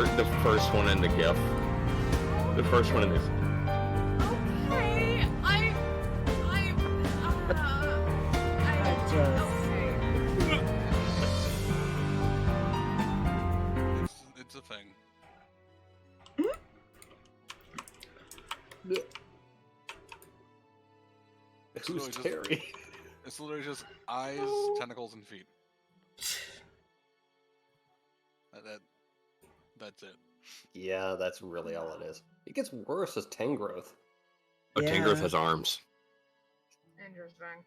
first one in the GIF. The first one in this. Okay, I It's a thing. Who's Terry? It's literally just eyes, tentacles, and feet. That's it. Yeah, that's really all it is. It gets worse as Tangrowth. Oh, Yeah. Tangrowth has arms. Interesting.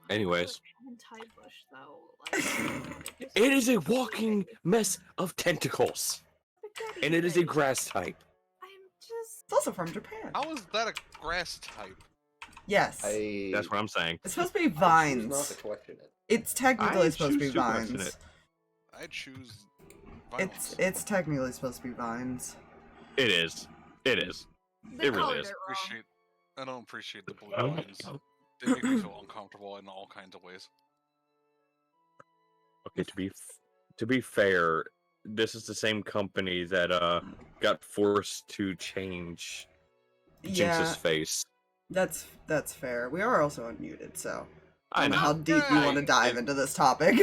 Anyways. Hentai bush though. Like, It is a walking mess of tentacles. And it is a grass type. I'm just. It's also from Japan. How is that a grass type? Yes. That's what I'm saying. It's supposed to be I choose vines. not to question it. It's technically I supposed to be choose to question vines. it. I choose violence. It's technically supposed to be vines. It is. It is. They It really colored is. it wrong. I don't appreciate the blue lines. They make me feel uncomfortable in all kinds of ways. Okay, to be fair, this is the same company that got forced to change Jinx's face. That's fair. We are also unmuted, so I I don't know know. how deep you want to dive into this topic.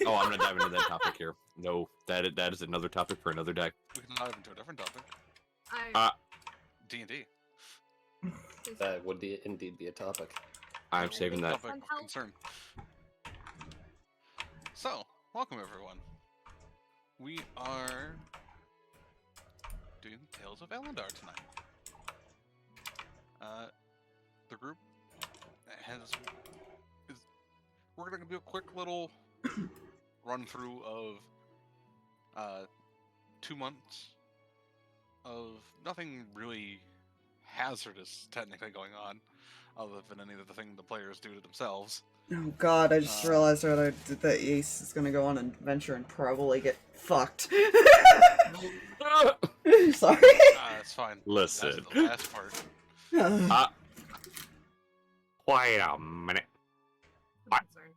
Oh, I'm gonna dive into that topic here. No, that is another topic for another deck. We can dive into a different topic. D&D. That would indeed be a topic. I'm saving that. Topic of concern. So, welcome everyone. We are doing Tales of Elondar tonight. The group we're gonna do a quick little run through of 2 months of nothing really hazardous technically going on, other than any of the things the players do to themselves. Oh god, I just realized that Ace is gonna go on an adventure and probably get fucked. Sorry. It's fine. Listen. That's the last part. Wait a minute. I'm concerned.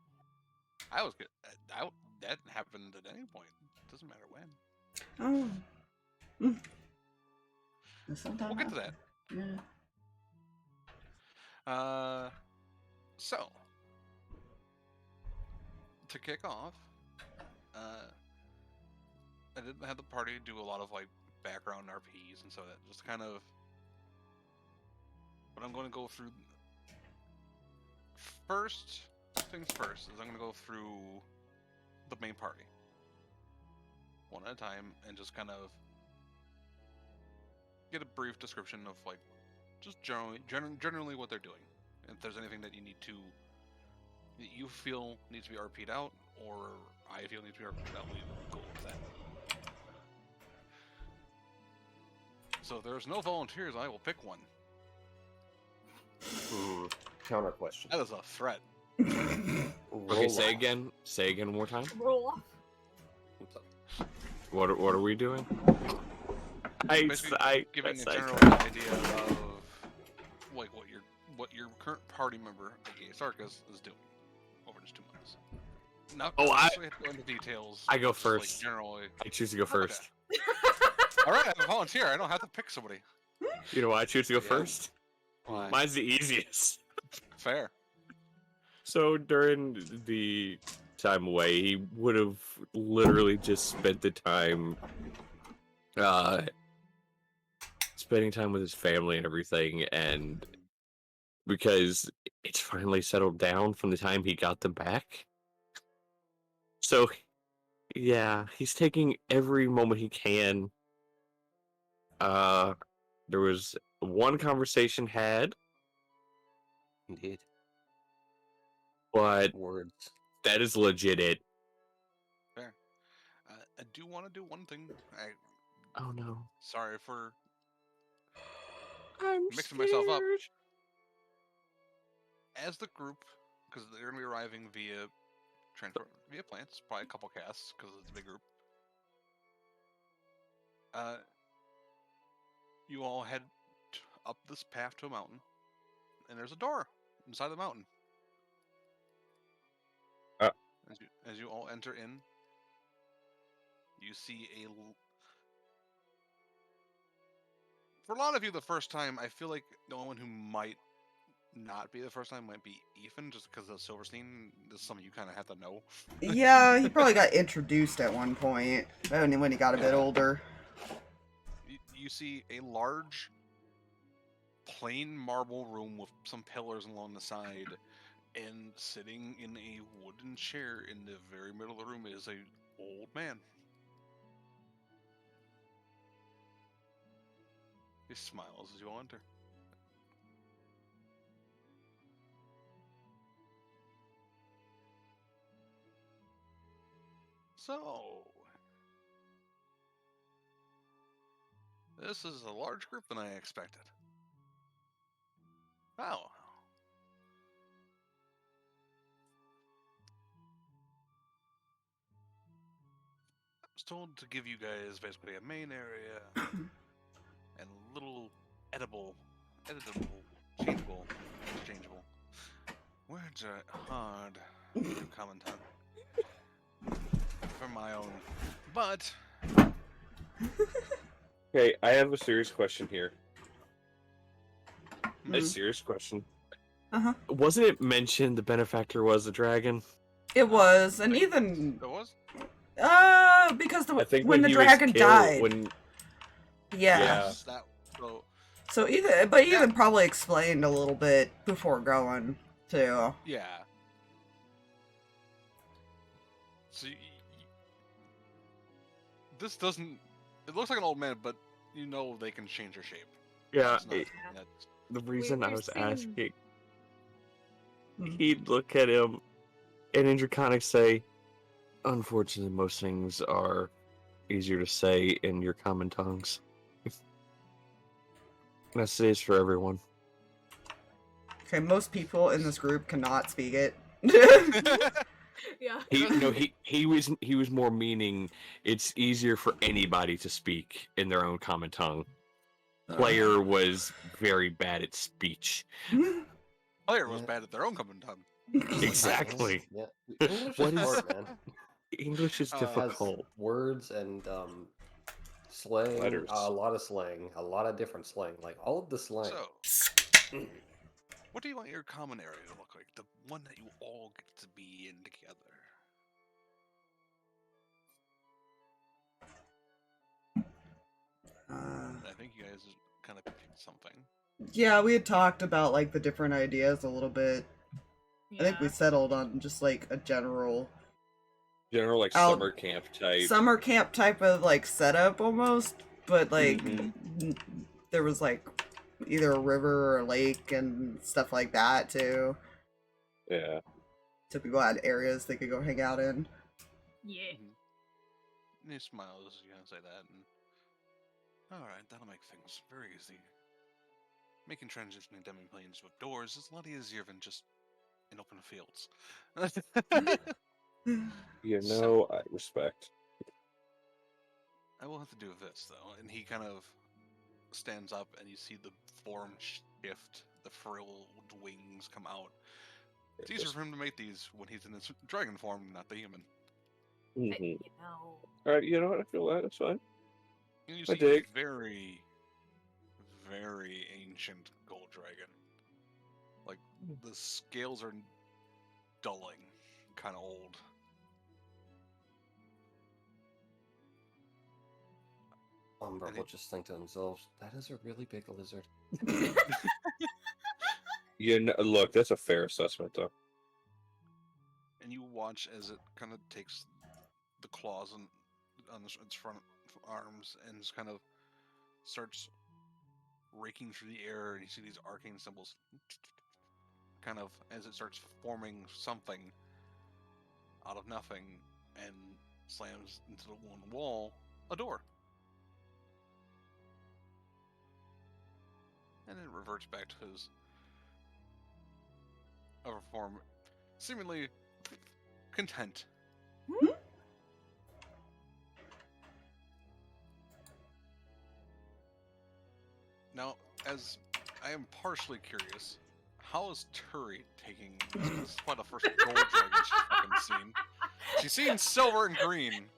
I was good. That happened at any point. Doesn't matter when. Oh. We'll get to that. Yeah. So to kick off, I did have the party do a lot of like background RPs, and so that just kind of. But I'm going to go through. First things first is I'm going to go through the main party one at a time and just kind of get a brief description of like just generally what they're doing. If there's anything that you feel needs to be RP'd out, or I feel needs to be RP'd out, we will go with that. So if there's no volunteers, I will pick one. Counter question. That is a threat. Okay, say again one more time. Roll off. What are we doing? Giving a general idea of like what your current party member, aka Sarkas, is doing over this 2 months. Not actually have to go into details. I go just, like, first. generally. I choose to go first. All right, I'm a volunteer. I don't have to pick somebody. You know why I choose to go first? Why? Mine's the easiest. Fair. So during the time away, he would have literally just spent the time spending time with his family and everything, and because it's finally settled down from the time he got them back. So yeah, he's taking every moment he can. There was one conversation had, Indeed. but Words. that is legit it. Fair. I do want to do one thing. Oh no. Sorry for I'm mixing myself up. scared. As the group, because they're going to be arriving via transport, via plants, probably a couple casts, because it's a big group. You all head up this path to a mountain, and there's a door inside the mountain. As you all enter in, You see for a lot of you, the first time, I feel like the only one who might not be the first time might be Ethan, just because of Silverstein. This is something you kind of have to know. Yeah, he probably got introduced at one point when he got a bit older. You see a large, plain marble room with some pillars along the side, and sitting in a wooden chair in the very middle of the room is a old man. He smiles as you all enter. So, this is a large group than I expected. Wow. I was told to give you guys basically a main area and a little editable, changeable, exchangeable. Words are hard to comment on for my own, but Okay, I have a serious question here. A Mhm. serious question. Uh-huh. Wasn't it mentioned the benefactor was a dragon? It was, and even it was. because I think when the he was dragon killed, died, when yeah. Yes, that, So Ethan probably explained a little bit before going too. yeah. So this doesn't. It looks like an old man, but you know they can change their shape. yeah, It's not, that's- the reason I we're was seeing- asking, Hmm. he'd look at him and in Draconic say, "Unfortunately, most things are easier to say in your common tongues." That's it is for everyone. Okay, most people in this group cannot speak it. Yeah. He was more meaning it's easier for anybody to speak in their own common tongue. Player was very bad at speech. Player was Yeah. bad at their own common tongue. Exactly. Yeah. English What is is- hard, man. English is Has It has difficult. words and slang, Letters. a lot of slang, a lot of different slang, like all of the slang. So, what do you want your common area to look like? The one that you all get to be in together. I think you guys kind of picked something. Yeah, we had talked about like the different ideas a little bit. I think we Yeah. settled on just like a general General like Out- summer camp type. summer camp type of like setup almost, but like Mhm. there was like either a river or a lake and stuff like that too. Yeah. So people had areas they could go hang out in. Yeah. And he smiles as you kind of say that, and alright, that'll make things very easy. Making transitioning demi-planes with doors is a lot easier than just in open fields. You So- know, I respect. I will have to do this though, and he kind of stands up, and you see the form shift, the frilled wings come out. It's easier for him to make these when he's in his dragon form, not the human. Mm-hmm. You know. Alright, you know what? I feel that. That's fine. And you I see dig. a very, very ancient gold dragon. Like the scales are dulling, kind of old. Umbra And will it- just think to themselves, that is a really big lizard. You know, look, that's a fair assessment, though. And you watch as it kind of takes the claws on its front arms and just kind of starts raking through the air, and you see these arcane symbols kind of as it starts forming something out of nothing and slams into the one wall a door. And it reverts back to his other form, seemingly content. Now, as I am partially curious, how is Turi taking this? 'Cause this is probably the first gold dragon she's fucking seen. She's seen silver and green.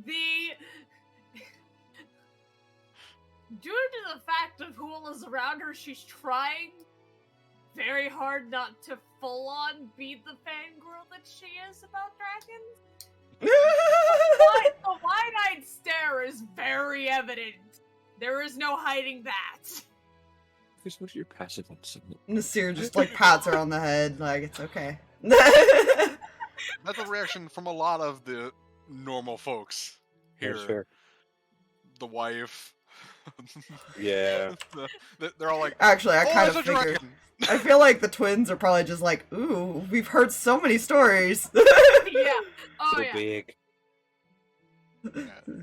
the due to the fact of who is around her, she's trying very hard not to full on be the fangirl that she is about dragons. But the wide-eyed stare is very evident. There is no hiding that. This was your passive insult. Nasir just like pats her on the head, like it's okay. That's a reaction from a lot of the normal folks here. Yeah, sure. The wife. Yeah. They're all like, Actually, I "Oh, kind it's of a figured. dragon!" I feel like the twins are probably just like, ooh, we've heard so many stories. Yeah. Oh So yeah. big.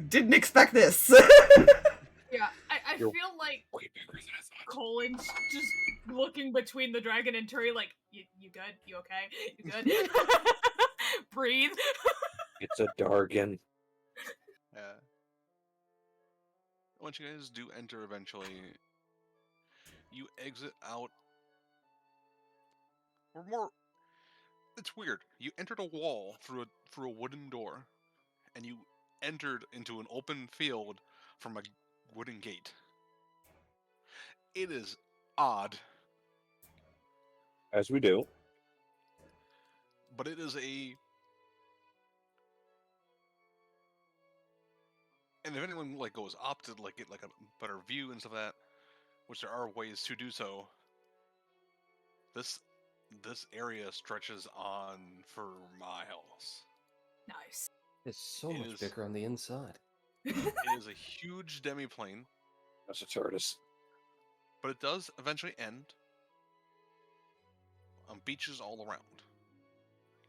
Didn't expect this. Yeah. I You're feel like Way bigger than I thought. Colin's just looking between the dragon and Turi like, you good? You okay? You good? Breathe. It's a Dargan. Yeah. Once you guys do enter eventually, you exit out. Or more, it's weird. You entered a wall through a wooden door, and you entered into an open field from a wooden gate. It is odd, As we do. but it is a. And if anyone like goes up to like get like a better view and stuff like that, which there are ways to do so. This area stretches on for miles. Nice. It's so It much is- bigger on the inside. It is a huge demiplane, That's a tortoise. but it does eventually end on beaches all around.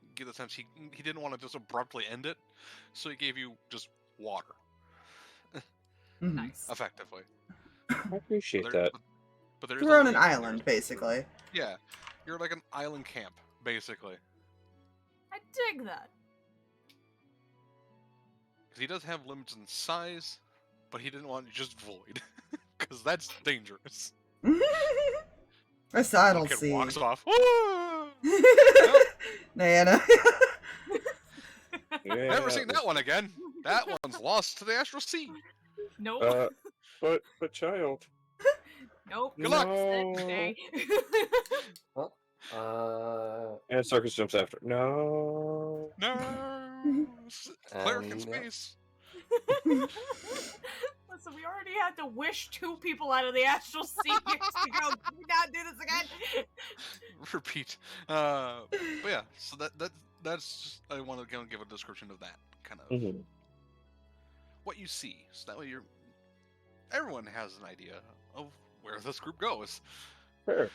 You get the sense he didn't want to just abruptly end it, so he gave you just water, Mhm. Nice. effectively. I appreciate There- that. But there's We're a on an lake, island, basically. Yeah, you're like an island camp, basically. I dig that. Because he does have limits in size, but he didn't want just void, because that's dangerous. I saw Little it, kid see. walks off. "Woo!" Diana. Yeah, Never seen that one again. That one's lost to the astral sea. Nope. But child. Nope. good luck. Stay. And Sarkas jumps after. No. No. Cleric in And, space. Listen, we already had to wish 2 people out of the astral sea years ago. Can we not do this again? Repeat. But yeah, so that's just, I want to kind of give a description of that kind of Mhm. what you see, so that way everyone has an idea of where this group goes. Fair.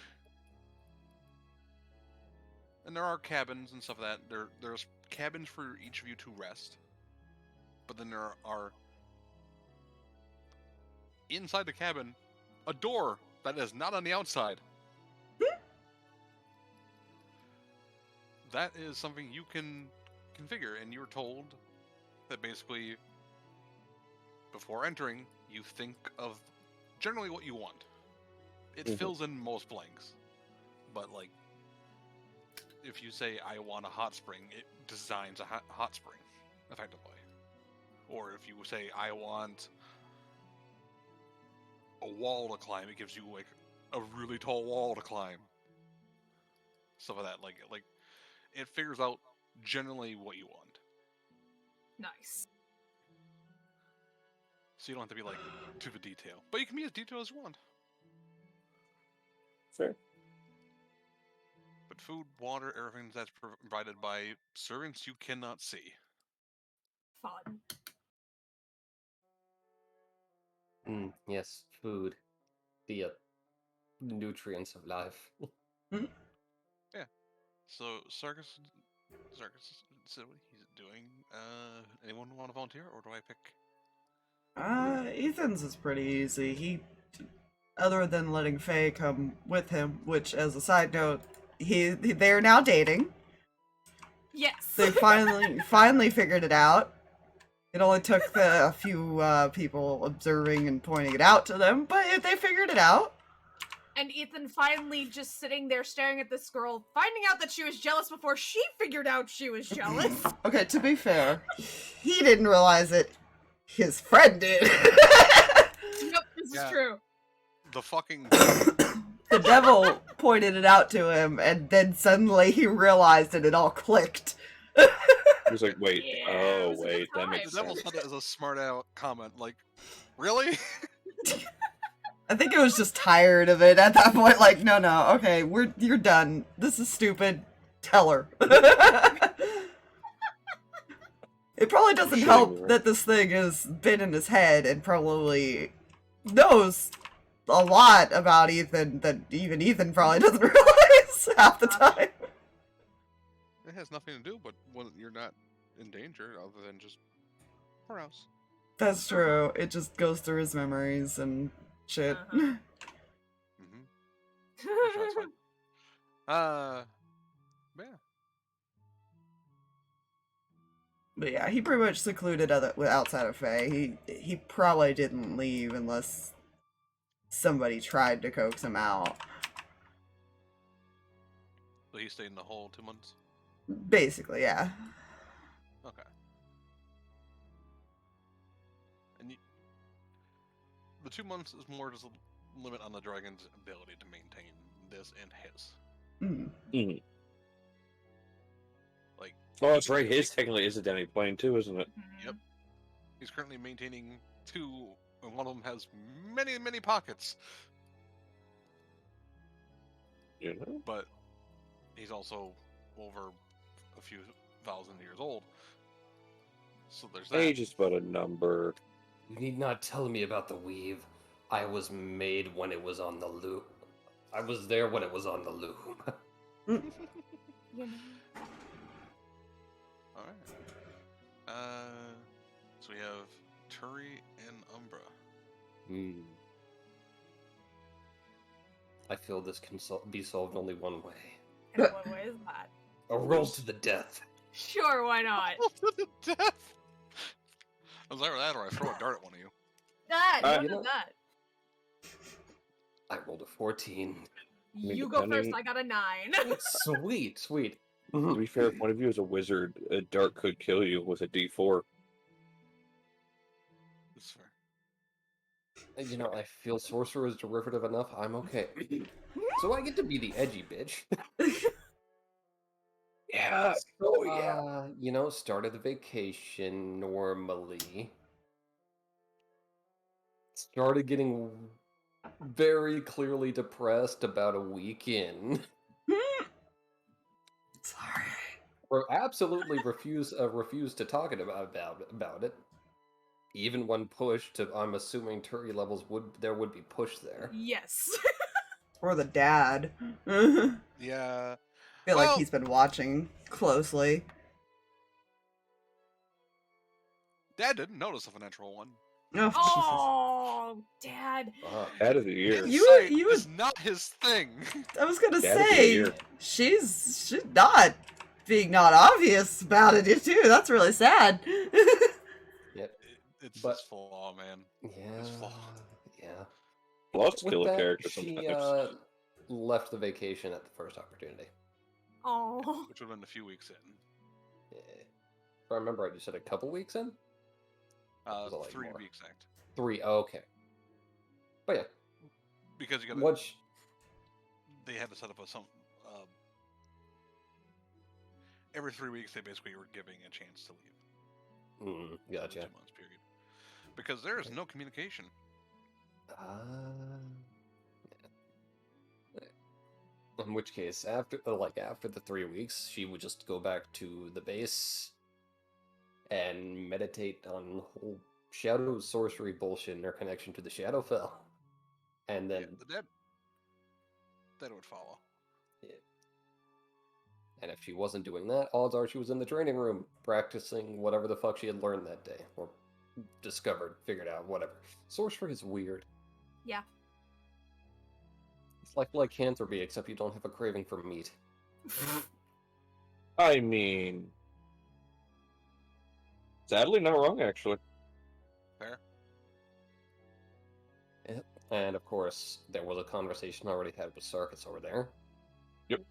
And there are cabins and stuff like that. There's cabins for each of you to rest, but then there are inside the cabin a door that is not on the outside. That is something you can configure, and you're told that basically before entering you think of generally what you want. It Mhm. fills in most blanks, but like if you say I want a hot spring, it designs a hot spring effectively. Or if you say I want a wall to climb, it gives you like a really tall wall to climb. Stuff like that. Like it figures out generally what you want. Nice. So you don't have to be like to the detail. But you can be as detailed as you want. Fair. But food, water, everything that's provided by servants you cannot see. Fun. Yes, food. The nutrients of life. So Sarkas said what he's doing. Anyone want to volunteer, or do I pick? Ethan's is pretty easy. He, other than letting Faye come with him, which, as a side note, they're now dating. Yes. They finally figured it out. It only took a few people observing and pointing it out to them, but they figured it out. And Ethan finally just sitting there staring at this girl, finding out that she was jealous before she figured out she was jealous. Okay, to be fair, he didn't realize it. His friend did. Yep, this is Yeah. true. The fucking The devil pointed it out to him, and then suddenly he realized it all clicked. He was like, wait, Yeah, oh, it was a good wait, that time. makes the devil sense. said it as a smart out comment. Like, really? I think it was just tired of it at that point. Like, no, okay, you're done. This is stupid. Tell her. It probably doesn't Shitting help her. that this thing has been in his head and probably knows a lot about Ethan that even Ethan probably doesn't realize half the time. It has nothing to do, but when you're not in danger, other than just arouse. That's true. It just goes through his memories and shit. Uh-huh. Mm-hmm. That's fine. Yeah. But yeah, he pretty much secluded outside of Faye. He probably didn't leave unless somebody tried to coax him out. So he stayed in the hole 2 months. Basically, yeah. Okay. And the 2 months is more just a limit on the dragon's ability to maintain this and his. Mm. Like, Oh, that's right. His technically is a Denny plane too, isn't it? Yep. He's currently maintaining 2, and one of them has many, many pockets. You know? But he's also over a few thousand years old. So there's that. Age is but a number. You need not tell me about the weave. I was made when it was on the loom. I was there when it was on the loom. You know. Alright. So we have Turi and Umbra. Hmm. I feel this can be solved only one way. And what way is that? A roll to the death. Sure, why not? To the death! I was either that or I throw a dart at one of you. That, Uh, what you is know- that? I rolled a 14. mean, You go first, depending- I got a 9. Sweet, sweet. To be fair, if one of you is a wizard, a dart could kill you with a D4. This is fair. You know, I feel sorcerer is derivative enough. I'm okay. So I get to be the edgy bitch. Yeah. So, you know, started the vacation normally. Started getting very clearly depressed about a week in. Sorry. Or absolutely refused to talk about it. Even when pushed to, I'm assuming Turi levels would be push there. Yes. Or the dad. I Yeah. feel like Well- he's been watching closely. Dad didn't notice a natural one. Oh, Oh, Dad. Head of the year. You- Insight you is not his thing. Jesus. I was gonna Dad of the say, year. she's not being not obvious about it too. That's really sad. It's But- his flaw, man. Yeah. flaw. Yeah. Lost With kill a that, character she sometimes. left the vacation at the first opportunity. Oh. Which would have been a few weeks in. If I remember right, you said a couple weeks in? Was it like 3 more? to be exact. 3. Oh, okay. But yeah, Because you got once they had to set up every 3 weeks they basically were giving a chance to leave. The gotcha. 2 months period. Because there is no communication. In which case, after the 3 weeks, she would just go back to the base and meditate on whole shadow sorcery bullshit and her connection to the Shadowfell, and then Yeah, that would follow. and if she wasn't doing that, odds are she was in the training room practicing whatever the fuck she had learned that day or discovered, figured out, whatever. Sorcery is weird. Yeah. It's like lycanthropy, except you don't have a craving for meat. I mean, sadly, not wrong actually. Fair. And of course, there was a conversation I already had with Sarkas over there. Yep.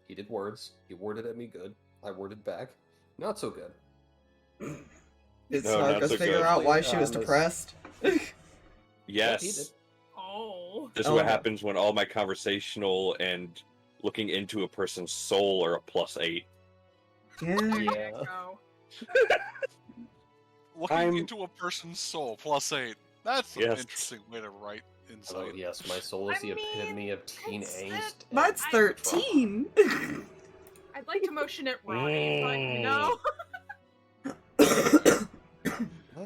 He did words. He worded at me good. I worded back. Not so good. Did No, not Sarkas so figure good. out why she was This- depressed? Yeah, he did. Yes. Oh. This is Oh. what happens when all my conversational and looking into a person's soul are a +8. Yeah. There Yeah. you go. Looking I'm- into a person's soul, +8. That's an Yes. interesting way to write insight. Although, yes, my soul is I the mean, epitome of teen it's angst. and Mine's I- 13. I'd like to motion it right, but you know.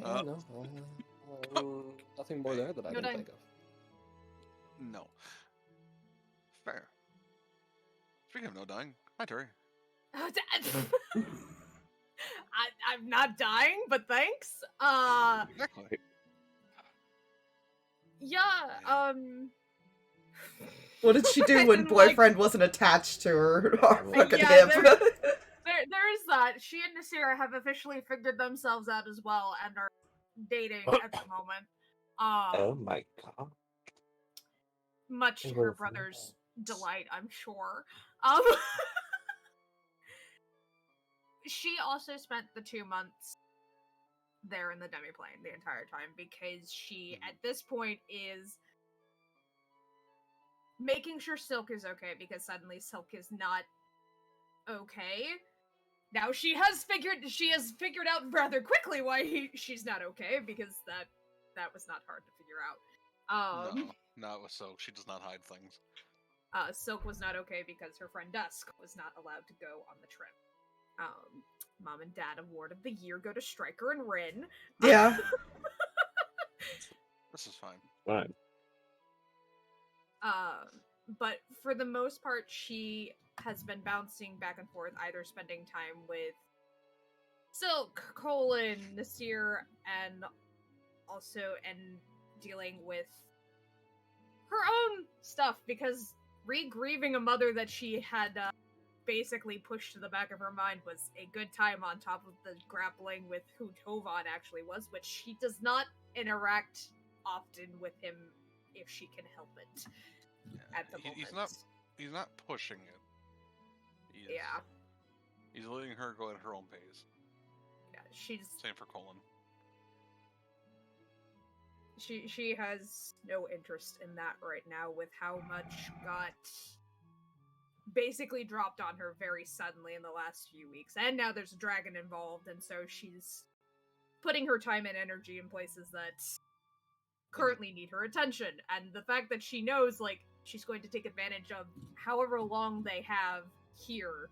trauma. No, nothing more there that I No can dying. think of. No. Fair. Speaking of no dying, hi Turi. I'm not dying, but thanks. Exactly. Yeah, What did she do I when didn't like- boyfriend wasn't attached to her fucking Yeah, hip? there is that. She and Nasira have officially figured themselves out as well and are dating at the moment. Oh my god. Much to I her love brother's that. delight, I'm sure. She also spent the 2 months there in the demiplane the entire time because she, at this point, is making sure Silk is okay because suddenly Silk is not okay. Now she has figured out rather quickly why she's not okay because that was not hard to figure out. No, it was so. She does not hide things. Silk was not okay because her friend Dusk was not allowed to go on the trip. Mom and Dad Award of the Year go to Striker and Rin. Yeah. This is fine. Fine. But for the most part, she has been bouncing back and forth, either spending time with Silk, Colin, Nasir, and dealing with her own stuff, because re-grieving a mother that she had basically pushed to the back of her mind was a good time on top of the grappling with who Tovan actually was, which she does not interact often with him if she can help it at the moment. He's not pushing it. Yeah. He's letting her go at her own pace. Yeah, she's Same for Colin. she has no interest in that right now with how much got basically dropped on her very suddenly in the last few weeks. And now there's a dragon involved, and so she's putting her time and energy in places that currently need her attention. And the fact that she knows, like, she's going to take advantage of however long they have here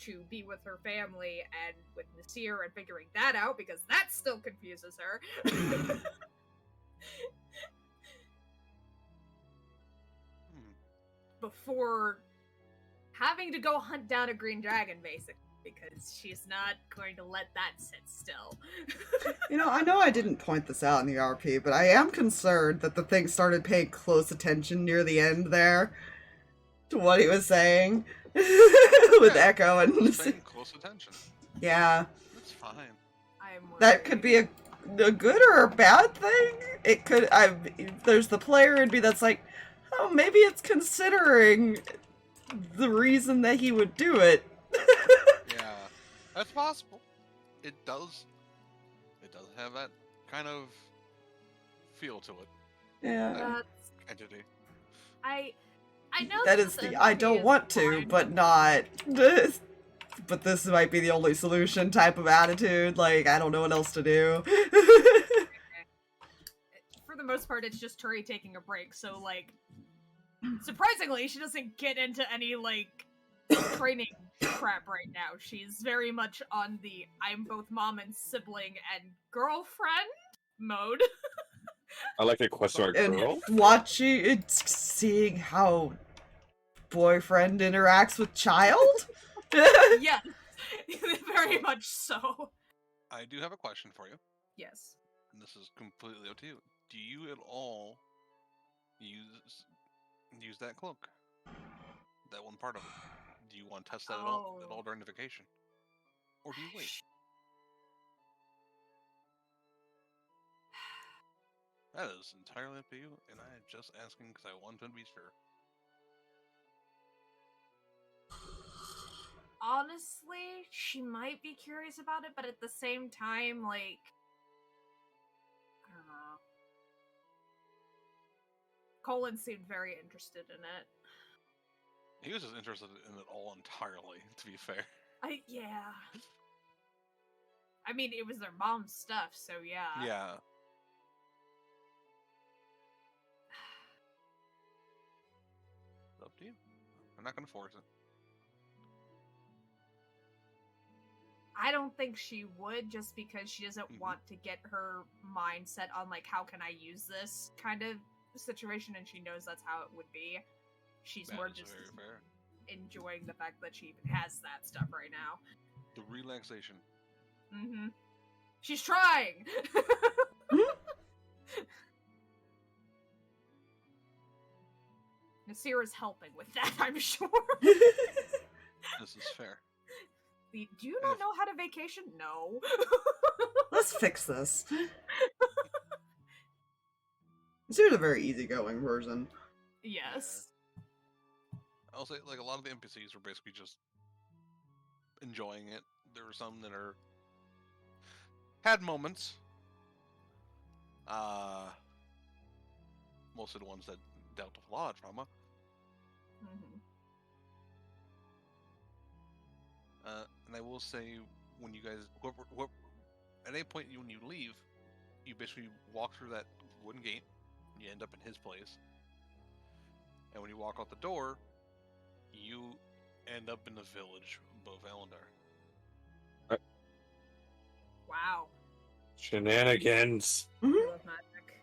to be with her family and with Nasir and figuring that out, because that still confuses her. Before having to go hunt down a green dragon, basically, because she's not going to let that sit still. You know I didn't point this out in the RP, but I am concerned that the thing started paying close attention near the end there to what he was saying with Echo and Paying close attention. yeah. That's fine. I'm That could be a good or a bad thing. It could. There's the player in me that's like, oh, maybe it's considering the reason that he would do it. Yeah, that's possible. It does have that kind of feel to it. Yeah. Entity. I know That this is the entity I don't is want to, fine. but not. But this might be the only solution type of attitude. Like, I don't know what else to do. For the most part, it's just Turi taking a break, so, like, surprisingly, she doesn't get into any, like, training crap right now. She's very much on the I'm both mom and sibling and girlfriend mode. I like a question mark And girl. watching, it's seeing how boyfriend interacts with child. Yes, very much so. I do have a question for you, Yes. and this is completely up to you. Do you at all use that cloak? That one part of it? Do you want to test that at all during the vacation? Or do you wait? That is entirely up to you, and I'm just asking because I wanted to be sure. Honestly, she might be curious about it, but at the same time, like, I don't know. Colin seemed very interested in it. He was just interested in it all entirely, to be fair. Yeah. I mean, it was their mom's stuff, so yeah. Yeah. It's up to you. I'm not going to force it. I don't think she would, just because she doesn't want to get her mindset on, like, how can I use this kind of situation, and she knows that's how it would be. She's That more is just very fair. enjoying the fact that she even has that stuff right now. The relaxation. Mm-hmm. She's trying! Nasira's helping with that, I'm sure. This is fair. Do you not know how to vacation? No. Let's fix this. It's a very easygoing version. Yes. I'll say, like, a lot of the NPCs were basically just enjoying it. There were some that had moments. Most of the ones that dealt with a lot of trauma. Mm-hmm. And I will say, when you guys, at any point when you leave, you basically walk through that wooden gate, and you end up in his place. And when you walk out the door, you end up in the village above Elondar. Wow. Shenanigans. I love magic.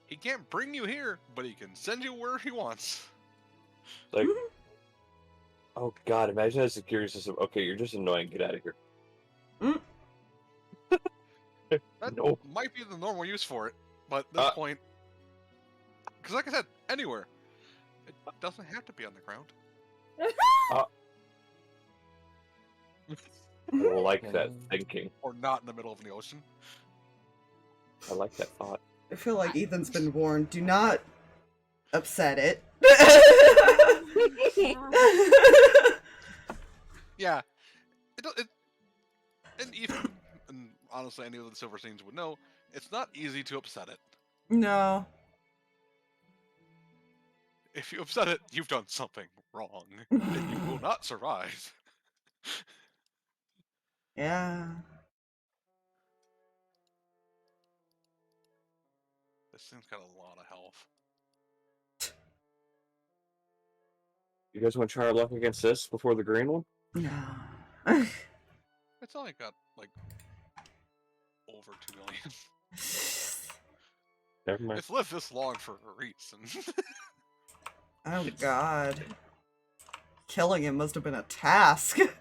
He can't bring you here, but he can send you where he wants. Like, oh god, imagine that security system. Okay, you're just annoying. Get out of here. That No. might be the normal use for it, but at this point, because like I said, anywhere. It doesn't have to be on the ground. I like that thinking. Or not in the middle of the ocean. I like that thought. I feel like Ethan's been warned. Do not upset it. Yeah. And even, and honestly, any of the Silver Scenes would know, it's not easy to upset it. No. If you upset it, you've done something wrong, and you will not survive. Yeah. This thing's got a lot of health. You guys want to try our luck against this before the green one? No. It's only got, like, over 2 million. Never mind. It's lived this long for a reason. Oh god. Killing him must have been a task. It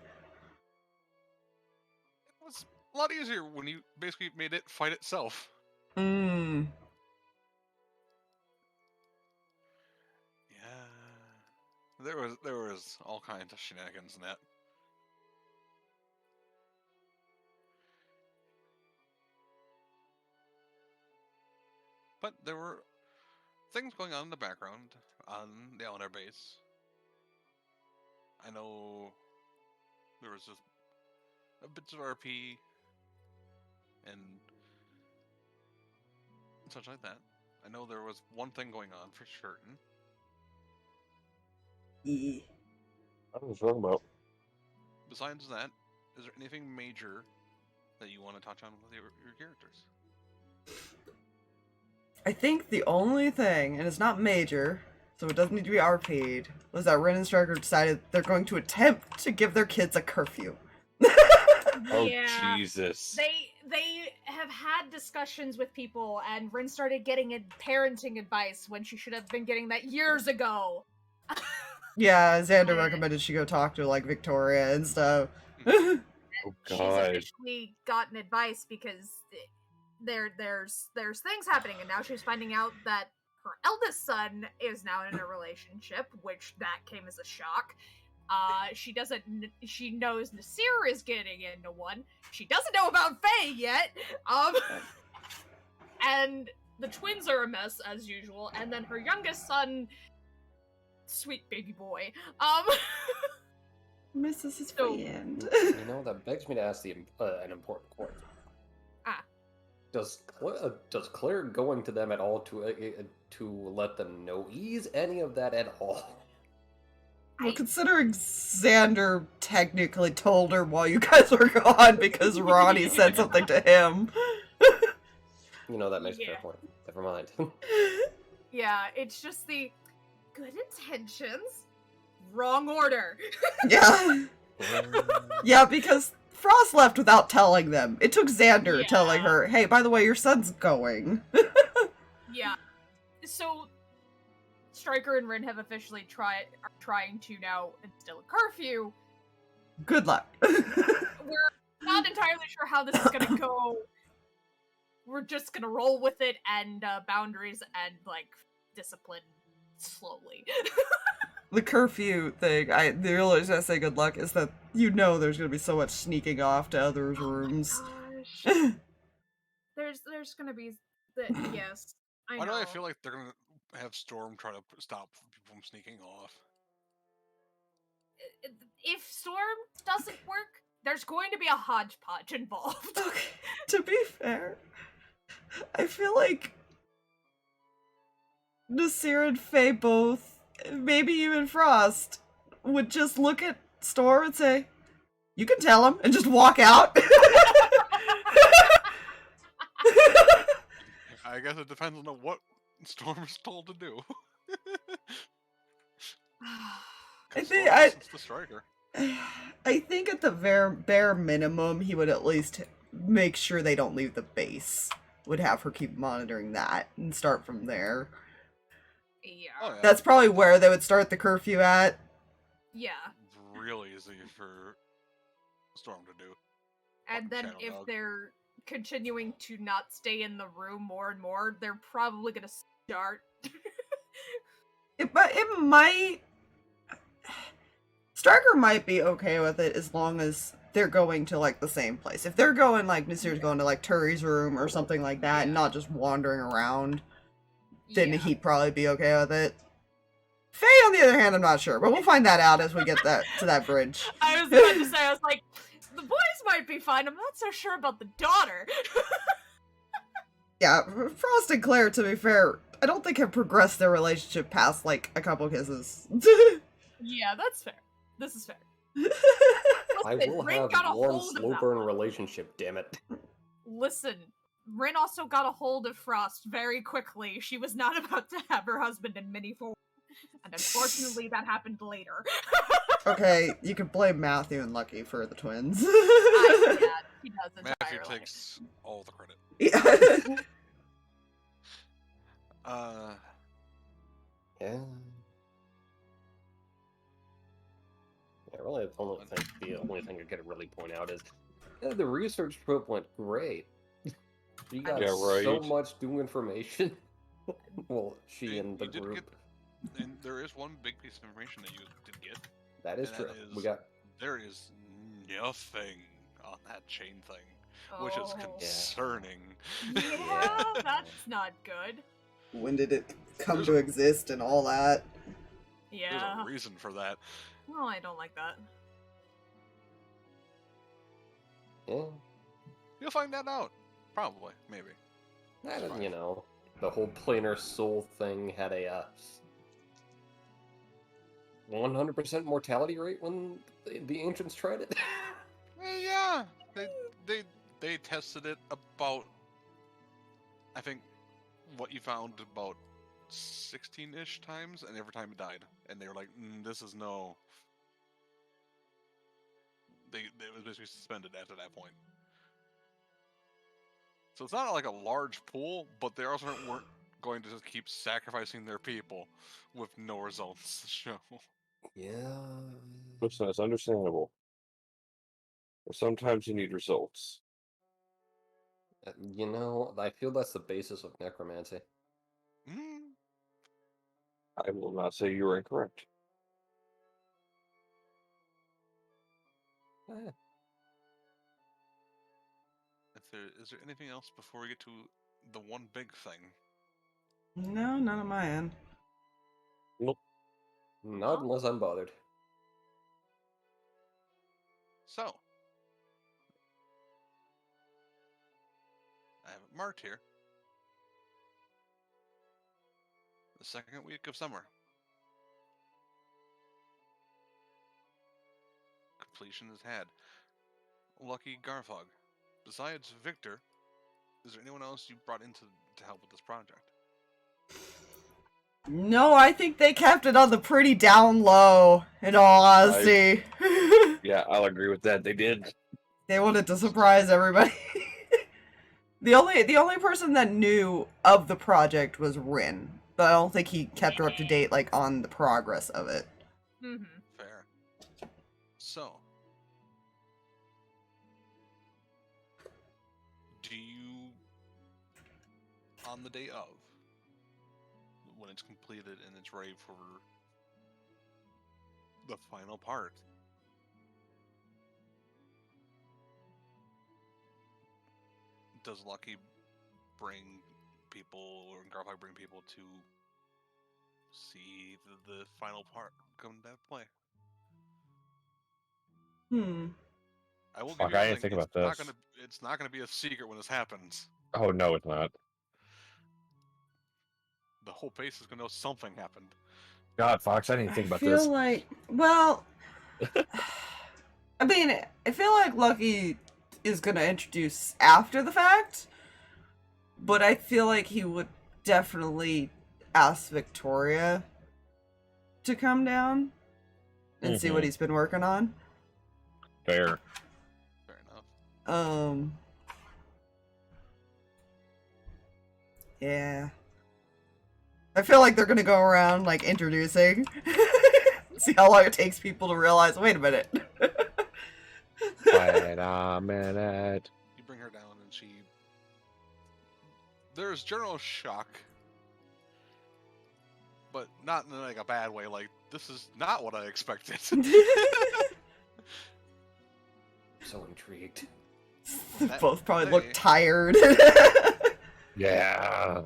was a lot easier when you basically made it fight itself. Hmm. Yeah. There was all kinds of shenanigans in that. But there were things going on in the background on the Elondar base. I know there was just a bits of RP and such like that. I know there was one thing going on for certain. Yeah. What was wrong about? Besides that, is there anything major that you want to touch on with your characters? I think the only thing, and it's not major, so it doesn't need to be RP'd, was that Ren and Striker decided they're going to attempt to give their kids a curfew. Oh, Yeah. Jesus. They have had discussions with people, and Rin started getting parenting advice when she should have been getting that years ago. Yeah, Xander recommended she go talk to, like, Victoria and stuff. Oh, She's God. officially gotten advice because there's things happening, and now she's finding out that her eldest son is now in a relationship, which that came as a shock. She knows Nasir is getting into one. She doesn't know about Faye yet. And the twins are a mess as usual, and then her youngest son, sweet baby boy, Misses his So- friend. You know, that begs me to ask an important question. Ah. Does Claire going to them at all to let them know ease any of that at all? Well, considering Xander technically told her while you guys were gone because Ronnie said something to him. You know, that makes a Yeah. fair point. Never mind. Yeah, it's just the good intentions, wrong order. Yeah. Yeah, because Frost left without telling them. It took Xander telling Yeah. her, hey, by the way, your son's going. Yeah. So, Stryker and Rin have officially are trying to now instill a curfew. Good luck. We're not entirely sure how this is gonna go. We're just gonna roll with it and boundaries and, like, discipline slowly. The curfew thing, the real reason I say good luck is that you know there's gonna be so much sneaking off to others' rooms. Gosh. There's gonna be yes. I Why know. do I feel like they're gonna have Storm try to stop people from sneaking off? If Storm doesn't work, there's going to be a hodgepodge involved. Okay, to be fair, I feel like Nasir and Faye both, maybe even Frost, would just look at Storm and say, you can tell him, and just walk out. I guess it depends on what Storm is told to do. I 'Cause think Storm I- listens to Stryker. I think at the bare minimum, he would at least make sure they don't leave the base. Would have her keep monitoring that and start from there. Yeah. Oh, yeah. That's probably where they would start the curfew at. Yeah. Real easy for Storm to do. And then Shadow if Dog. they're continuing to not stay in the room more and more, they're probably gonna start. It might. Stryker might be okay with it as long as they're going to like the same place. If they're going like Nasir's going to like Turi's room or something like that, and Yeah. not just wandering around, then Yeah. he'd probably be okay with it. Faye, on the other hand, I'm not sure, but we'll find that out as we get to that bridge. I was about to say, I was like, the boys might be fine. I'm not so sure about the daughter. Yeah, Frost and Claire, to be fair, I don't think have progressed their relationship past like a couple kisses. Yeah, that's fair. This is fair. I Listen, will Rin have got a warm, hold of slow that burn one. relationship, damn it. Listen, Rin also got a hold of Frost very quickly. She was not about to have her husband in mini form. And unfortunately, that happened later. Okay, you can blame Matthew and Lucky for the twins. Yeah, he does Matthew entirely. takes all the credit. Yeah. Yeah. Yeah, really, the only thing I could really point out is the research trip went great. She got Yeah, right. so much new information. Well, she You- and the you did group. And there is one big piece of information that you did get. That is and true. that We is- got There is nothing on that chain thing, which is Oh. concerning. Yeah, that's not good. When did it come to exist and all that? There's Yeah. a reason for that. Well, I don't like that. yeah. You'll find that out. Probably, maybe. That's fine. You know, the whole planar soul thing had a 100% mortality rate when the ancients tried it. Yeah, they tested it about, I think, what you found about 16-ish times, and every time it died, and they were like, "This is no." It was basically suspended after that point. So it's not like a large pool, but they also weren't going to just keep sacrificing their people with no results to show. Yeah. Listen, that's understandable. But sometimes you need results. You know, I feel that's the basis of necromancy. Mm, I will not say you are incorrect. Eh, is there anything else before we get to the one big thing? No, none on my end. Not unless I'm bothered. So, I have it marked here. The second week of summer. Completion is had. Lucky Garfog. Besides Victor, is there anyone else you brought in to help with this project? No, I think they kept it on the pretty down low, in all honesty. Yeah, I'll agree with that. They did. They wanted to surprise everybody. The only person that knew of the project was Rin, but I don't think he kept her up to date, like, on the progress of it. Mm-hmm. Fair. So, do you, on the day of, when it's completed and it's ready for the final part, does Lucky bring people, or Garfog bring people to see the final part come to play? I will give Fuck, you I one didn't thing, think about this. it's not gonna be a secret when this happens. Oh, no, it's not. The whole base is gonna know something happened. God, Fox, I didn't think I about feel this. like, well, I mean, I feel like Lucky is gonna introduce after the fact, but I feel like he would definitely ask Victoria to come down and see what he's been working on. Fair. Fair enough. Yeah. I feel like they're gonna go around, like, introducing. See how long it takes people to realize, wait a minute. Wait a minute. You bring her down and there's general shock, but not in like a bad way, like, this is not what I expected. So intrigued. Both probably look tired. Yeah.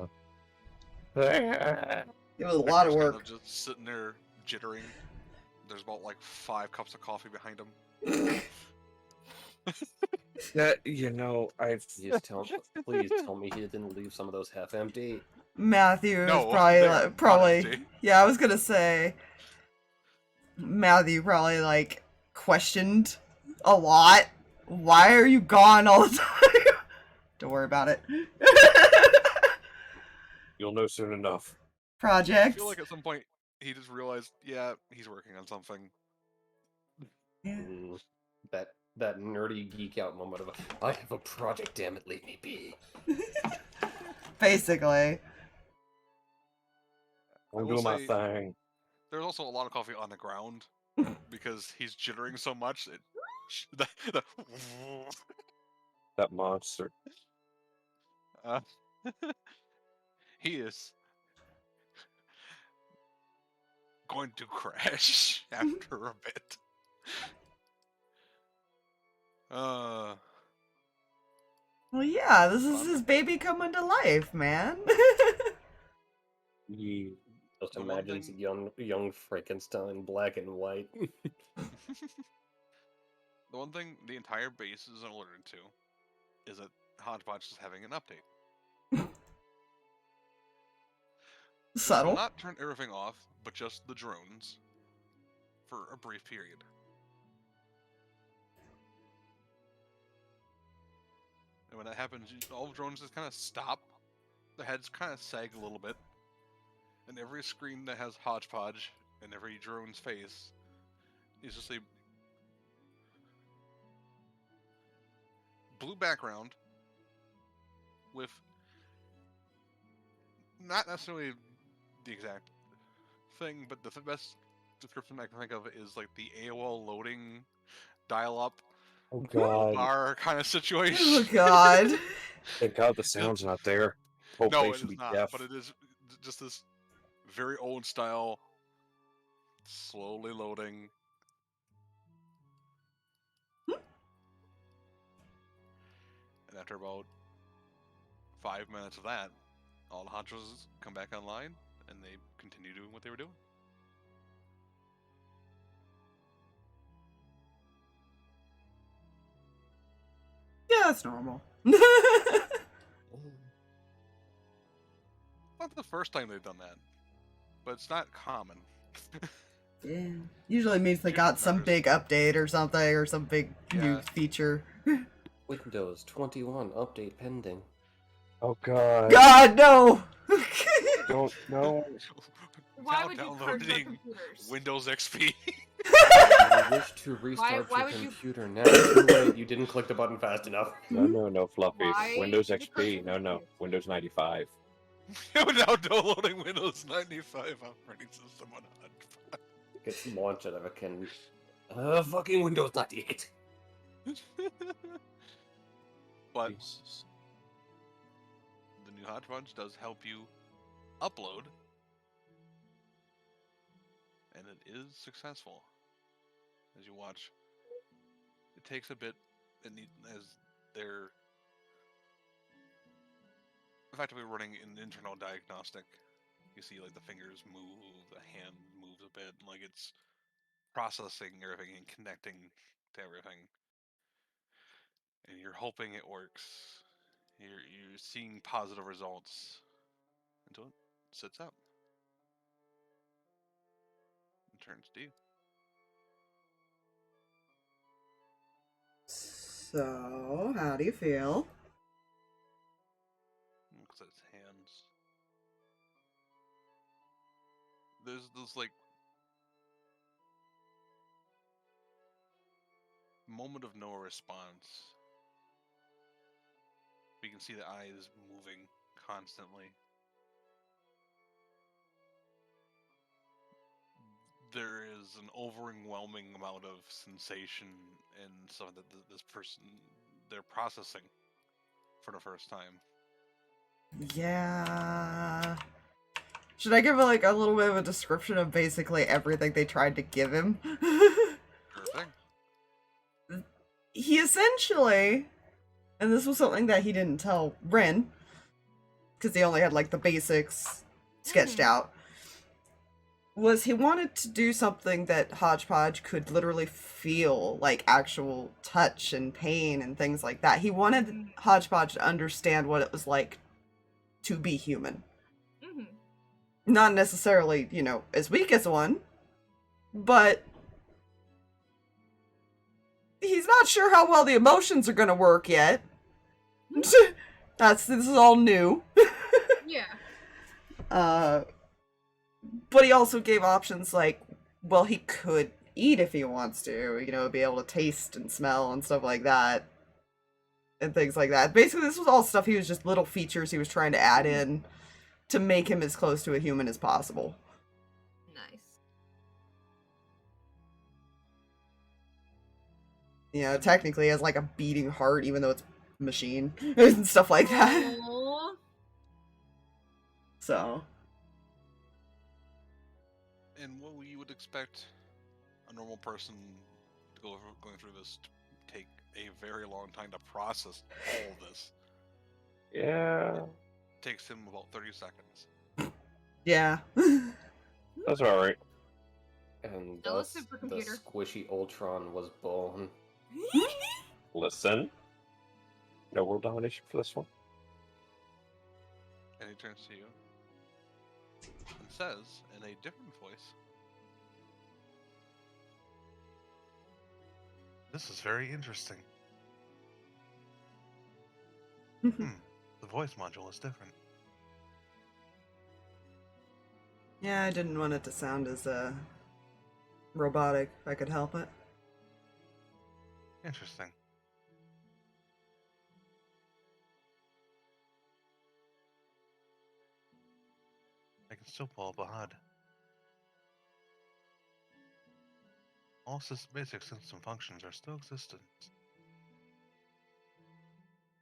It was a lot of Hector's kind work. just sitting there jittering. There's about like 5 cups of coffee behind him. That, you know, Please tell me he didn't leave some of those half empty. Matthew is No, probably they are probably not empty. yeah, I was gonna say Matthew probably like questioned a lot. Why are you gone all the time? Don't worry about it. you'll know soon enough. I Projects. feel like at some point he just realized, yeah, he's working on something. Yeah. That nerdy geek out moment of, I have a project, damn it, leave me be. Basically. I I'm will doing my say- thing. There's also a lot of coffee on the ground because he's jittering so much. That monster. He is going to crash after a bit. Well, yeah, this is his baby coming to life, man. Yeah. Just The one imagine thing- young Frankenstein, black and white. The one thing the entire base is alerted to is that Hodgepodge is having an update. This will Subtle. not turn everything off, but just the drones for a brief period. And when that happens, all the drones just kind of stop. The heads kind of sag a little bit. And every screen that has Hodgepodge and every drone's face is just a blue background with not necessarily the exact thing, but the best description I can think of is like the AOL loading dial-up Oh god. bar kind of situation. Oh god. Thank god the sound's not there. Whole No, place it should is be not, deaf. but it is just this very old style, slowly loading. And after about 5 minutes of that, all the Hodges come back online, and they continue doing what they were doing. Yeah, that's normal. Not the first time they've done that, but it's not common. Yeah. Usually means they Jim got some remembers. big update or something, or some big new Yeah. feature. Windows 21 update pending. Oh god. God, no! Don't no. Why Now would you purge their downloading computers? Windows XP. If you wish to restart why your would you- computer now, too late. You didn't click the button fast enough. No, Fluffy. Why Windows would you purge XP. their No. computers? Windows 95. You're now downloading Windows 95 operating system on HUD. Gets launched out of a can. Fucking Windows 98. But Jesus. the new Hodgepodge does help you upload, and it is successful. As you watch, it takes a bit, as they're effectively running an internal diagnostic. You see, like, the fingers move, the hand moves a bit, like it's processing everything and connecting to everything. And you're hoping it works. You're seeing positive results until it sits out and turns to you. So, how do you feel? Looks at its hands. There's this, like, moment of no response. You can see the eyes moving constantly. There is an overwhelming amount of sensation and stuff that this person, they're processing for the first time. Yeah. Should I give like a little bit of a description of basically everything they tried to give him? Sure thing. He essentially, and this was something that he didn't tell Ren, because he only had like the basics sketched out, was he wanted to do something that Hodgepodge could literally feel, like actual touch and pain and things like that. He wanted Hodgepodge to understand what it was like to be human. Not necessarily, you know, as weak as one, but he's not sure how well the emotions are going to work yet. This is all new. Yeah. But he also gave options like, well, he could eat if he wants to, you know, be able to taste and smell and stuff like that. And things like that. Basically, this was all stuff he was just little features he was trying to add in to make him as close to a human as possible. Nice. You know, technically he has like a beating heart, even though it's a machine and stuff like that. Aww. So, And what you would expect a normal person to going through this to take a very long time to process all of this. Yeah. Takes him about 30 seconds. yeah. That's alright. And Hello, thus, the supercomputer. squishy Ultron was born. Listen. No world domination for this one. And he turns to you and says in a different voice, "This is very interesting. The voice module is different." Yeah, I didn't want it to sound as, robotic, if I could help it. Interesting. I can still pull up a HUD. All basic system functions are still existent.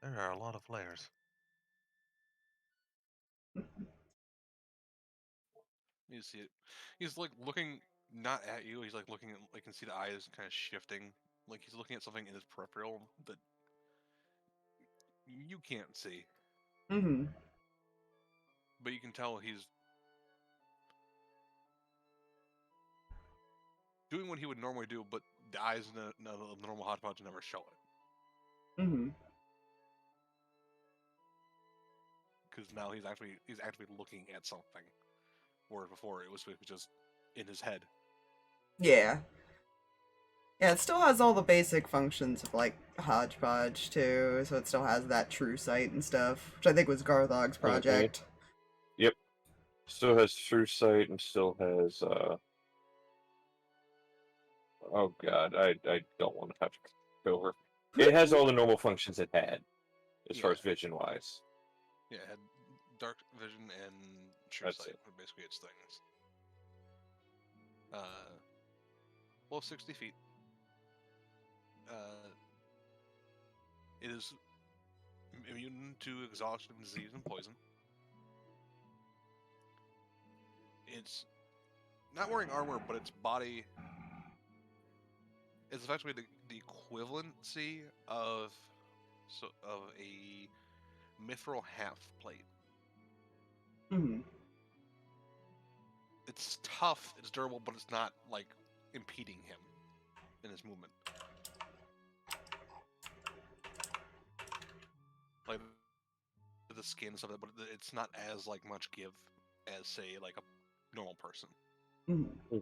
There are a lot of layers. You see it. He's like looking not at you. He's like looking at. I can see the eyes kind of shifting. Like he's looking at something in his peripheral that you can't see. Mm-hmm. but you can tell he's doing what he would normally do, but the eyes of the normal hodgepodge never show it. Mm-hmm. Because now he's actually looking at something, where before it was just in his head. Yeah. Yeah, it still has all the basic functions of, like, Hodgepodge, too, so it still has that true sight and stuff, which I think was Garthog's project. Yep. Still has true sight and still has, oh god, I don't want to have to go over. It has all the normal functions it had, as far as vision-wise. Yeah, it had dark vision and true That's sight it. were basically its things. Well, 60 feet. It is immune to exhaustion, disease, and poison. It's not wearing armor, but its body is effectively the equivalency of a mithril half plate. Mm-hmm. It's tough, it's durable, but it's not like impeding him in his movement. Like the skin and stuff, but it's not as like much give as say like a normal person. Mm-hmm.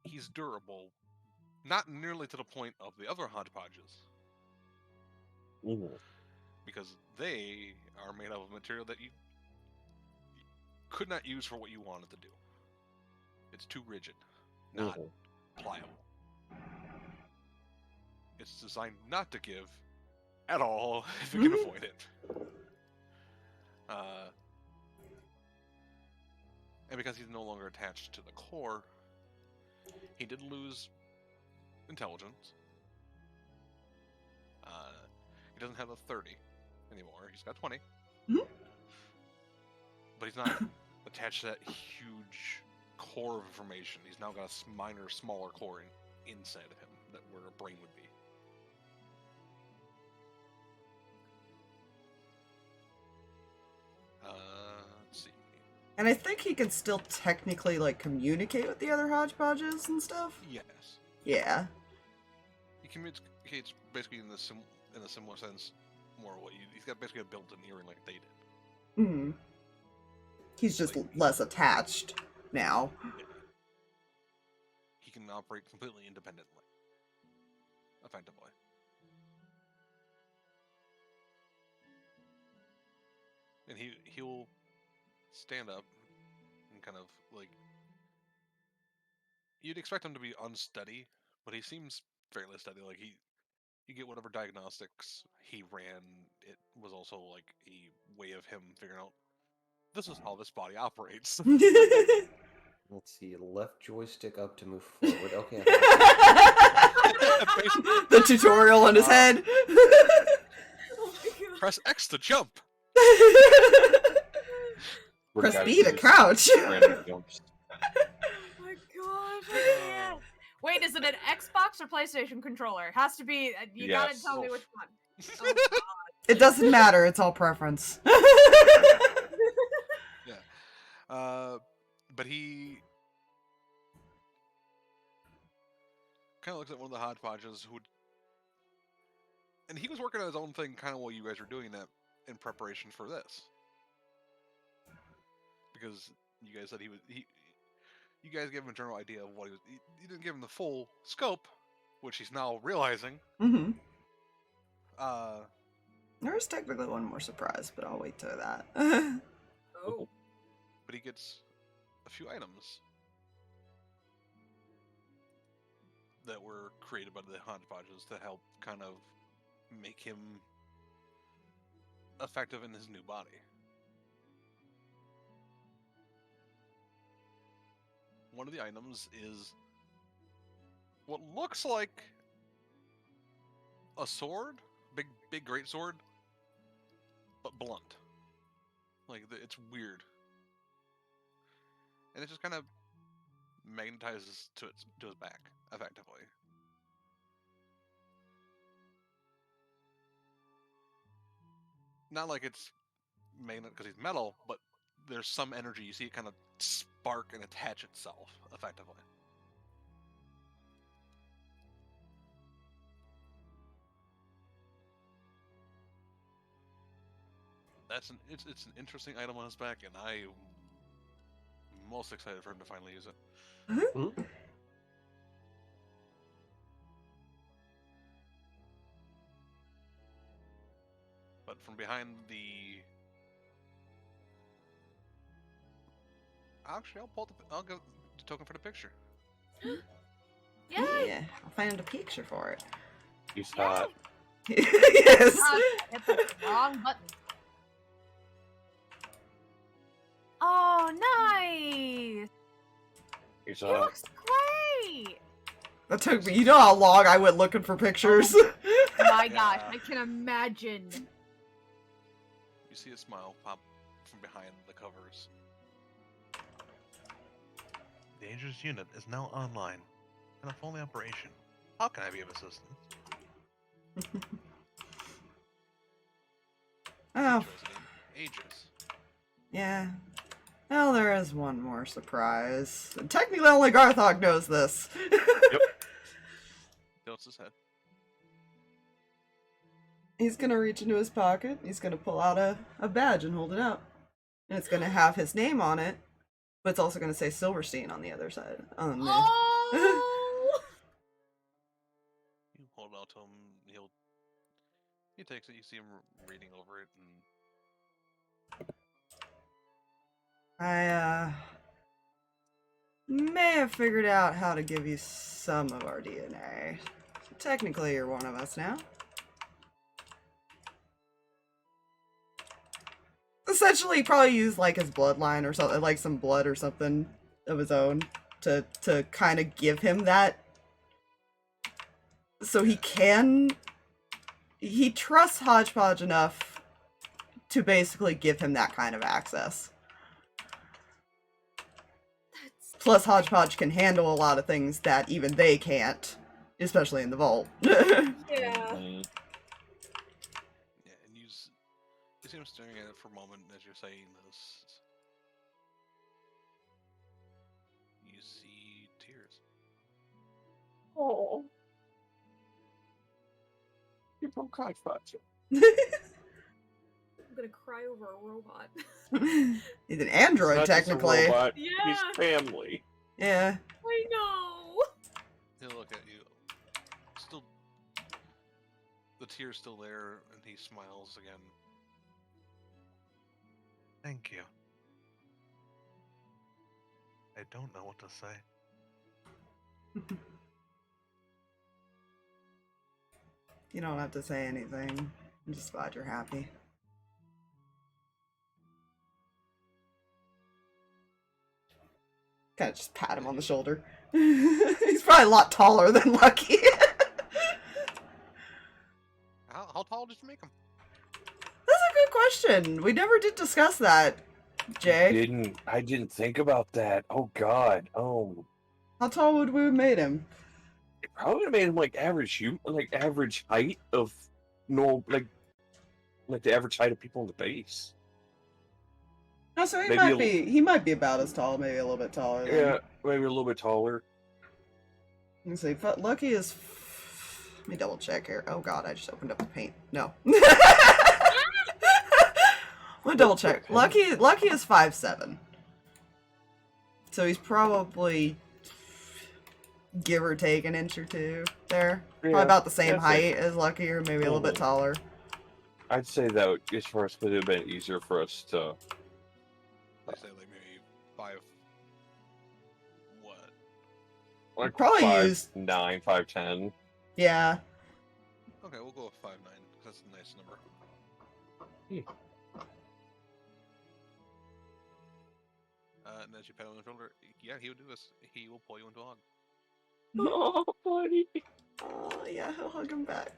He's durable, not nearly to the point of the other hodgepodges, because they are made out of material that you could not use for what you wanted to do. It's too rigid, not pliable. It's designed not to give at all if you can avoid it. And because he's no longer attached to the core, he did lose intelligence. He doesn't have a 30 anymore. He's got 20. Mhm. But he's not attached to that huge core of information. He's now got a minor, smaller core inside of him, where a brain would be. Let's see. And I think he can still technically, like, communicate with the other Hodgepodges and stuff? Yes. Yeah. He communicates basically in a similar sense, more what he's got basically a built-in hearing like they did. Mm-hmm. He's just less attached now. He can operate completely independently, effectively. And he'll stand up and kind of like, you'd expect him to be unsteady, but he seems fairly steady. Like you get whatever diagnostics he ran, it was also like a way of him figuring out this is how this body operates. Let's see, left joystick up to move forward. Okay. The tutorial in his head. Press X to jump. Press B to crouch. Oh my god, I can't. Wait, is it an Xbox or PlayStation controller? It has to be. You gotta tell me which one. Oh, god. It doesn't matter. It's all preference. Yeah. But he kind of looks at one of the hodgepodges and he was working on his own thing kind of while you guys were doing that in preparation for this. Because you guys said you guys gave him a general idea of what he was. You didn't give him the full scope, which he's now realizing. Mm-hmm. There's technically one more surprise, but I'll wait till that. Oh. But he gets a few items that were created by the hodgepodges to help kind of make him effective in his new body. One of the items is what looks like a sword, big great sword, but blunt. Like it's weird, and it just kind of magnetizes to his back, effectively. Not like it's magnet because he's metal, but there's some energy. You see it kind of spark and attach itself effectively. It's an interesting item on his back, and I'm most excited for him to finally use it. But from behind the, actually, I'll go the token for the picture. Yay! Yeah, I'll find a picture for it. You saw it. Yes. I hit the wrong button. Oh, nice! You He saw it. looks great! That took me. You know how long I went looking for pictures. My gosh, Yeah. I can imagine. You see a smile pop from behind the covers. The Dangerous unit is now online and a fully operation. How can I be of assistance? Oh, Chosen in ages. yeah. Well, there is one more surprise. And technically, only Garthog knows this. Tilts his head. He's gonna reach into his pocket. He's gonna pull out a badge and hold it out. And it's gonna have his name on it, but it's also gonna say Silverstein on the other side. On the... Oh! You hold out to him. He takes it. You see him reading over it, and I may have figured out how to give you some of our DNA. So technically, you're one of us now. Essentially, he probably used like his bloodline or something, like some blood or something of his own to kind of give him that. So he trusts Hodgepodge enough to basically give him that kind of access. Plus, Hodgepodge can handle a lot of things that even they can't, especially in the vault. Yeah. yeah, and you see him staring at it for a moment as you're saying this. You see tears. Oh. You broke Hodgepodge. I'm gonna cry over a robot. He's an android, Not just a technically. robot, Yeah. He's family. Yeah. I know. He'll look at you. Still, the tear's still there, and he smiles again. Thank you. I don't know what to say. You don't have to say anything. I'm just glad you're happy. Kind of just pat him on the shoulder. He's probably a lot taller than Lucky. How tall did you make him? That's a good question. We never did discuss that, Jay. I didn't think about that. Oh god. Oh. How tall would we have made him? It probably made him like average height of normal, like the average height of people in the base. Oh, so Maybe he might be about as tall, maybe a little bit taller. Yeah, maybe a little bit taller. Let's see. But Lucky is. Let me double check here. Oh god, I just opened up the paint. No. Let me double check. Lucky is 5'7". So he's probably give or take an inch or two there. Probably about the same that's height as Lucky, or maybe a little bit taller. I'd say that as far as would have been easier for us to. They say like maybe 5. What? Like Probably 5'9", 5'10". Yeah. Okay, we'll go with 5'9". That's a nice number. And as you pat on the shoulder, yeah, he would do this. He will pull you into a hug. Oh, buddy. Oh, yeah, he'll hug him back.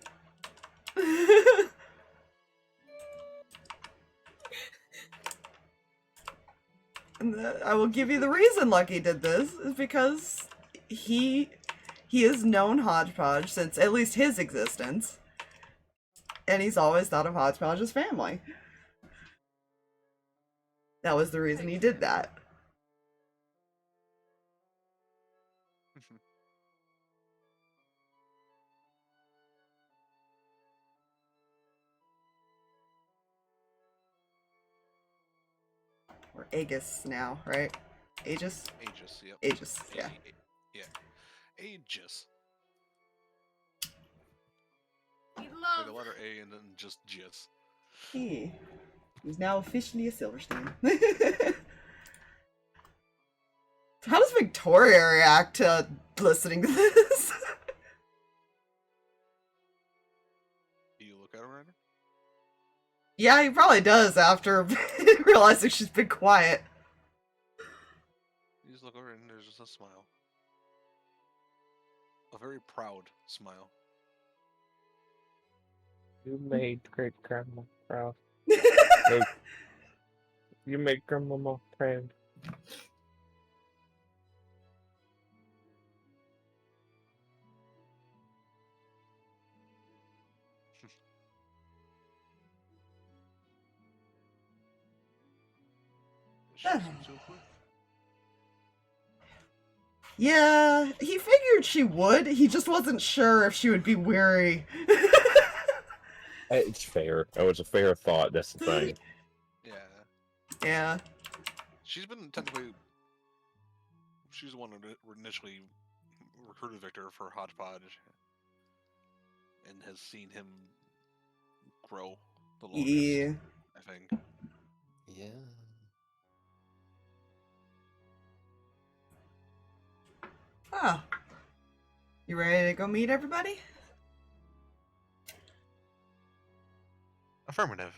And I will give you the reason Lucky did this, is because he has known Hodgepodge since at least his existence. And he's always thought of Hodgepodge as family. That was the reason he did that. Or Aegis now, right? Aegis? Aegis, yep. Aegis, yeah. Yeah. Aegis. He Like loved the letter A and then just Gis. He's now officially a Silverstein. How does Victoria react to listening to this? Do you look at her right now? Yeah, he probably does after realizing she's been quiet. You just look over and there's just a smile. A very proud smile. You made great grandma proud. You made grandmama proud. She seems to approve. Yeah, he figured she would. He just wasn't sure if she would be weary. It's fair. That was a fair thought. That's the thing. Yeah. Yeah. She's been technically. She's the one who initially recruited Victor for Hodgepodge and has seen him grow the longest, Yeah. I think. Yeah. Oh. You ready to go meet everybody? Affirmative.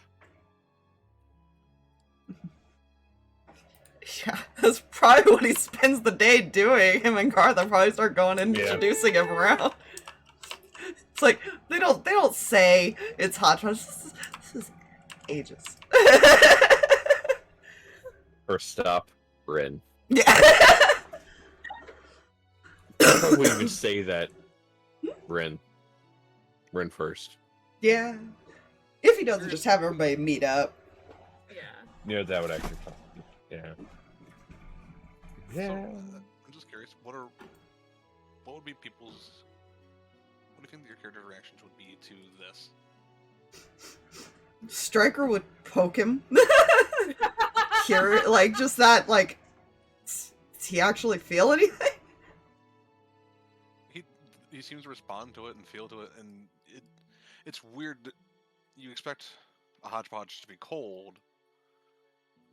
Yeah, that's probably what he spends the day doing. Him and Garth will probably start going and introducing him around. It's like they don't say it's hot. This is Aegis. First stop, Rin. Yeah. I probably wouldn't even say that. Rin. Rin first. Yeah. If he doesn't just have everybody meet up. Yeah. Yeah, that would actually. Yeah. So, Yeah. I'm just curious, what would be people's... What do you think your character reactions would be to this? Stryker would poke him. Hear like just that, like, does he actually feel anything? He seems to respond to it and feel to it, and it's weird that you expect a Hodgepodge to be cold,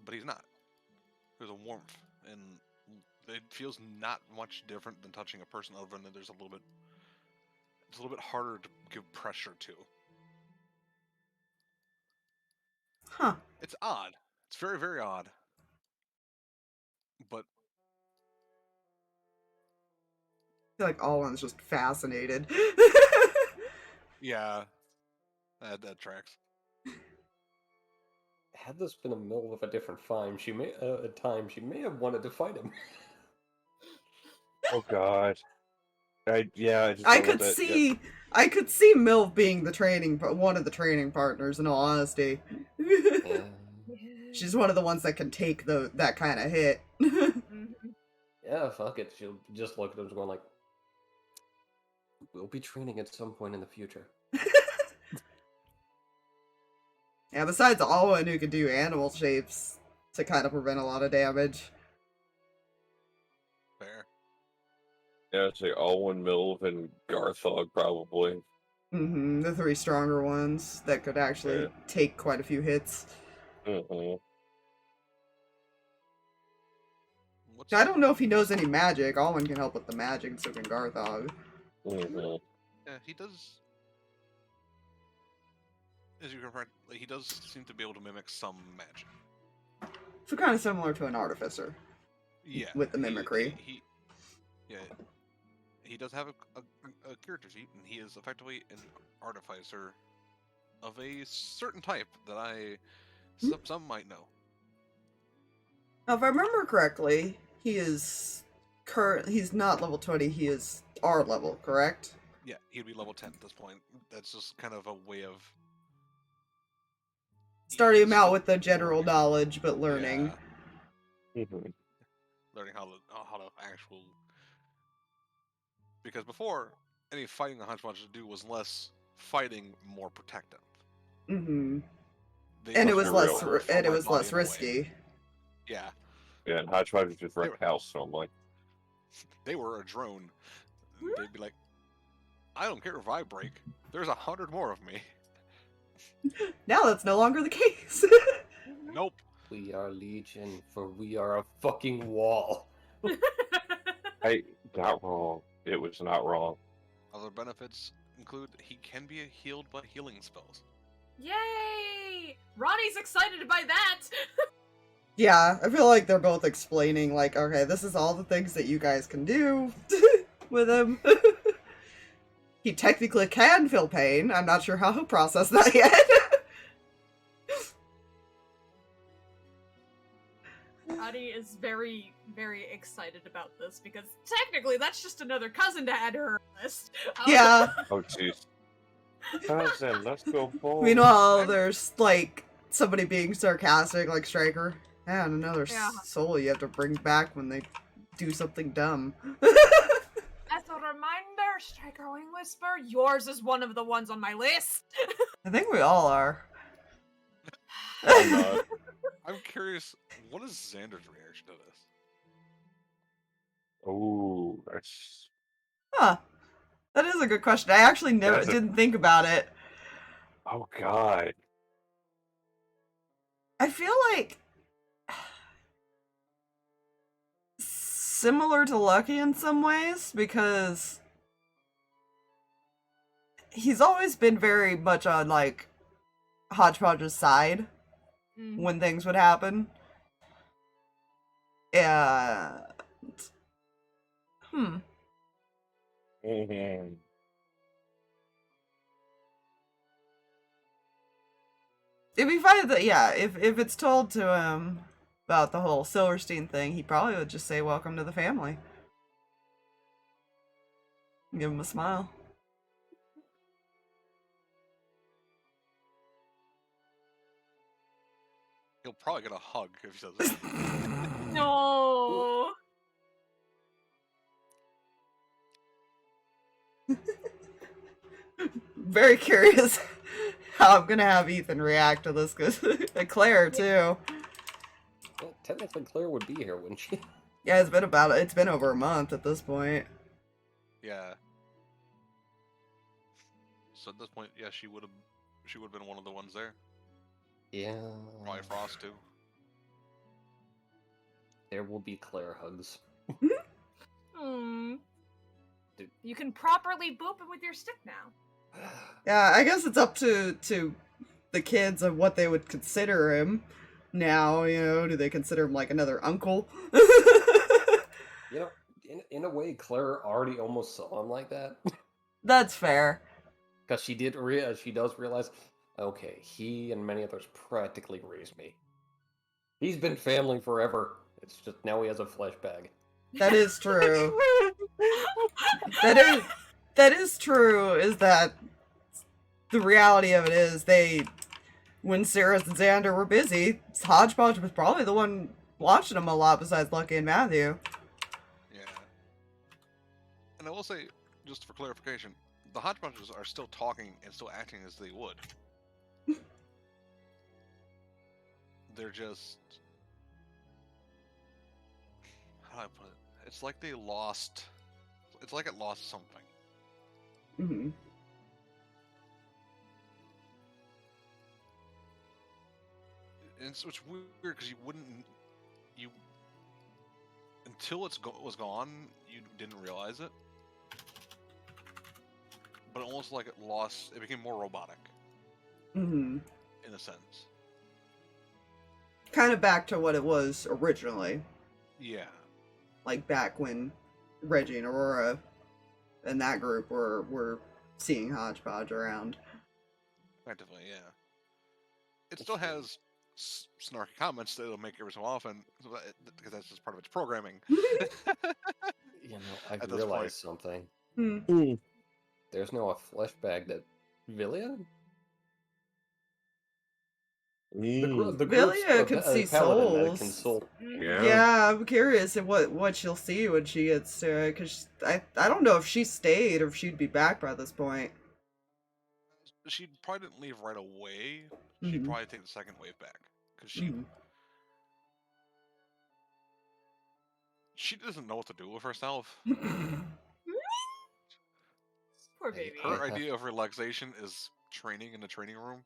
but he's not. There's a warmth, and it feels not much different than touching a person, other than there's it's a little bit harder to give pressure to. Huh. It's odd. It's very, very odd. But I feel like Alwyn's just fascinated. yeah, that tracks. Had this been a mill of a different time, she may have wanted to fight him. Oh God. I just I don't could want that- see I could see Milv being one of the training partners, in all honesty. Yeah. She's one of the ones that can take that kind of hit. Yeah, fuck it. She'll just look at him going like, we'll be training at some point in the future. Yeah, besides Alwyn, who can do animal shapes to kind of prevent a lot of damage. Fair. Yeah, I'd say Alwyn, Milv, and Garthog probably. The three stronger ones that could actually take quite a few hits. I don't know if he knows any magic. Alwyn can help with the magic, and so can Garthog. Yeah, he does. As you can find, like, he does seem to be able to mimic some magic. So kind of similar to an artificer. Yeah. With the mimicry. He does have a character sheet, and he is effectively an artificer of a certain type that some might know. Now, if I remember correctly, he's not level 20, he is our level, correct? Yeah, he'd be level 10 at this point. That's just kind of a way of Starting him out with the general knowledge, but learning. Yeah. Mhm. learning how to actual. Because before, any fighting the Hodgepodge would do was less fighting, more protective. Mm-hmm. They And it much was more less throw and it my was body less in the way. risky. Yeah, Yeah, and Hodgepodge was just They wreck house, so I'm like, they were a drone. They'd be like, I don't care if I break. There's 100 more of me. Now that's no longer the case. Nope. We are Legion, for we are a fucking wall. hey, not wrong. It was not wrong. Other benefits include he can be healed by healing spells. Yay! Ronnie's excited by that! Yeah, I feel like they're both explaining, like, okay, this is all the things that you guys can do with him. He technically can feel pain. I'm not sure how he'll process that yet. Ronnie is very, very excited about this because technically that's just another cousin to add to her list. Yeah. Oh, jeez. Cousin, let's go forward. Meanwhile, there's, like, somebody being sarcastic, like Striker. And another Yeah. soul you have to bring back when they do something dumb. As a reminder, Striker Wing Whisper, yours is one of the ones on my list. I think we all are. I'm not. I'm curious, what is Xander's reaction to this? Oh, that's. Huh. That is a good question. I actually never That's a- didn't think about it. Oh, God. I feel like similar to Lucky in some ways because he's always been very much on like Hodgepodge's side when things would happen. And Mm-hmm. It'd be funny that, yeah, if it's told to him about the whole Silverstein thing, he probably would just say, "Welcome to the family." And give him a smile. He'll probably get a hug if he says that. No. Very curious how I'm gonna have Ethan react to this, because Claire too. Well, technically, Claire would be here, wouldn't she? Yeah, it's been over a month at this point. Yeah. So at this point, yeah, she would have been one of the ones there. Yeah. Probably Frost too. There will be Claire hugs. Hmm. Dude. You can properly boop him with your stick now. Yeah, I guess it's up to the kids of what they would consider him now. You know, do they consider him like another uncle? You know, in a way, Claire already almost saw him like that. That's fair. Because she does realize, okay, he and many others practically raised me. He's been family forever. It's just now he has a flesh bag. That is true. That is true, is that the reality of it is when Sarah and Xander were busy, Hodgepodge was probably the one watching them a lot besides Lucky and Matthew. Yeah. And I will say, just for clarification, the Hodgepodges are still talking and still acting as they would. They're just... How do I put it? It's like they lost... It's like it lost something. Mm-hmm. And it's weird because you wouldn't... Until it was gone, you didn't realize it. But almost like it became more robotic. Mm-hmm. In a sense. Kind of back to what it was originally. Yeah. Like back when Reggie and Aurora and that group were seeing Hodgepodge around. Effectively, yeah. It still has snarky comments that it'll make every so often, because that's just part of its programming. You know, I've At this realized something. Hmm. There's now a flesh bag that Villia The Billia group's could see paladin that can souls. soul. Yeah. Yeah, I'm curious at what she'll see when she gets to it, because I don't know if she stayed or if she'd be back by this point. She probably didn't leave right away. She'd Mhm. probably take the second wave back because she Mhm. she doesn't know what to do with herself. Poor Hey, baby. Her idea of relaxation is training in the training room.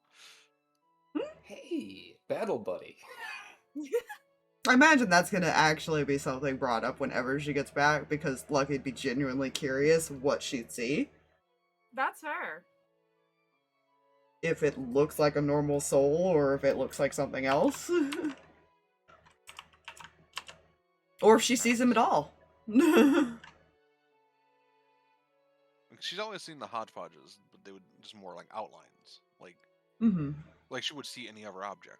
Hey, battle buddy. I imagine that's gonna actually be something brought up whenever she gets back, because Lucky'd be genuinely curious what she'd see. That's her. If it looks like a normal soul, or if it looks like something else. Or if she sees him at all. She's always seen the hodgepodges, but they would just more like outlines, Mm-hmm. like she would see any other object.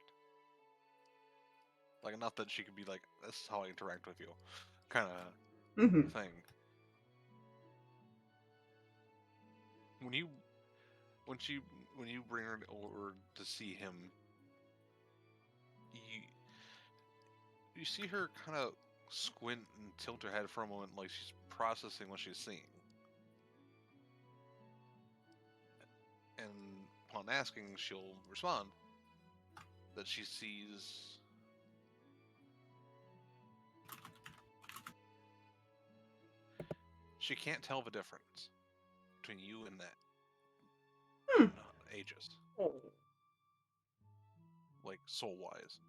Like enough that she could be like, "This is how I interact with you," kind of Mm-hmm. thing. When you bring her over to see him, you see her kind of squint and tilt her head for a moment, like she's processing what she's seeing. And upon asking, she'll respond that she sees she can't tell the difference between you and that Aegis. Like soul wise.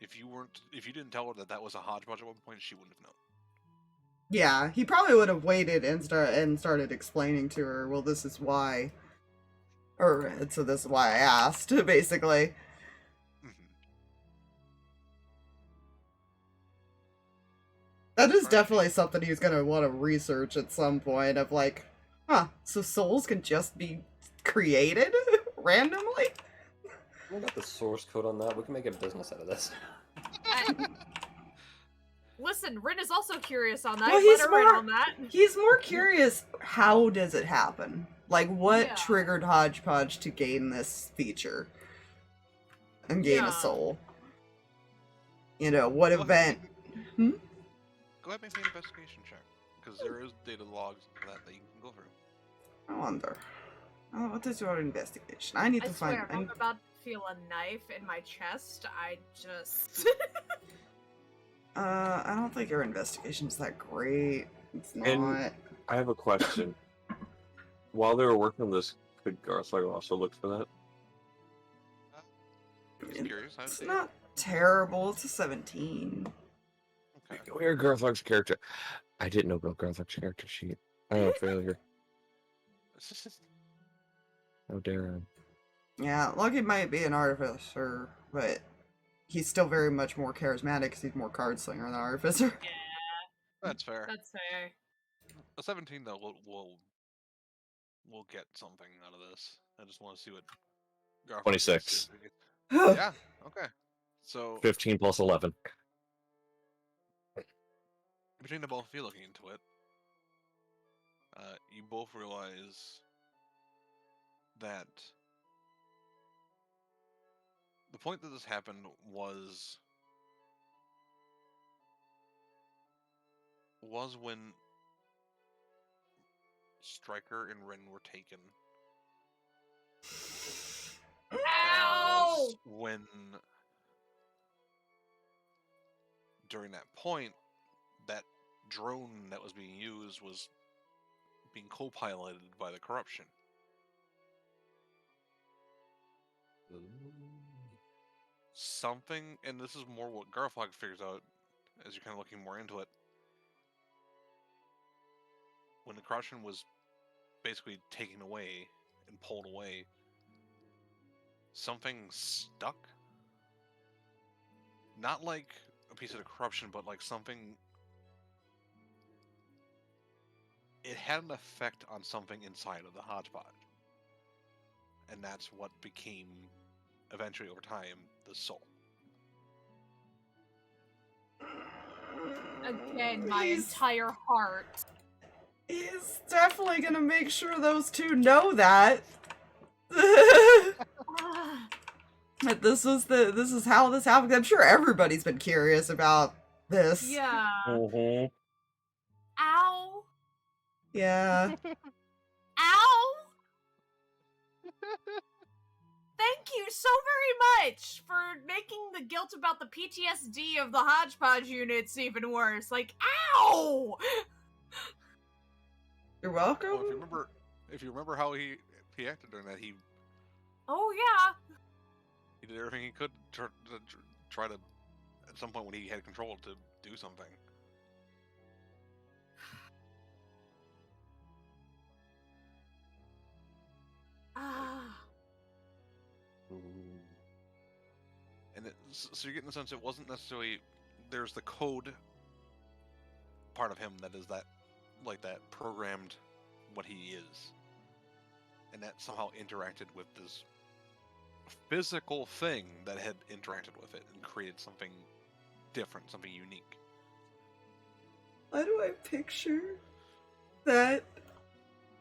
If you didn't tell her that was a hodgepodge at one point, she wouldn't have known. Yeah, he probably would have waited and started explaining to her, well, this is why. Or, so this is why I asked, basically. That is definitely something he's gonna want to research at some point, of like, huh, so souls can just be created randomly? We got the source code on that. We can make a business out of this. Listen, Rin is also curious on that. Well, Let her in on that. He's more curious, how does it happen? Like, what triggered Hodgepodge to gain this feature? And gain a soul? You know, what event? Go ahead and make me an investigation check, because there is data logs for that you can go through. I wonder. Oh, what is your investigation? I need to find. Swear, if I'm about to feel a knife in my chest, I just. I don't think your investigation's that great. It's not. And I have a question. While they were working on this, could Garthlar also look for that? I'm curious. It's not terrible. It's a 17. Okay. Where Garthlar's character? I didn't know about Garthlar's character sheet. I am a failure. How dare I? Yeah, Lucky might be an artificer, but he's still very much more charismatic because he's more card slinger than artificer. Yeah. That's fair. That's fair. A 17 though we'll get something out of this. I just want to see what. 26. Yeah. Okay. So 15 plus 11. between the both of you looking into it, you both realize that the point that this happened was when Stryker and Rin were taken. Ow! When during that point, that drone that was being used was being co-piloted by the corruption. Something, and this is more what Garthlar figures out as you're kind of looking more into it. When the corruption was basically taken away and pulled away, something stuck. Not like a piece of the corruption, but like something. It had an effect on something inside of the hodgepodge. And that's what became, eventually over time, the soul. Again, my entire heart. He's definitely gonna make sure those two know that. But this is how this happened. I'm sure everybody's been curious about this. Yeah. Mm-hmm. Ow. Yeah. Ow! Thank you so very much for making the guilt about the PTSD of the hodgepodge units even worse. Like, ow! You're welcome. Well, if you remember how he acted during that, he Oh yeah. did everything he could to try to, at some point when he had control, to do something. Ah. And so you're getting the sense it wasn't necessarily, there's the code part of him that is that, like, that programmed what he is, and that somehow interacted with this physical thing that had interacted with it and created something different, something unique. Why do I picture that?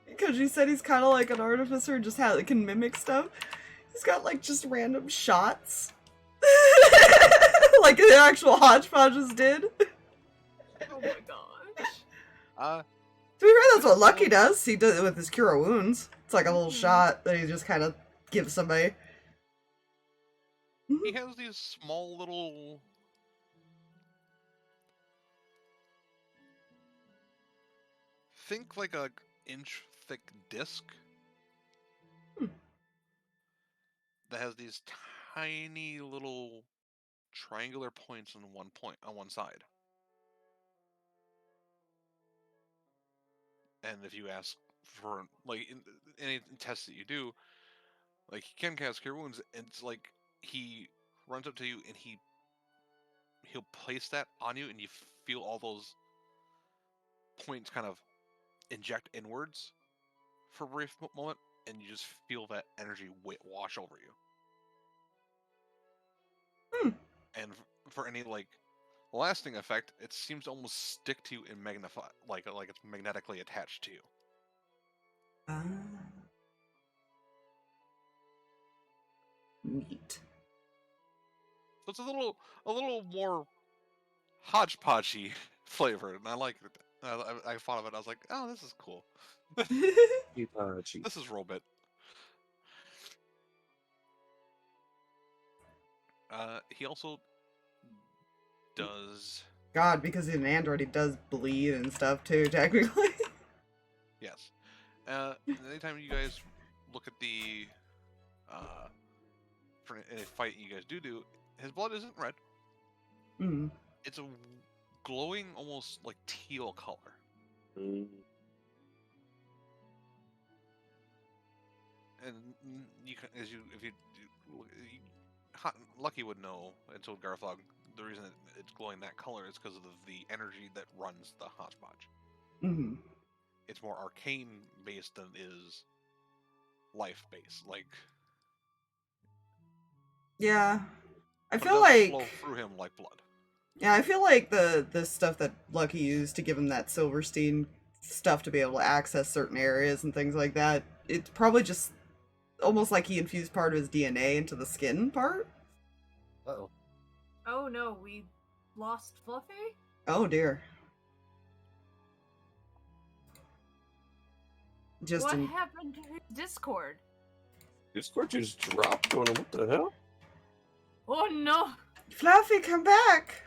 Because you said he's kind of like an artificer, just can mimic stuff. He's got like just random shots, like the actual hodgepodges did. Oh my gosh. To be fair, that's what Lucky does. He does it with his cure wounds. It's like a little shot that he just kind of gives somebody. He has these small little... Think like a inch-thick disc that has these tiny little triangular points on one side. And if you ask for, like, in any test that you do, like, he can cast Cure Wounds, and it's like he runs up to you and he'll place that on you, and you feel all those points kind of inject inwards for a brief moment, and you just feel that energy wash over you. And for any, like, lasting effect, it seems to almost stick to you and magnify, like it's magnetically attached to you. Neat. So it's a little more hodgepodgey flavored, and I like it. I thought of it. I was like, oh, this is cool. This is Robit. He also does. God, because he's an android, he does bleed and stuff too, technically. Yes. Anytime you guys look at the for any fight you guys do, his blood isn't red. It's a glowing, almost like teal color. And you can, Lucky would know, and so Garthog, the reason it's glowing that color is because of the energy that runs the hodgepodge. It's more arcane based than it is life based. Like, yeah, I but it feel does like flow through him like blood. Yeah, I feel like the stuff that Lucky used to give him that Silverstein stuff to be able to access certain areas and things like that, it's probably just almost like he infused part of his DNA into the skin part. Uh-oh. Oh no, we lost Fluffy? Oh dear. Just what happened to his Discord? Discord just dropped. Going, what the hell? Oh no! Fluffy, come back!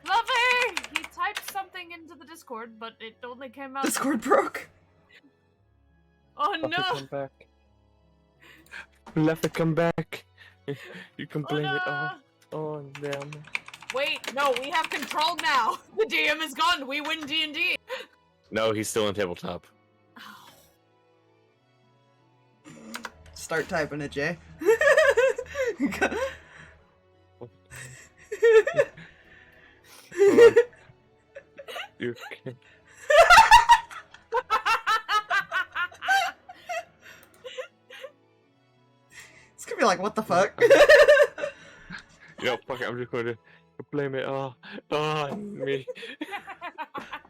Fluffy! He typed something into the Discord, but it only came out. Discord broke. Oh Fluffy, no! come back. Fluffy, come back. You can blame it all on them. Wait, no, we have control now. The DM is gone. We win D&D. No, he's still on tabletop. Start typing it, Jay. You can... It's gonna be like, what the fuck? Yo, fuck it, I'm just going to blame it all on me.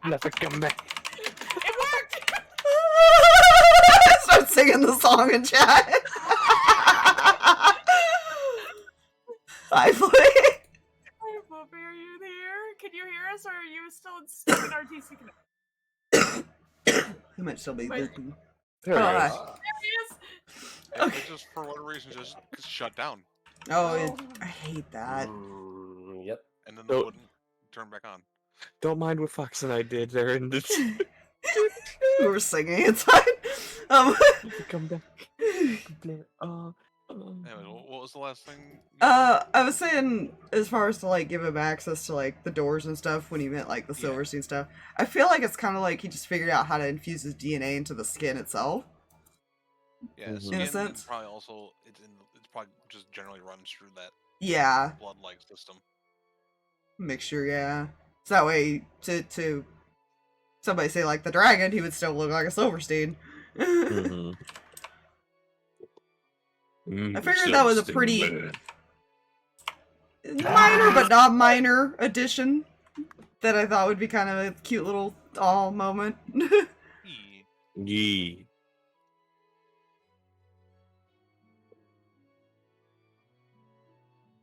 Let it come back. It worked! Start singing the song in chat. Hi, Flea. Hi, Fluffy, are you here? Can you hear us, or are you still stuck in RTC Connect? He might still be Wait. looking. There it Hi. is. There he is! It just for whatever reason just shut down, Oh, No. I hate that. Yep. and then So- it wouldn't turn back on. Don't mind what Fox and I did there in this. We were singing inside. Come back. Anyway, what was the last thing? I was saying, as far as to like give him access to like the doors and stuff when he meant like the Yeah. Silverstein stuff, I feel like it's kind of like he just figured out how to infuse his DNA into the skin itself. Yeah, In a skin sense. probably also it's probably just generally runs through that Yeah, blood-like system. mixture. Yeah, so that way to somebody say like the dragon, he would still look like a Silverstein. Mhm. I figured that was a pretty- Silverstein man. Minor but not minor addition that I thought would be kind of a cute little aw moment. Eee. Yee.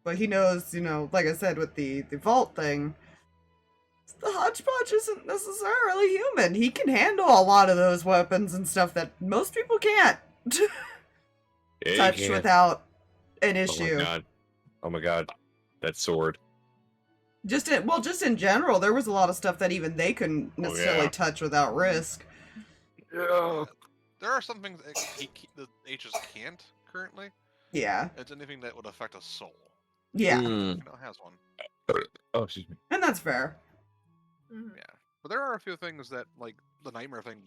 But he knows, you know, like I said with the vault thing, the hodgepodge isn't necessarily human. He can handle a lot of those weapons and stuff that most people can't Yeah, you touch can. without an Oh issue. my god. Oh my god. That sword. Just in general, there was a lot of stuff that even they couldn't necessarily yeah. touch without risk. Yeah. There are some things that the H's can't currently. Yeah, It's anything that would affect a soul. yeah, Mm. You know, it has one. Oh, excuse me. and that's fair. Mhm. Yeah, but there are a few things that, like the nightmare thing,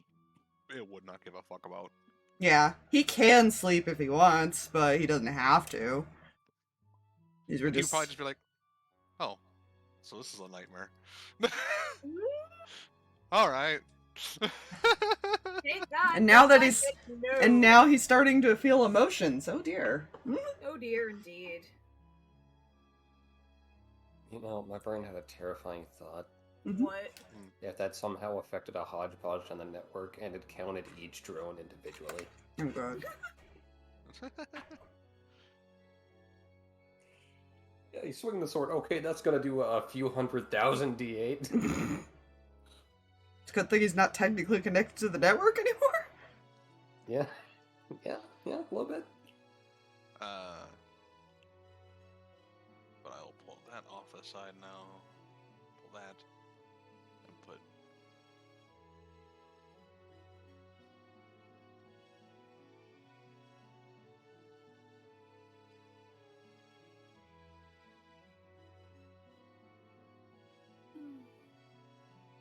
it would not give a fuck about. Yeah, he can sleep if he wants, but he doesn't have to. These were He'd just probably just be like, "Oh, so this is a nightmare." All right. Thank God, And now that that's he's- not good to know. and now he's starting to feel emotions. Oh dear. Oh dear, indeed. You know, my brain had a terrifying thought. Mhm. What? If that somehow affected a hodgepodge on the network and it counted each drone individually. Oh god. Yeah, you swing the sword. Okay, that's gonna do a few 100,000 D8. It's a good thing he's not technically connected to the network anymore. yeah, a little bit. But I'll pull that off the side now. Pull that and put.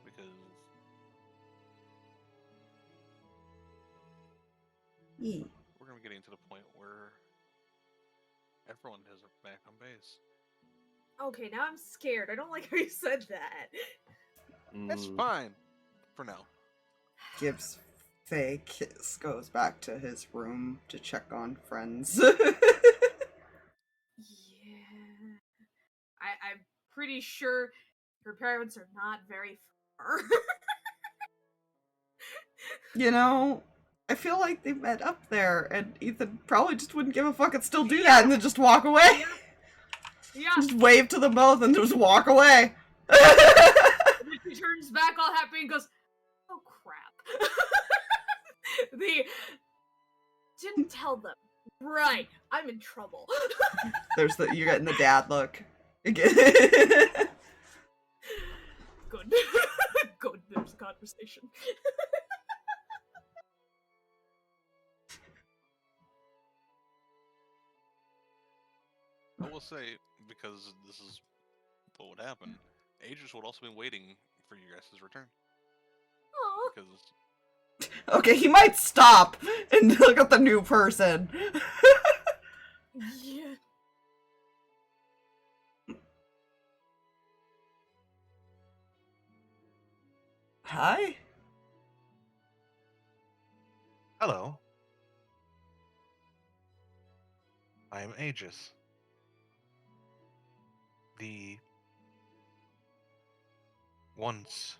Because we're gonna be getting to the point where everyone is back on base. Okay, now I'm scared. I don't like how you said that. That's Mm, fine for now. Gives Faye a kiss, goes back to his room to check on friends. Yeah. I'm pretty sure her parents are not very far. You know, I feel like they met up there, and Ethan probably just wouldn't give a fuck and still do that and then just walk away. Yeah. Just wave to them both and just walk away. And then she turns back all happy and goes, "Oh crap." Didn't tell them. Right, I'm in trouble. You're getting the dad look. Again. Good. Good, there's a conversation. I will say, because this is what would happen, Aegis would also be waiting for you guys' return. Aw. Because Okay, he might stop and look at the new person. Yeah. Hi? hello, I am Aegis, the once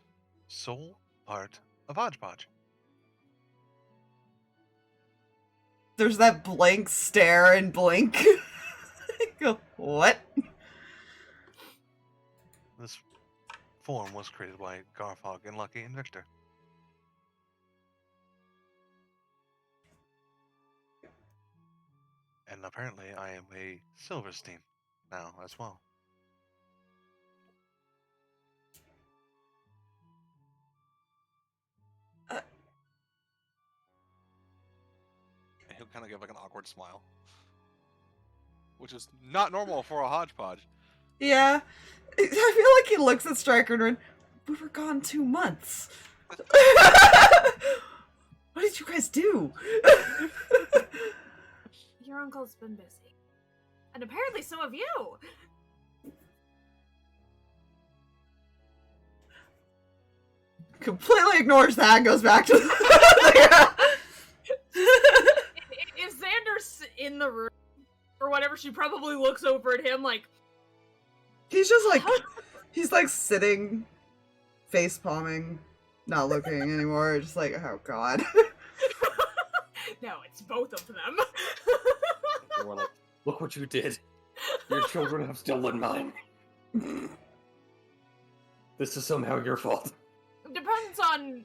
sole part of Hodgepodge. There's that blank stare and blink. Go, what? This form was created by Garfog and Lucky and Victor. And apparently I am a Silverstein now as well. And he'll kind of give like an awkward smile. Which is not normal for a hodgepodge. Yeah. I feel like he looks at Stryker and went, we were gone 2 months. What did you guys do? Your uncle's been busy. And apparently so have you! Completely ignores that and goes back to Is Xander in the room? Or whatever, she probably looks over at him like... He's just like, he's like sitting, face palming, not looking anymore, just like, oh god. No, it's both of them. We're like, look what you did. Your children have stolen mine. This is somehow your fault. Depends on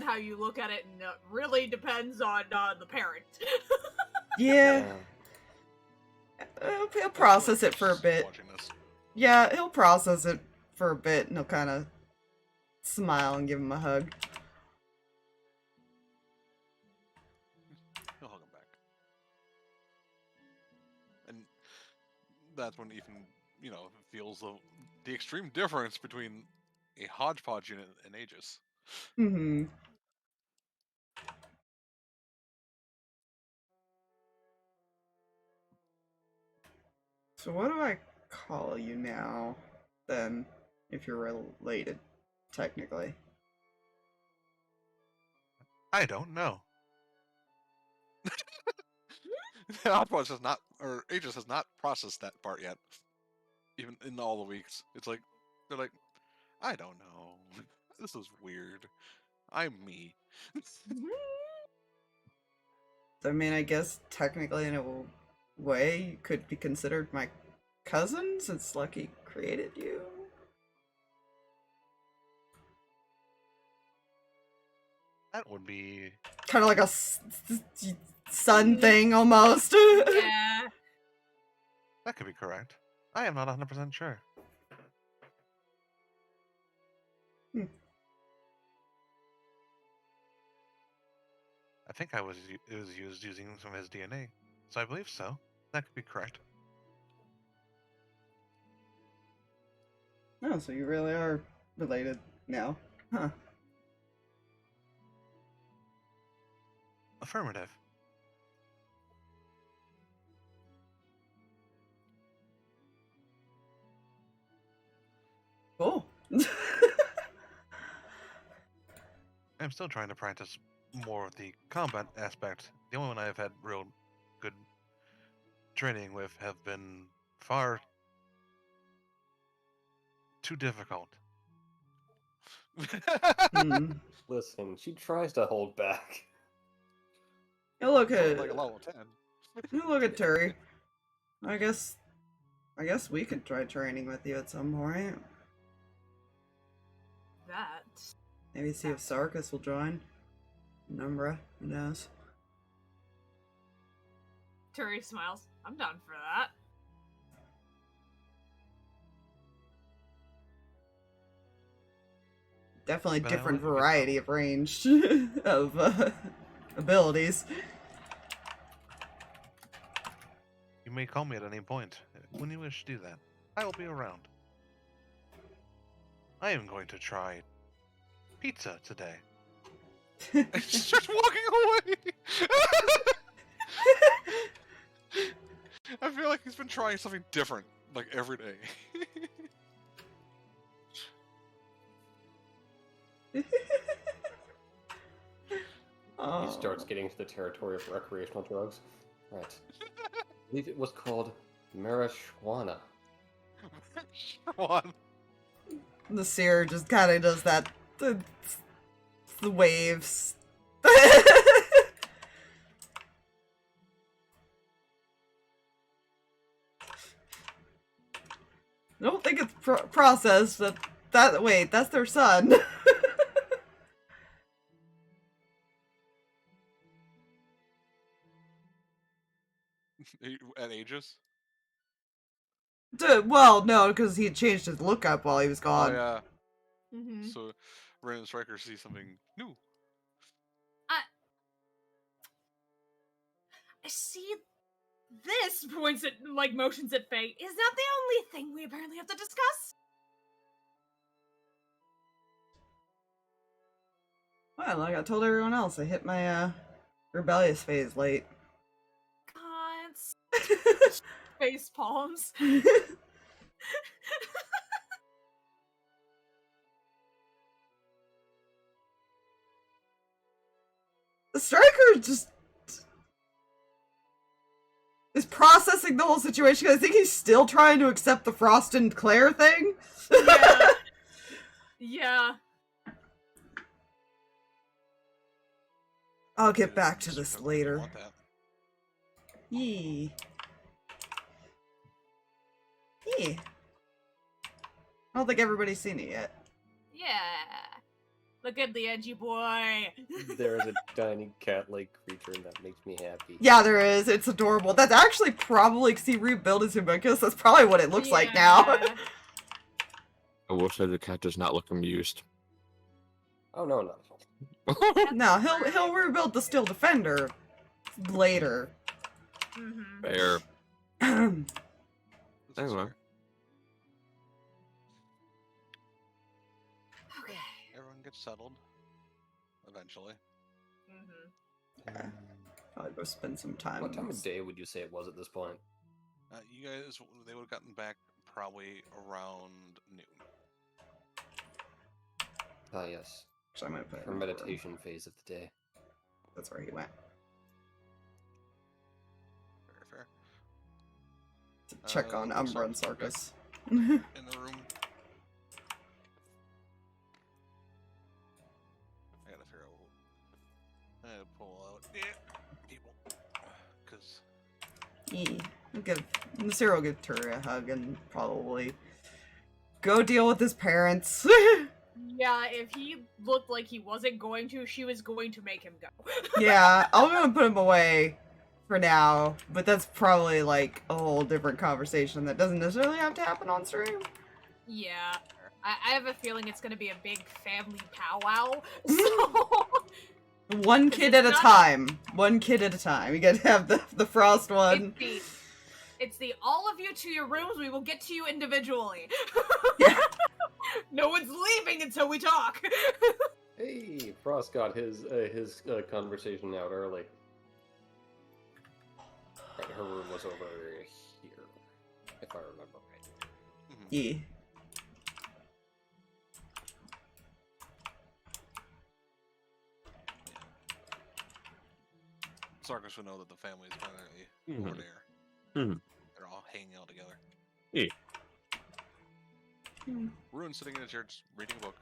how you look at it, and it really depends on the parent. Yeah. He'll process it for a bit. Yeah, he'll process it for a bit, and he'll kind of smile and give him a hug. He'll hug him back. And that's when Ethan, feels the extreme difference between a hodgepodge unit and Aegis. Mm-hmm. So what do I call you now, then, if you're related, technically? I don't know. The hodgepodge has not, or Aegis has not processed that part yet. Even in all the weeks. It's like, they're like, I don't know. This is weird. I'm me. I mean, I guess technically in a way you could be considered my cousin, since Lucky created you. That would be... Kind of like a son thing, almost. Yeah. That could be correct. I am not 100% sure. I think it was used using some of his DNA, so I believe so. That could be correct. Oh, so you really are related now. Huh. Affirmative. Cool. I'm still trying to practice more of the combat aspect. The only one I've had real good training with have been far too difficult. Listen, she tries to hold back. You look Something at like a level 10. you look at Turi. I guess we could try training with you at some point. That. Maybe see if Sarkas will join. Umbra, who knows? Turi smiles. I'm down for that. Definitely But I different like it. variety of range of abilities. You may call me at any point. When you wish to do that, I will be around. I am going to try pizza today. She's just walking away! I feel like he's been trying something different, like, every day. He starts getting into the territory of recreational drugs. Right. I believe it was called marijuana. One. The seer just kind of does that. The waves. I don't think it's processed. Wait, that's their son. At Aegis? Well, no, because he changed his lookup while he was Oh gone. yeah. Mm-hmm. So random striker sees something new. I see this points at, like, motions at Faye. Is that the only thing we apparently have to discuss? Well, like I told everyone else, I hit my rebellious phase late. God. Face palms. The striker just is processing the whole situation. I think he's still trying to accept the Frost and Claire thing. Yeah. Yeah. I'll get back to this I later. want that. Yee. Yee. I don't think everybody's seen it yet. Yeah. Look at the edgy boy. There is a tiny cat-like creature, and that makes me happy. Yeah, there is. It's adorable. That's actually probably, because he rebuilt his Humongous, that's probably what it looks like now. I will say the cat does not look amused. Oh no, not at all. No, he'll rebuild the Steel Defender later. Mm-hmm. Fair. That's Anyway. fair. Okay. Everyone gets settled. Eventually. Mm-hmm. I'll go spend some time. What time of day would you say it was at this point? You guys, they would have gotten back probably around noon. Ah, yes. So I might put it Her in the room. meditation phase of the day. That's where he went. Very fair. To check on Umbra and Sarkas. In the room. I gotta figure out. I gotta pull out people. Because. Nasir will give Turi a hug and probably go deal with his parents. Yeah, if he looked like he wasn't going to, she was going to make him go. Yeah, I'm gonna put him away for now, but that's probably like a whole different conversation that doesn't necessarily have to happen on stream. Yeah. I have a feeling it's gonna be a big family powwow. So One kid at a time. One kid at a time. You gotta have the Frost one. it's the all of you to your rooms, we will get to you individually. Yeah. No one's leaving until we talk. Hey, Frost got his conversation out early. Right, her room was over here, if I remember right. Yeah. Sarkas would know that the family is currently Mhm. over there. Mhm. They're all hanging out together. Yeah. Ruin sitting in a chair just reading a book.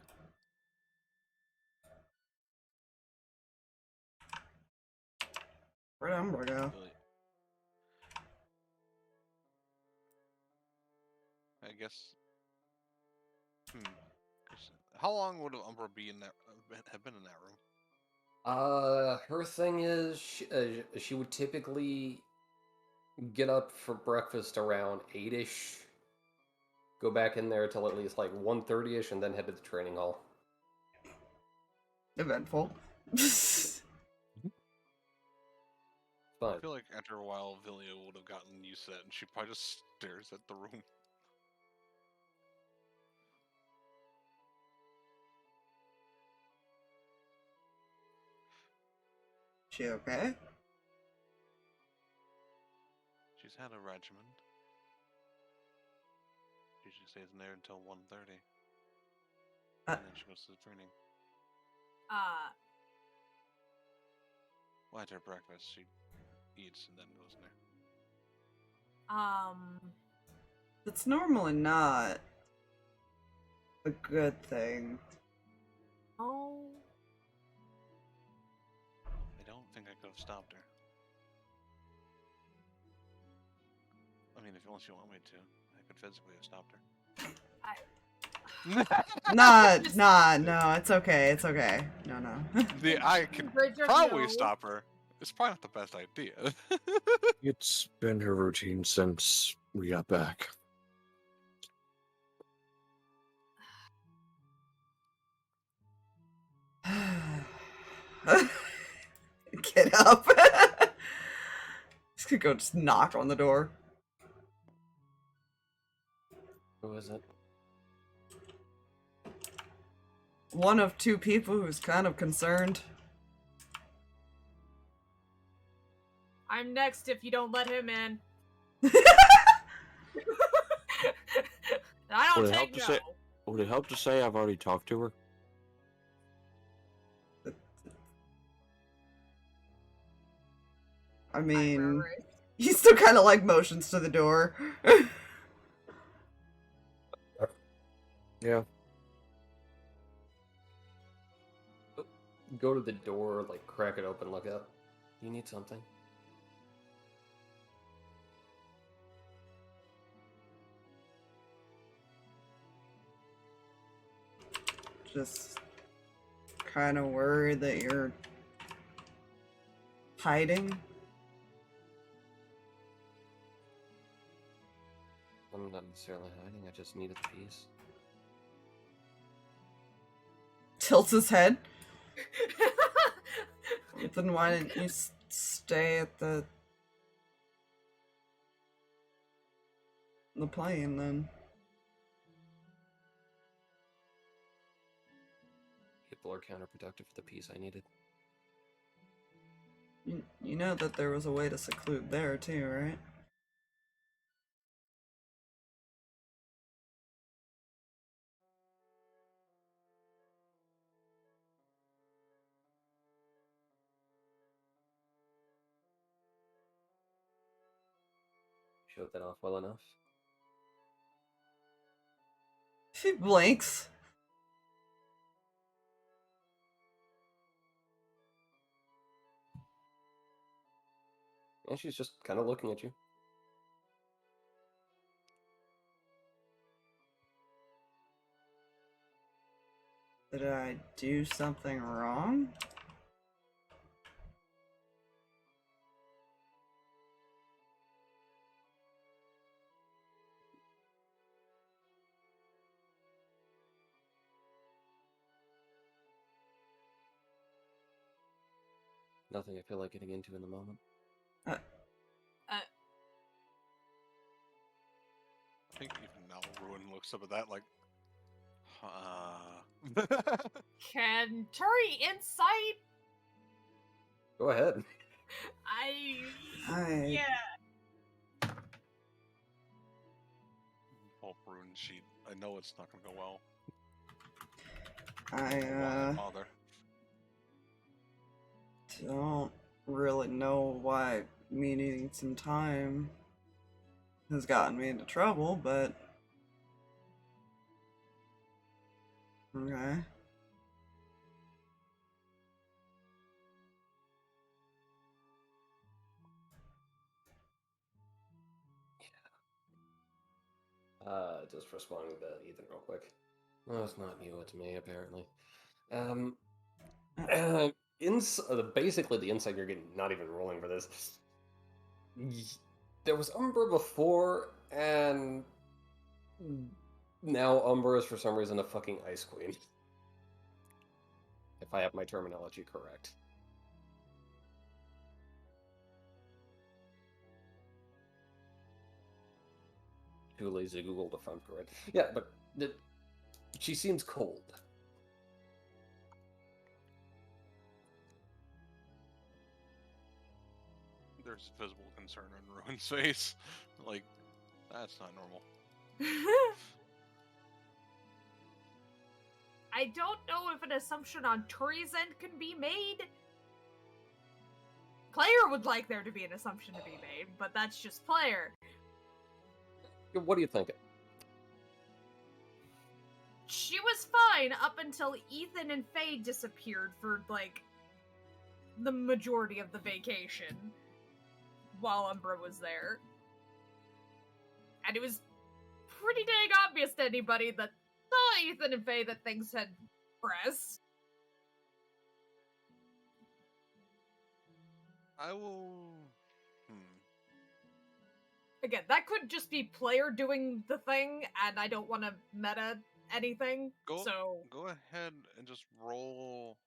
Where'd Umbra go? Really. I guess. 'Cause how long would Umbra be in that? Have been in that room? Her thing is she would typically get up for breakfast around 8-ish, go back in there till at least like 1:30ish, and then head to the training hall. Eventful. I Fine. feel like after a while, Villia would have gotten used to that, and she probably just stares at the room. She okay? She's had a regimen. She usually stays in there until 1:30, and then she goes to the training. Well, after breakfast, she eats and then goes in there. It's normally not a good thing. Oh. I don't think I could have stopped her. I mean, unless you want me to, I could physically have stopped her. Nah, no, it's okay, it's okay. No. I can Bridger, probably no. stop her. It's probably not the best idea. It's been her routine since we got back. Get up. Just gonna go just knock on the door. Who is it? One of two people who's kind of concerned. I'm next if you don't let him in. I don't Would it help take to no. say? Would it help to say I've already talked to her? I mean, Right. he still kind of like motions to the door. Yeah. Go to the door, like crack it open, look up. You need something. Just kind of worried that you're hiding. I'm not necessarily hiding, I just needed the piece. Tilts his head. Then why didn't you stay at the plane then? People are counterproductive for the piece I needed. You know that there was a way to seclude there too, right? Showed that off well enough. She blinks. And she's just kind of looking at you. Did I do something wrong? Nothing I feel like getting into in the moment. I think even now Ruin looks up at that like, Can Turi insight? Go ahead. Yeah. Oh, Ruin sheet. I know it's not gonna go well. I Bother. don't really know why me needing some time has gotten me into trouble, but okay. Just responding to Ethan real quick. No, it's not you, it's me, apparently. Basically the insight you're getting, not even rolling for this. There was Umbra before, and now Umbra is for some reason a fucking ice queen. If I have my terminology correct. Too lazy to Google to find correct. Yeah, but she seems cold. There's visible concern on Ruin's face. Like, that's not normal. I don't know if an assumption on Turi's end can be made. Player would like there to be an assumption to be made, but that's just player. What do you think? She was fine up until Ethan and Faye disappeared for, like, the majority of the vacation while Umbra was there. And it was pretty dang obvious to anybody that saw Ethan and Faye that things had progressed. I will. Again, that could just be player doing the thing, and I don't want to meta anything. Go So ahead and just roll.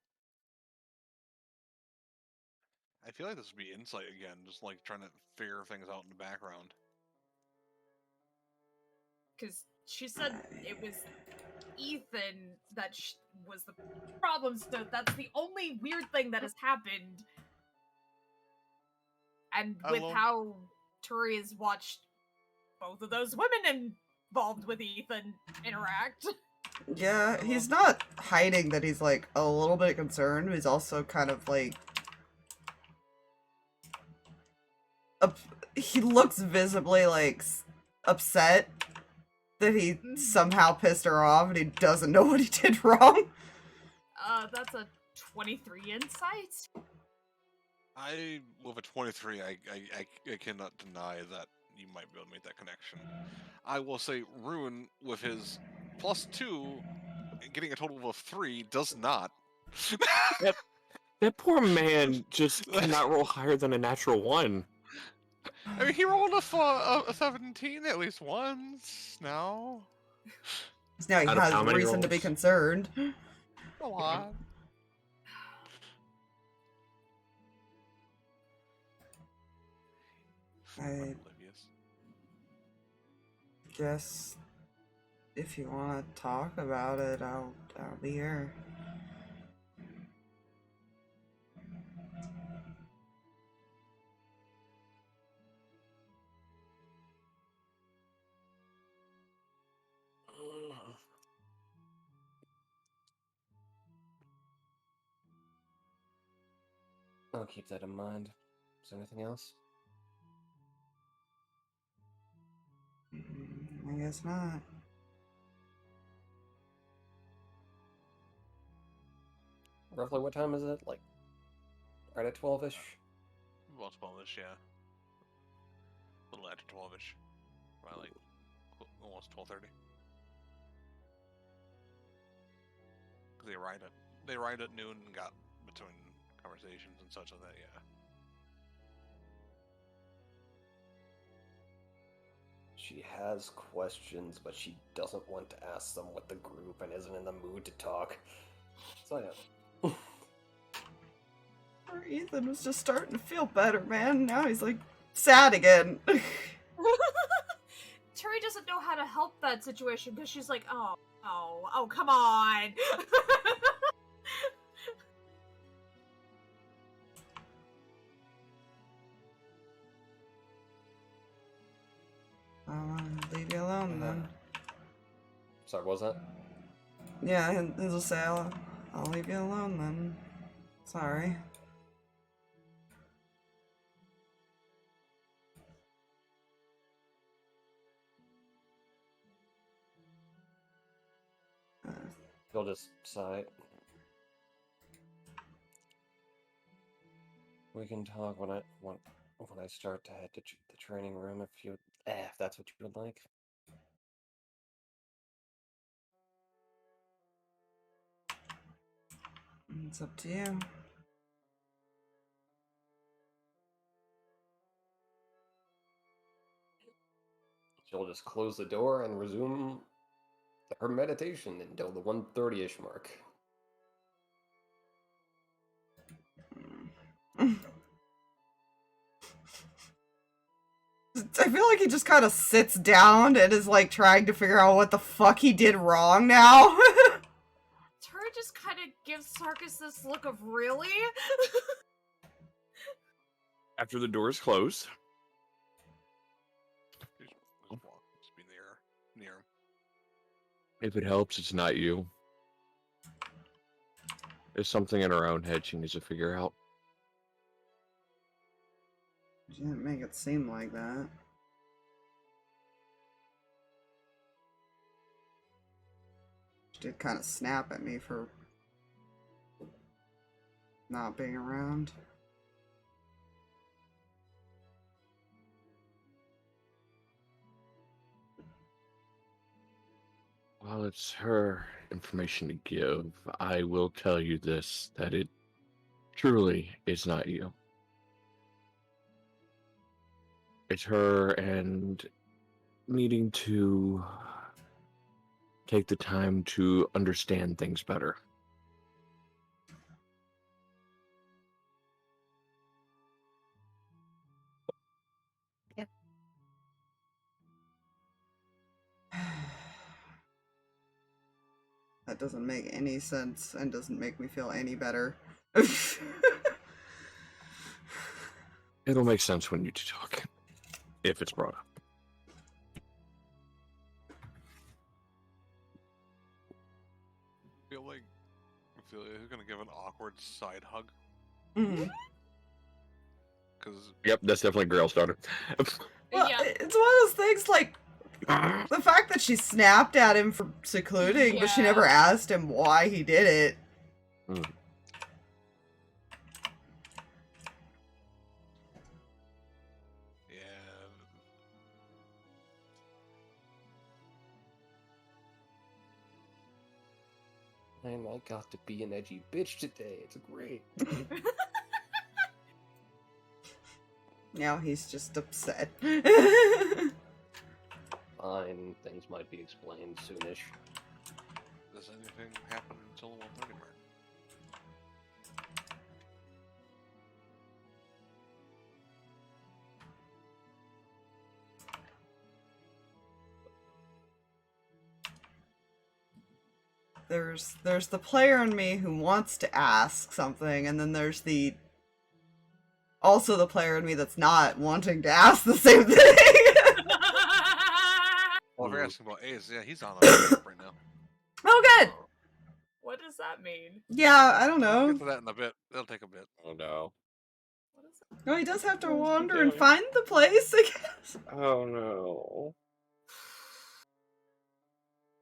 I feel like this would be insight again, just like trying to figure things out in the background. because she said it was Ethan that was the problem, so that's the only weird thing that has happened. And with how Turi has watched both of those women involved with Ethan interact. Yeah, he's not hiding that he's, like, a little bit concerned. He's also kind of, like... he looks visibly, like, upset that he somehow pissed her off and he doesn't know what he did wrong. That's a 23 insight. With a 23, I cannot deny that you might be able to make that connection. I will say Rune, with his +2, getting a total of 3, does not. That poor man just cannot roll higher than a natural 1. I mean, he rolled a 17 at least once now. Now he has reason to be concerned. A lot. I guess if you want to talk about it, I'll be here. I'll keep that in mind. Is there anything else? I guess not. Roughly what time is it? Like, right at 12-ish? Well, 12-ish, yeah. A little after 12-ish. Probably like almost 12:30. Because they arrived at noon and got between conversations and such like that, yeah. She has questions, but she doesn't want to ask them with the group and isn't in the mood to talk. So yeah. Poor Ethan was just starting to feel better, man. Now he's like sad again. Turi doesn't know how to help that situation because she's like, oh, come on. I'll leave you alone then. Sorry, what was that? Yeah, he'll say, I'll leave you alone then. Sorry. He'll just sigh. We can talk when I start to head to the training room if that's what you would like. It's up to you. She'll just close the door and resume her meditation until the 1:30-ish mark. I feel like he just kind of sits down and is like trying to figure out what the fuck he did wrong now. Turi just kind of gives Sarkas this look of really? After the doors close. Just be near him. If it helps, it's not you. There's something in her own head she needs to figure out. She didn't make it seem like that. She did kind of snap at me for not being around. while it's her information to give, I will tell you this, that it truly is not you. It's her and needing to take the time to understand things better. That doesn't make any sense and doesn't make me feel any better. It'll make sense when you talk, if it's brought up. I feel like he's gonna give an awkward side hug Mhm. because Yep, that's definitely Grail starter. Well, Yeah. it's one of those things like the fact that she snapped at him for secluding, but she Yeah. never asked him why he did it. yeah, And I got to be an edgy bitch today. It's great. Now he's just upset. Fine, things might be explained soonish. does anything happen until the 1:30 mark? There's the player in me who wants to ask something, and then there's the also the player in me that's not wanting to ask the same thing. Well, if you're asking about Ace, yeah, he's on a trip right now. Oh, good. What does that mean? Yeah, I don't We'll know. get to that in a bit. It'll take a bit. Oh no. What is it? No, he does have to What is he wander and doing? find the place, I guess. Oh no.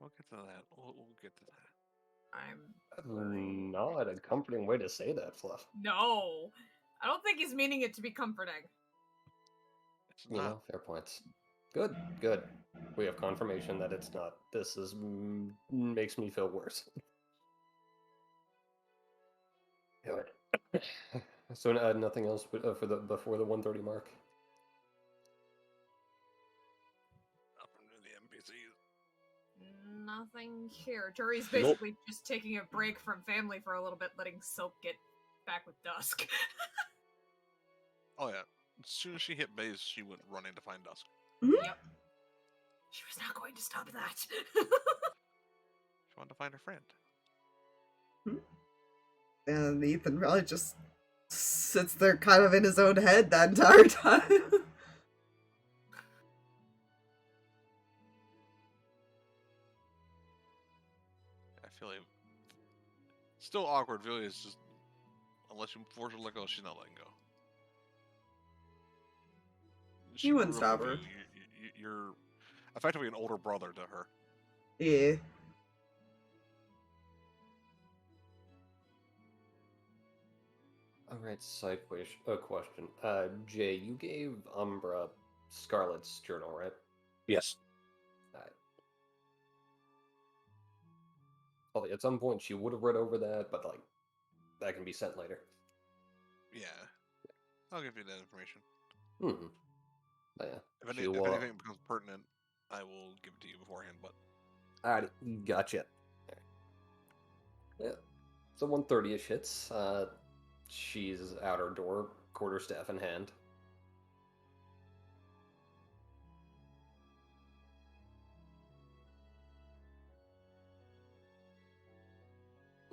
We'll get to that. We'll get to that. I'm Not a comforting way to say that, Fluff. no. I don't think he's meaning it to be comforting. It's You not. know, fair points. Good, good. We have confirmation that it's not. This is makes me feel worse. Good. So nothing else for the before the 1:30 mark. Up into the NPCs. Nothing here. Turi's basically just taking a break from family for a little bit, letting Silk get back with Dusk. Oh yeah. As soon as she hit base, she went running to find Dusk. Yep. She was not going to stop that. She wanted to find her friend. And Ethan really just sits there kind of in his own head that entire time. I feel like still awkward. Really, it's just unless you force her to let go, she's not letting go. You wouldn't grew up stop with her. you. You're effectively an older brother to her. Yeah. Alright, side question. Jay, you gave Umbra Scarlet's journal, right? Yes. Well, at some point she would have read over that, but like that can be sent later. Yeah, I'll give you that information. Hmm. But yeah. If she'll, anything becomes pertinent, I will give it to you beforehand. But Alright, gotcha. Yeah. So 1:30ish hits. She's out her door, quarterstaff in hand.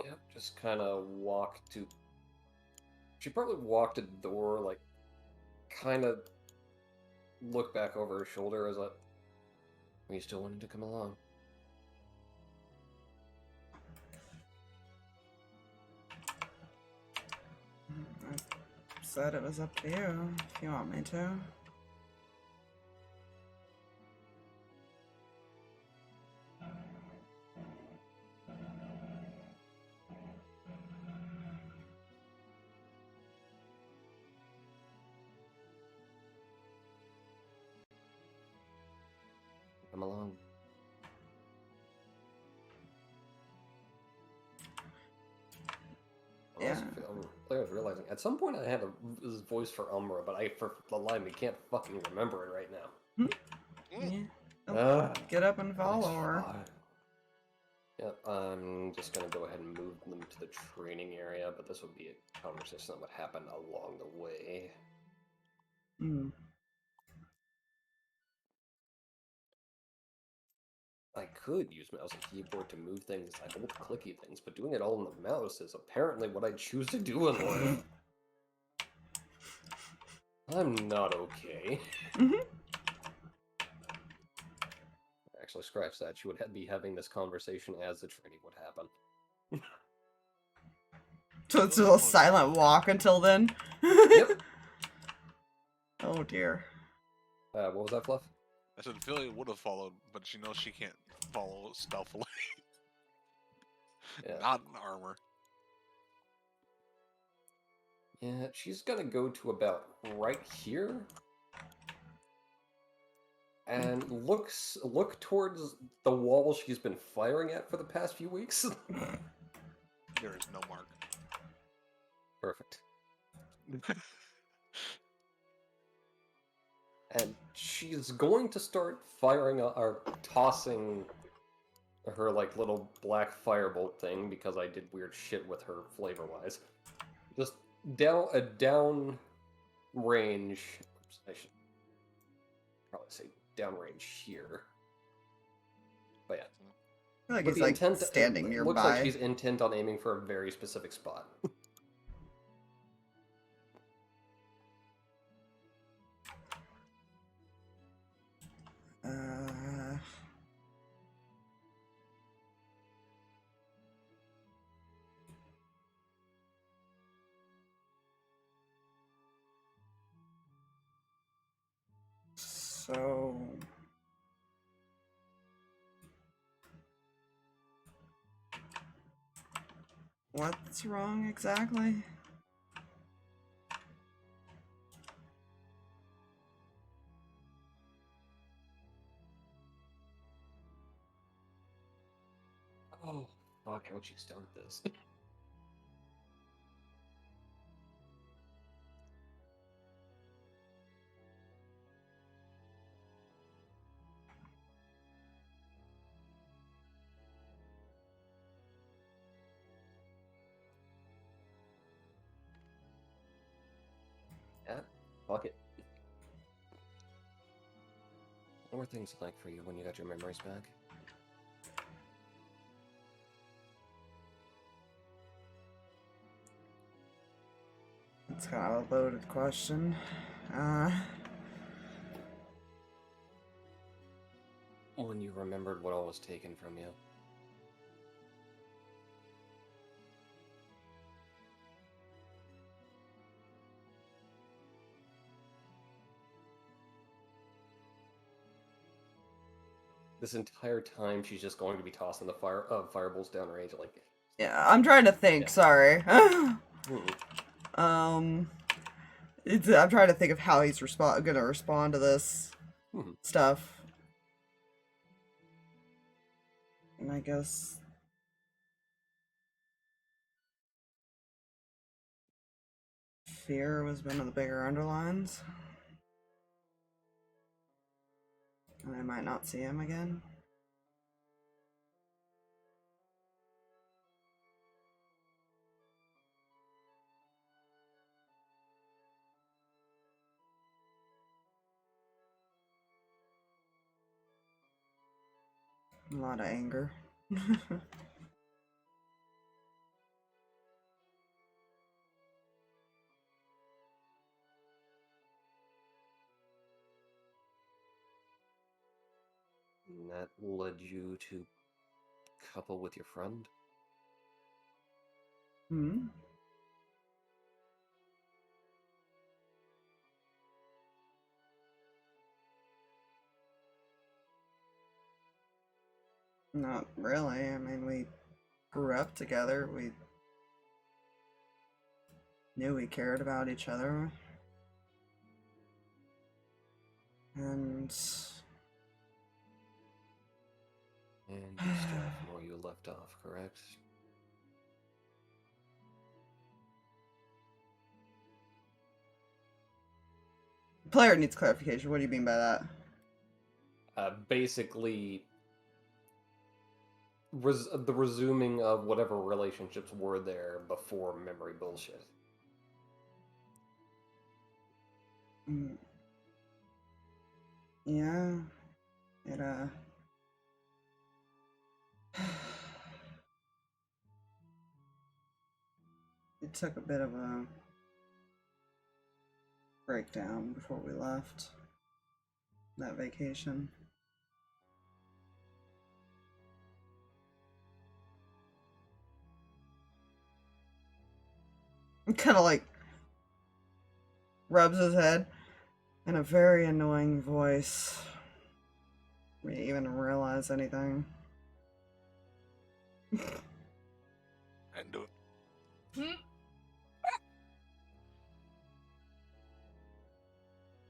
Yep, just kind of walk to. She probably walked to the door, like, kind of look back over her shoulder as like, "Are you still wanting to come along?" I said it was up to you if you want me to. Come along. I was realizing, at some point I had this voice for Umbra, but for the life of me can't fucking remember it right now. Yeah. Get up and follow her. Yep, I'm just gonna go ahead and move them to the training area, but this would be a conversation that would happen along the way. Hmm. I could use mouse and keyboard to move things. I hold clicky things, but doing it all on the mouse is apparently what I choose to do in life. I'm not okay. Actually, scratch that. She would be having this conversation as the training would happen. So it's just a silent walk until then? Yep. Oh dear. What was that, Fluff? I said Philly would have followed, but she knows she can't follow stealthily. Yeah. Not in armor. Yeah, she's gonna go to about right here. And look towards the wall she's been firing at for the past few weeks. There is no mark. Perfect. And she's going to start firing or tossing her like little black firebolt thing because I did weird shit with her flavor-wise. Just down range. Oops, I should probably say downrange here. But yeah. I feel like With he's the like intent, standing it nearby. looks like she's intent on aiming for a very specific spot. So what's wrong exactly? Oh, fuck, how'd you start this? Yeah, fuck it. What were things like for you when you got your memories back? It's kind of a loaded question. When you remembered what all was taken from you. This entire time, she's just going to be tossing the fireballs downrange, like. Yeah, I'm trying to think. Yeah. Sorry. Hmm. I'm trying to think of how he's gonna respond to this stuff. And I guess fear was one of the bigger underlines. And I might not see him again. A lot of anger. And that led you to couple with your friend? Hmm? Not really. I mean, we grew up together. We knew we cared about each other. And And you start from where you left off, correct? player needs clarification. What do you mean by that? Basically, the resuming of whatever relationships were there before memory bullshit. Mm. Yeah. It, it took a bit of a breakdown before we left that vacation. Kind of like rubs his head in a very annoying voice. We didn't even realize anything. And do it.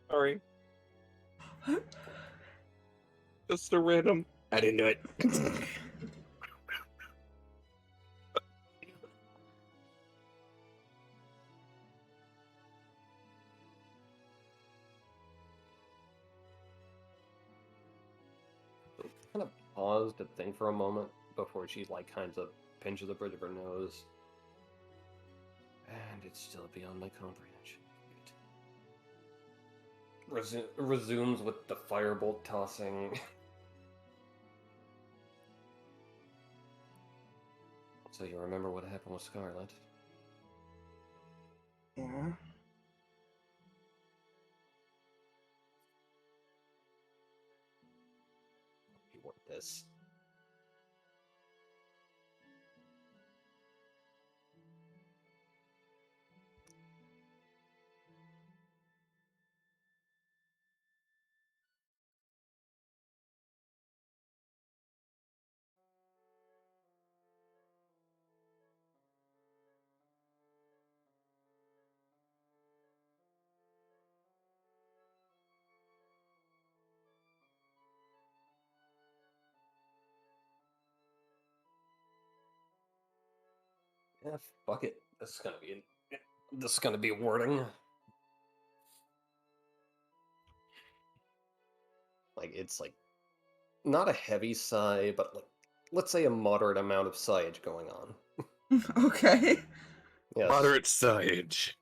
Sorry. Just a random. I didn't do it. Kind of paused to think for a moment before she like kind of pinches the bridge of her nose. And it's still beyond my comprehension. Resumes with the firebolt tossing. So you remember what happened with Scarlet? Yeah. You want this? Yeah, fuck it. This is gonna be wording. Like it's like not a heavy sigh, but like let's say a moderate amount of sighage going on. Okay. Yes, Moderate sighage.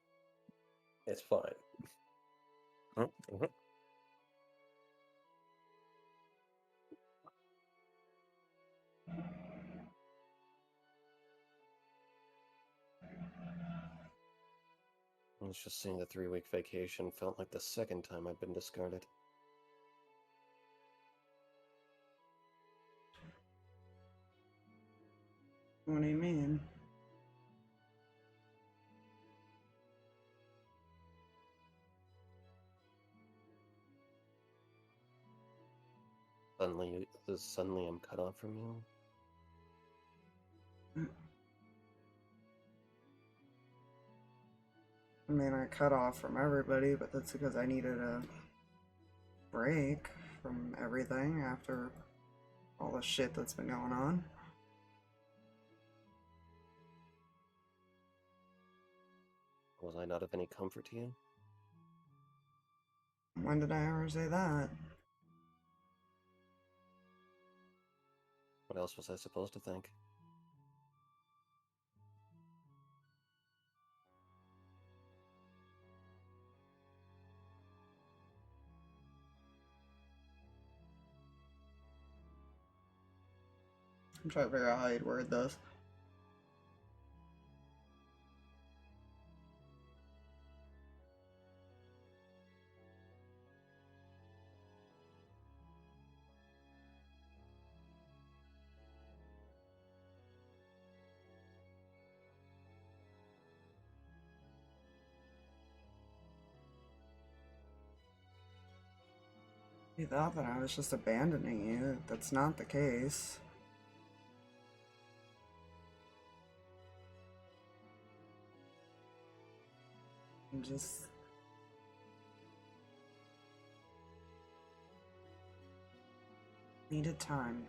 it's fine. Oh, mhm. I was just saying the 3-week vacation felt like the second time I'd been discarded. What do you mean? Suddenly I'm cut off from you. I mean, I cut off from everybody, but that's because I needed a break from everything after all the shit that's been going on. Was I not of any comfort to you? When did I ever say that? What else was I supposed to think? I'm trying to figure out how you'd word this. You thought that I was just abandoning you. That's not the case. I just needed time.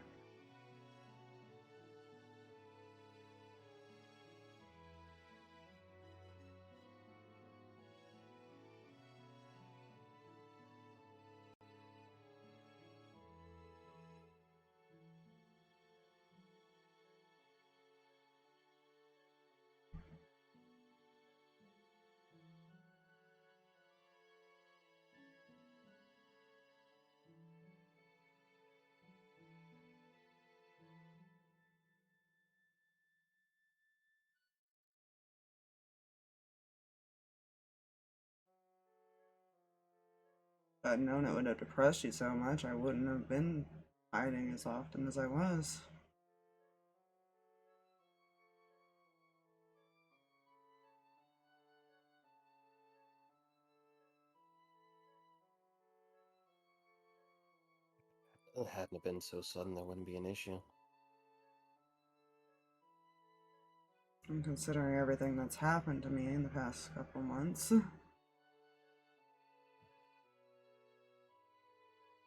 If I'd known it would have depressed you so much, I wouldn't have been hiding as often as I was. If it hadn't been so sudden, there wouldn't be an issue. And considering everything that's happened to me in the past couple months.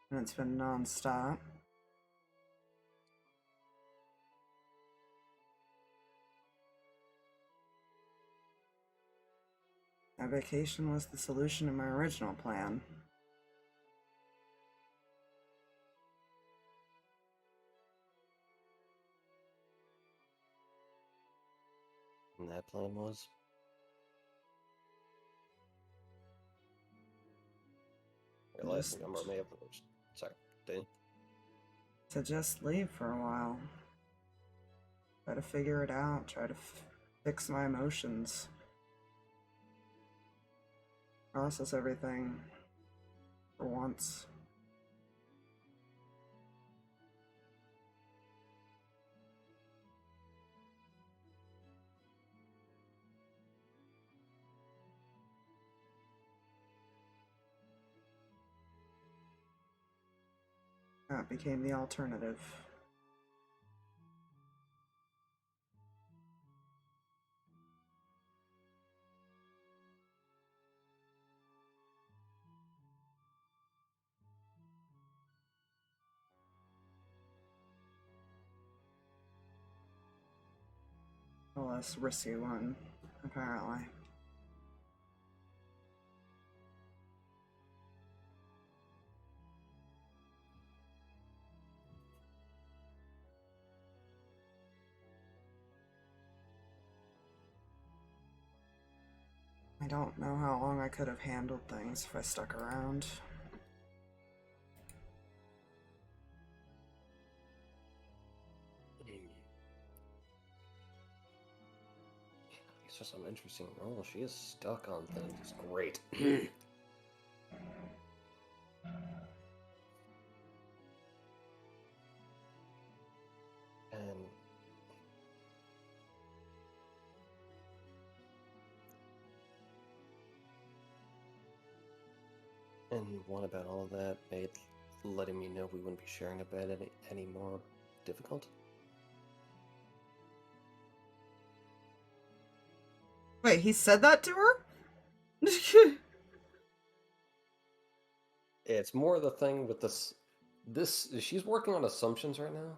And it's been non-stop. My vacation was the solution to my original plan. And that plan was? Realize the number may have... Sorry, did To just leave for a while. Try to figure it out, try to fix my emotions. Process everything for once. That became the alternative. A less risky one, apparently. I don't know how long I could have handled things if I stuck around. It's just some interesting role. She is stuck on things. It's great. And what about all of that made letting me know we wouldn't be sharing a bed any more difficult? Wait, he said that to her? It's more the thing with this. She's working on assumptions right now.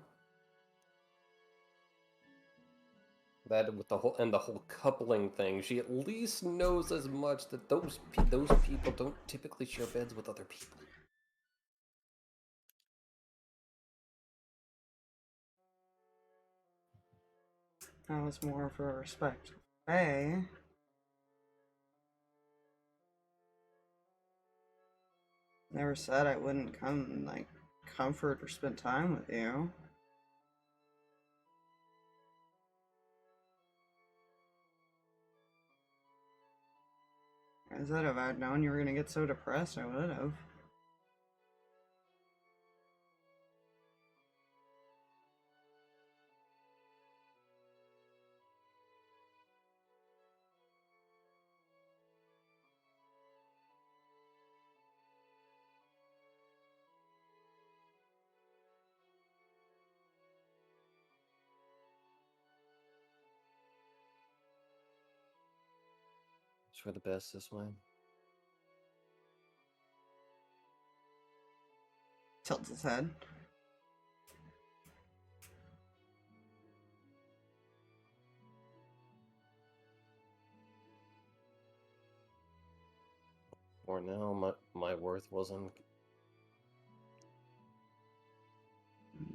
That with the whole coupling thing, she at least knows as much that those people don't typically share beds with other people. That was more for respect. Hey. Never said I wouldn't come and, like, comfort or spend time with you. I said if I'd known you were gonna get so depressed, I would have. It's for the best this way. Tilts his head. For now, my worth wasn't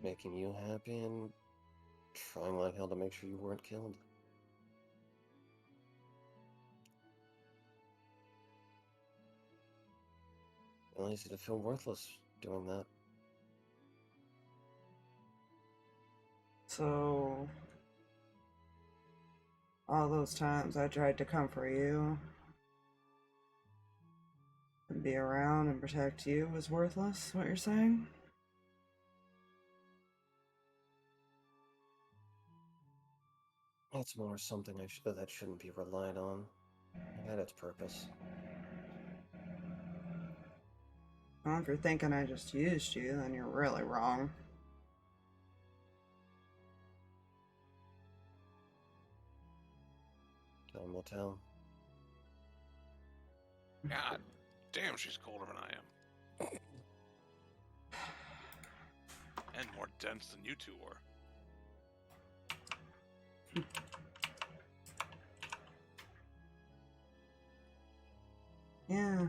making you happy and trying like hell to make sure you weren't killed. Real easy to feel worthless doing that. So, all those times I tried to comfort you, and be around and protect you was worthless, what you're saying? It's more something that shouldn't be relied on. It had its purpose. Well, if you're thinking I just used you, then you're really wrong. Time will tell. God damn, she's colder than I am. And more dense than you two were. Yeah.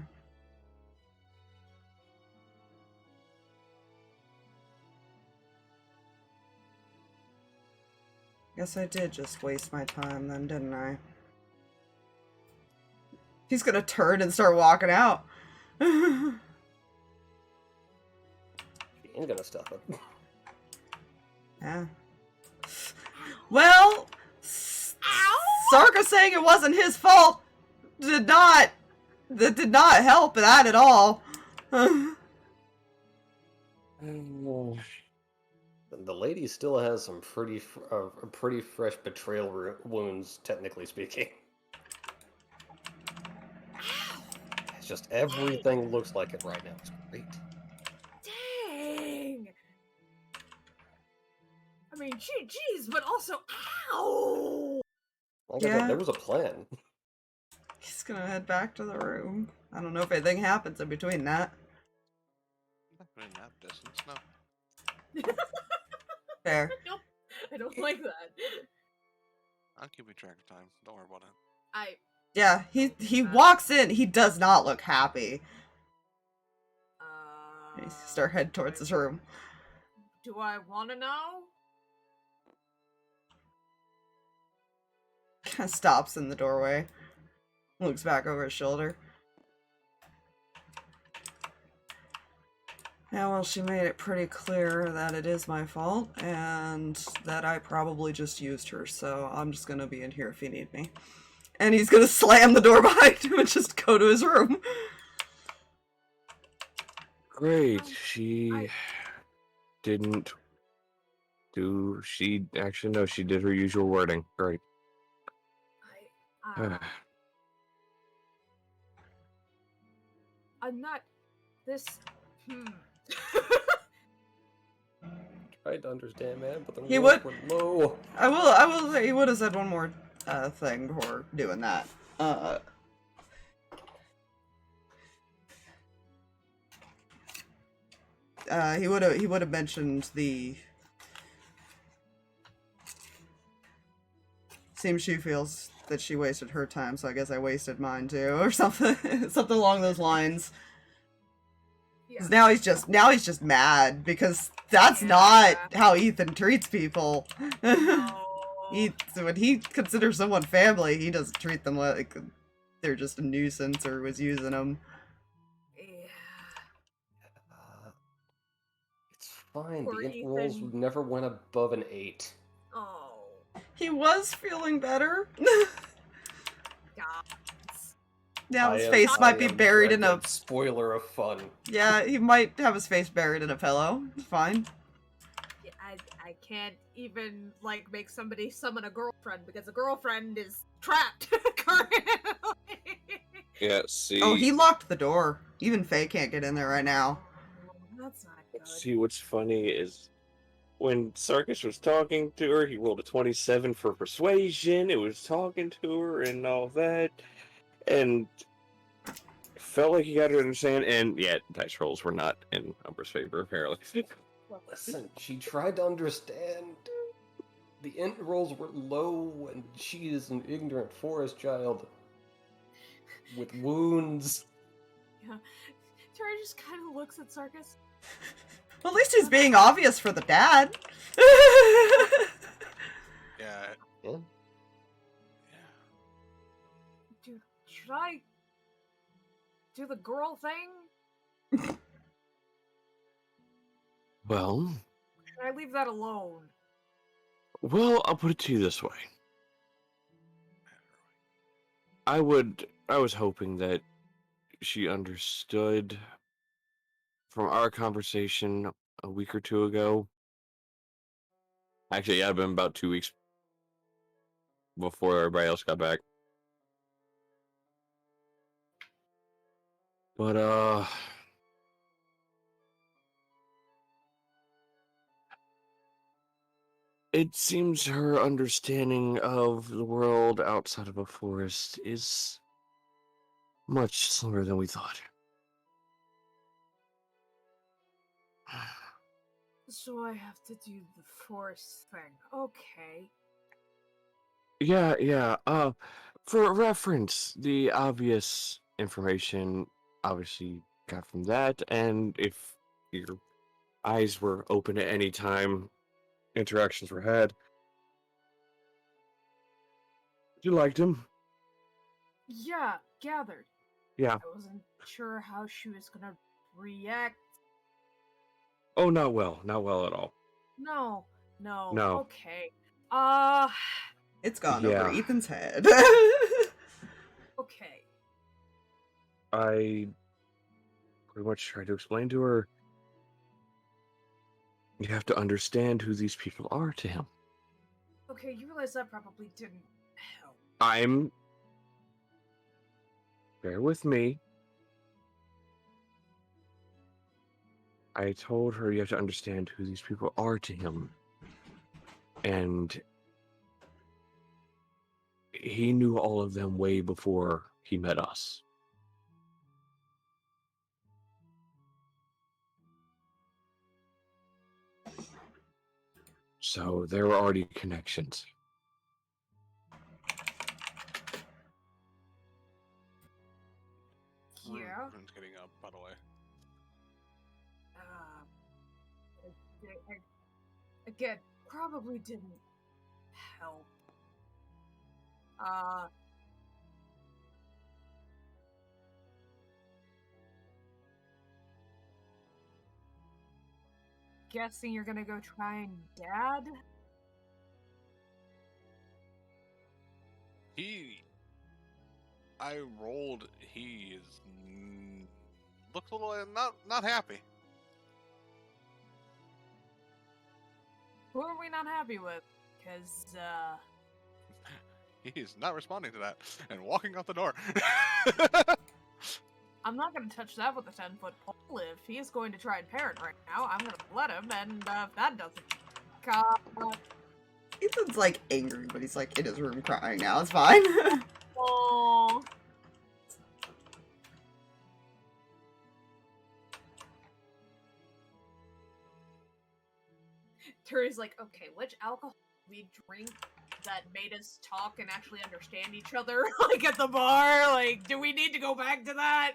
Guess I did just waste my time then, didn't I? He's gonna turn and start walking out. She ain't gonna stop it. Yeah. Well, Sarkas saying it wasn't his fault did not help that at all. The lady still has some pretty fresh betrayal wounds, technically speaking. It's just everything looks like it right now. It's great. Dang. I mean, geez, but also, ow! Like I said, there was a plan. He's gonna head back to the room. I don't know if anything happens in between that. Not in that distance, no. Fair. Nope, I don't like that. I'll keep track of time. Don't worry about it. Yeah, he walks in. He does not look happy. He's start head towards his room. Do I want to know? Kind of stops in the doorway. Looks back over his shoulder. Yeah, well, she made it pretty clear that it is my fault, and that I probably just used her, so I'm just gonna be in here if you need me. And he's gonna slam the door behind him and just go to his room. Great. She didn't do. She actually, no, she did her usual wording. Great. I'm not. This. Tried to understand, man, but the He rolls would- were low. I will say he would have said one more thing before doing that. He would have mentioned the. Seems she feels that she wasted her time, so I guess I wasted mine too, or something, something along those lines. Yeah. Now he's just mad because that's not how Ethan treats people. When he considers someone family, he doesn't treat them like they're just a nuisance or was using them. It's fine. Poor The int rolls Ethan. never went above an 8. Oh. He was feeling better. God. Now his face might be buried in a... Spoiler of fun. Yeah, he might have his face buried in a pillow. It's fine. Yeah, I can't even, like, make somebody summon a girlfriend because a girlfriend is trapped currently. Yeah, see. Oh, he locked the door. Even Faye can't get in there right now. That's not good. See, what's funny is when Sarkas was talking to her, he rolled a 27 for persuasion. It was talking to her and all that. And felt like he got her to understand. And yeah, dice rolls were not in Umbra's favor, apparently. Listen, she tried to understand. The int rolls were low, and she is an ignorant forest child with wounds. Yeah. Turi just kind of looks at Sarkas. Well, at least he's being obvious for the dad. Yeah. Yeah. Dude, should I do the girl thing? Well, Should I leave that alone? I'll put it to you this way. I was hoping that she understood from our conversation a week or two ago. Actually, yeah, it'd been about 2 weeks before everybody else got back. But, it seems her understanding of the world outside of a forest is much slower than we thought. So I have to do the force thing. Okay. Yeah. For reference, the obvious information obviously got from that, and if your eyes were open at any time, interactions were had. You liked him? Yeah, gathered. Yeah. I wasn't sure how she was gonna react. Oh, not well at all. No. No. Okay. It's gone Yeah. over Ethan's head. Okay. I pretty much tried to explain to her, you have to understand who these people are to him. Okay, you realize that probably didn't help. Bear with me. I told her you have to understand who these people are to him. And he knew all of them way before he met us. So there were already connections. Yeah. Rune's getting up, by the way. Again, probably didn't help. Guessing you're gonna go try and dad? I rolled. He is looks a little not happy. Who are we not happy with? Because, He's not responding to that and walking out the door. I'm not gonna touch that with a 10-foot pole. If he's going to try and parent right now, I'm gonna let him, and if that doesn't... Ethan's like angry, but he's like in his room crying now. It's fine. Oh. Turi's like, okay, which alcohol did we drink that made us talk and actually understand each other? Like at the bar? Like, do we need to go back to that?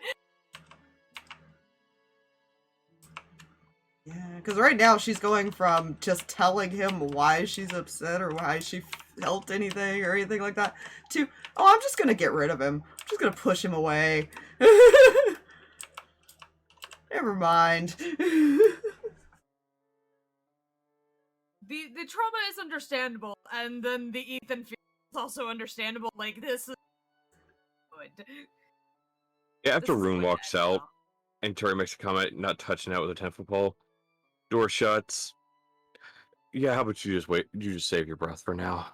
Yeah, because right now she's going from just telling him why she's upset or why she felt anything or anything like that to, oh, I'm just gonna get rid of him. I'm just gonna push him away. Never mind. The trauma is understandable, and then the Ethan feeling is also understandable. Like, this is good. Yeah, after This is Rune good walks now. out and Turi makes a comment, not touching that with a 10-foot pole, door shuts. Yeah, how about you just wait? You just save your breath for now.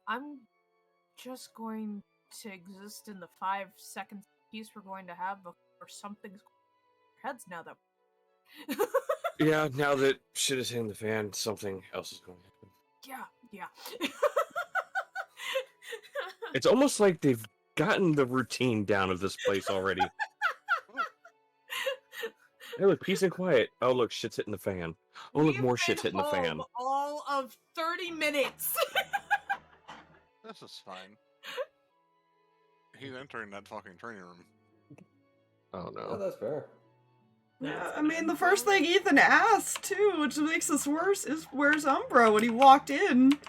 I'm just going to exist in the 5 seconds piece we're going to have before something's heads now that. Yeah, now that shit is hitting the fan, something else is going to happen. Yeah. It's almost like they've gotten the routine down of this place already. Hey, look, peace and quiet. Oh, look, shit's hitting the fan. Oh, look, We've more been shit's hitting the fan. home all of 30 minutes. This is fine. He's entering that fucking training room. Oh, Yeah, no. that's fair. Yeah, I mean, the first thing Ethan asked, too, which makes this worse, is where's Umbra when he walked in?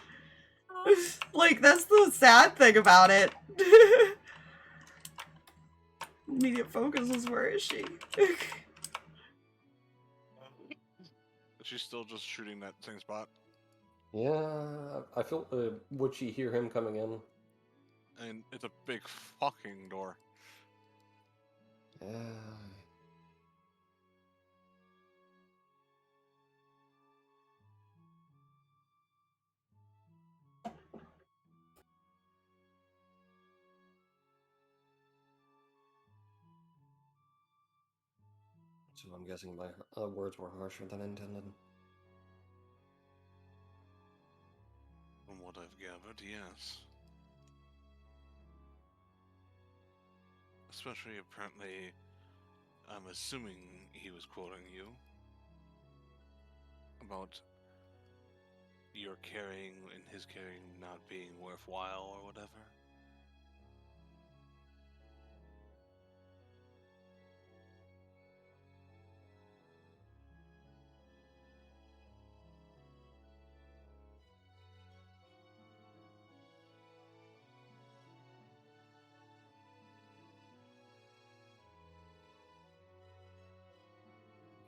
Like, that's the sad thing about it. Immediate focus is where is she? She's still just shooting that same spot. Yeah, I feel. Would she hear him coming in? And it's a big fucking door. So I'm guessing my words were harsher than intended. From what I've gathered, yes. Especially, apparently, I'm assuming he was quoting you about your carrying and his carrying not being worthwhile or whatever.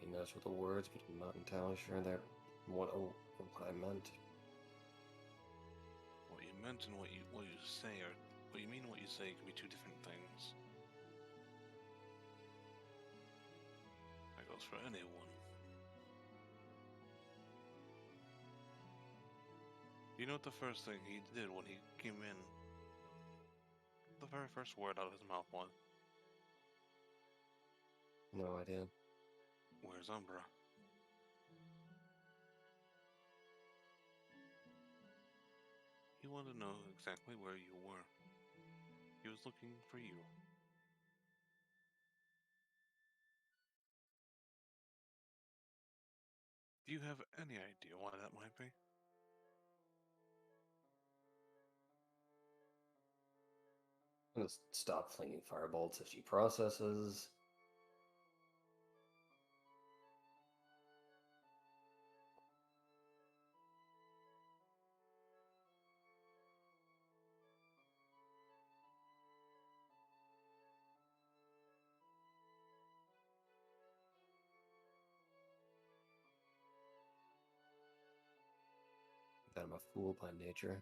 He knows with the words, but I'm not entirely sure that what I meant. What you meant and what you say, or what you mean and what you say can be two different things. That goes for anyone. You know what the first thing he did when he came in? The very first word out of his mouth was, No idea. "Where's Umbra?" He wanted to know exactly where you were. He was looking for you. Do you have any idea why that might be? I'm gonna stop flinging firebolts as she processes. That I'm a fool by nature.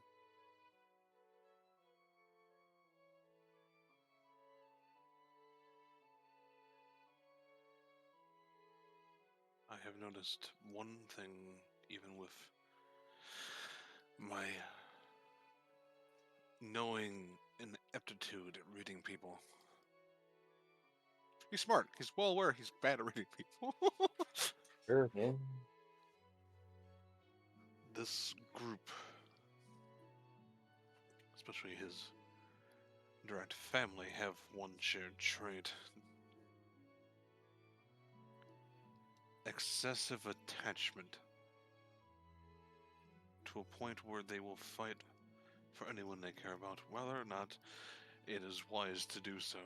I have noticed one thing, even with my knowing and aptitude at reading people. He's smart. He's well aware he's bad at reading people. Sure, yeah. This group, especially his direct family, have one shared trait. Excessive attachment. To a point where they will fight for anyone they care about, whether or not it is wise to do so.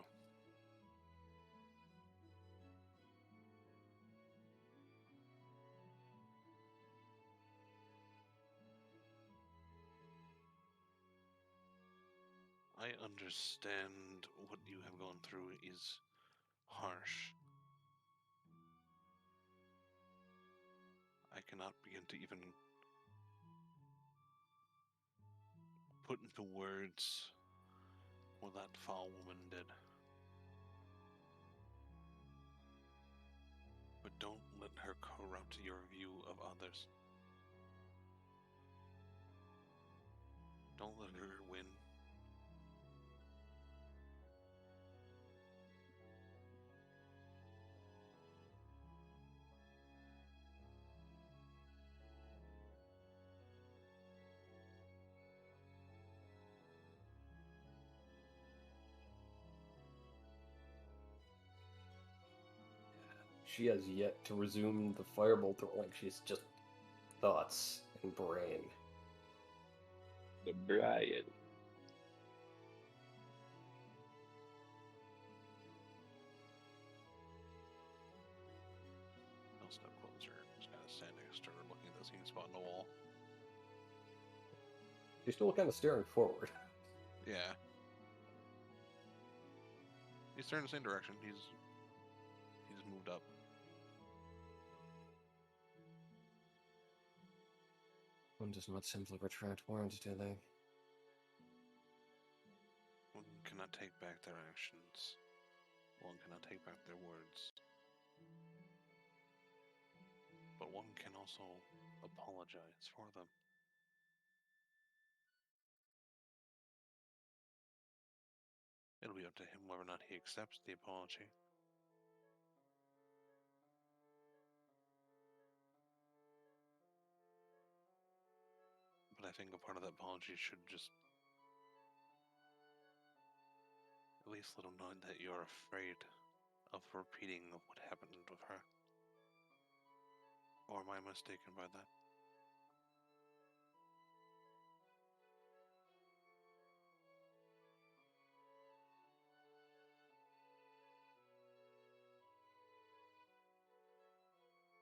I understand what you have gone through is harsh. I cannot begin to even put into words what that foul woman did. But don't let her corrupt your view of others. Don't let her win. She has yet to resume the firebolt like she's just thoughts and brain. The Brian. I'll step closer. Just kind of stand next to her, looking at the same spot on the wall. She's still kind of staring forward. Yeah. He's staring in the same direction. He's moved up. One does not simply retract words, do they? One cannot take back their actions. One cannot take back their words. But one can also apologize for them. It'll be up to him whether or not he accepts the apology. But I think a part of that apology should just at least let him know that you're afraid of repeating of what happened with her. Or am I mistaken by that?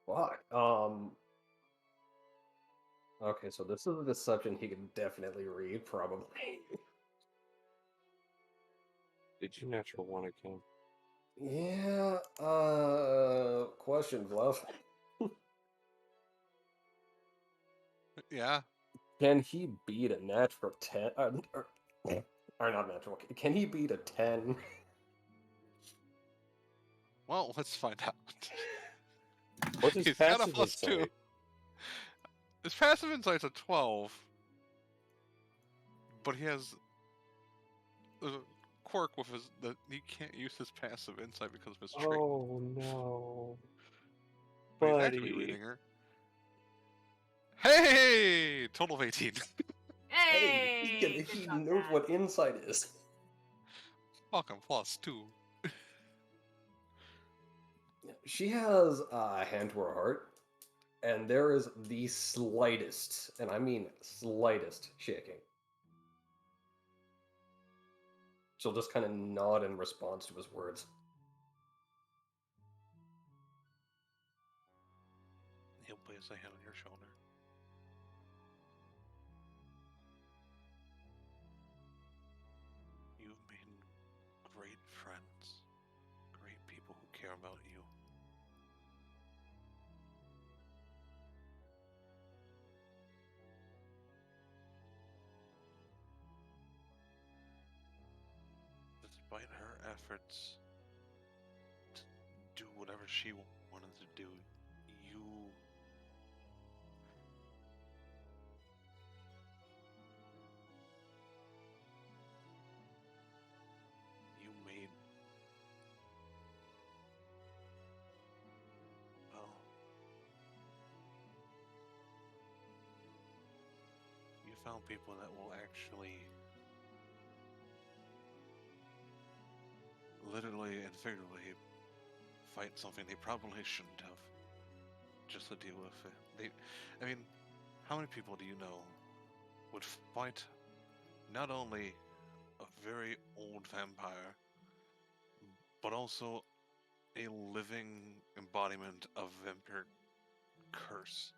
Fuck. Okay, so this is a deception he can definitely read, probably. Did you natural one again? Yeah, question, Fluff. Yeah. Can he beat a natural 10? Or not natural. Can he beat a 10? Well, let's find out. What's his He's got a passive +2. insight? His passive insight's a 12. But he has a quirk with his that he can't use his passive insight because of his trait. Oh no. But he's actually Buddy. reading her. Hey! Total of 18. Hey! He knows what insight is. Fucking +2. She has a hand to her heart, and there is the slightest, and I mean slightest, shaking. She'll just kind of nod in response to his words. He'll place a hand on your shoulder. You've made great friends, great people who care about you. Despite her efforts to do whatever she wanted to do, you made, well, you found people that will actually literally and figuratively fight something they probably shouldn't have, just to deal with it. I mean, how many people do you know would fight not only a very old vampire, but also a living embodiment of vampire curse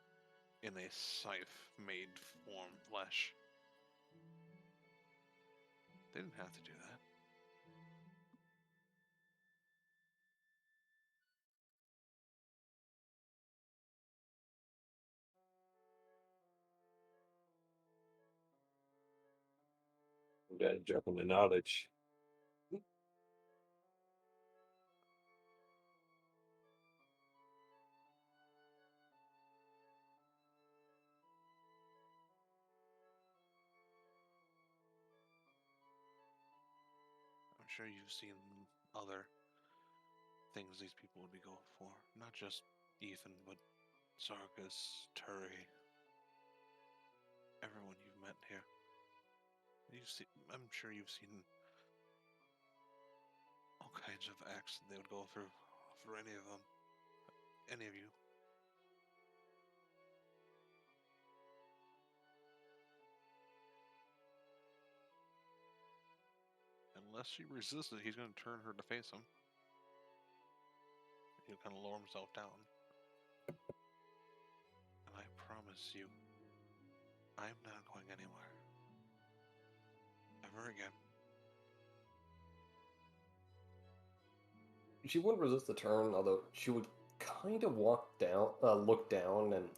in a scythe-made form flesh? They didn't have to do that. Gotta jump into knowledge. I'm sure you've seen other things these people would be going for. Not just Ethan, but Sarkas, Turi, everyone you've met here. I'm sure you've seen all kinds of acts that they would go through for any of them. Any of you. Unless she resisted, he's going to turn her to face him. He'll kind of lower himself down. And I promise you, I'm not going anywhere. Ever again. She wouldn't resist the turn, although she would kind of walk down, look down, and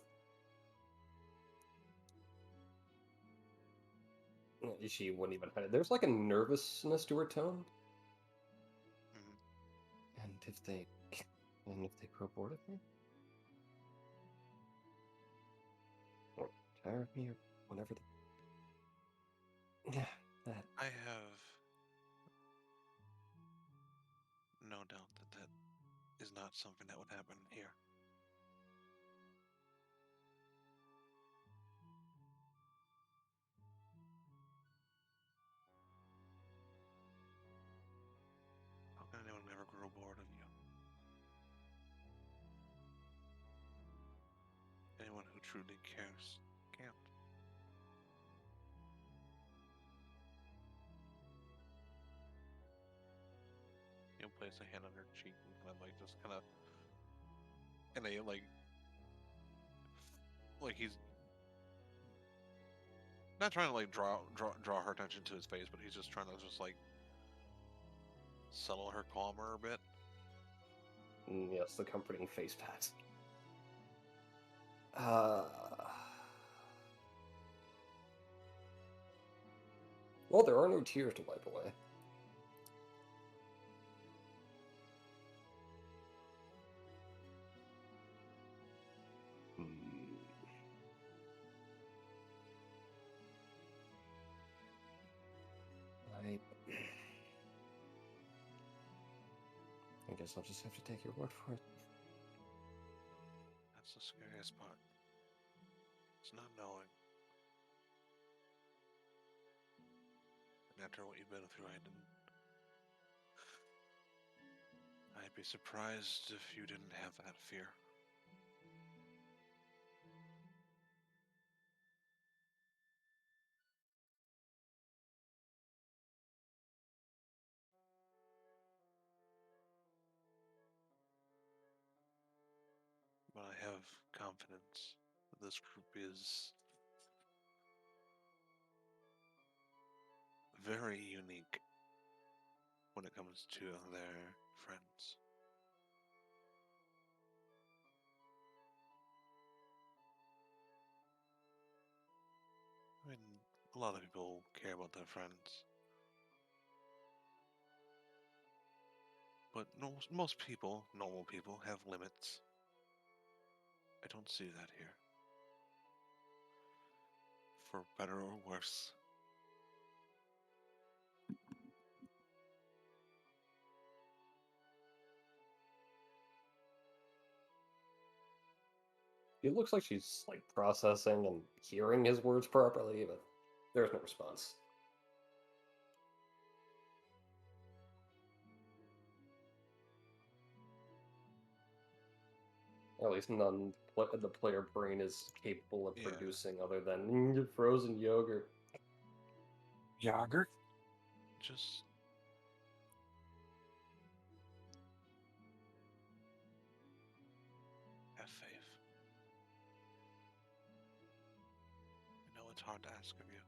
she wouldn't even hide it. There's like a nervousness to her tone. if they grow bored of me, or tired of me, or whatever. Yeah, that. I have no doubt that that is not something that would happen here. How can anyone ever grow bored of you? Anyone who truly cares can't. He'll place a hand on her cheek and kind of like just kind of, and they like he's not trying to like draw her attention to his face, but he's just trying to just like settle her calmer a bit. Yes, the comforting face pat. Well, there are no tears to wipe away. I guess I'll just have to take your word for it. That's the scariest part. It's not knowing. And after what you've been through, I'd be surprised if you didn't have that fear. But I have confidence that this group is very unique when it comes to their friends. I mean, a lot of people care about their friends. But most people, normal people, have limits. I don't see that here. For better or worse. It looks like she's like processing and hearing his words properly, but there's no response. Or at least none the player brain is capable of producing other than frozen yogurt. Yogurt? Just have faith. I know it's hard to ask of you.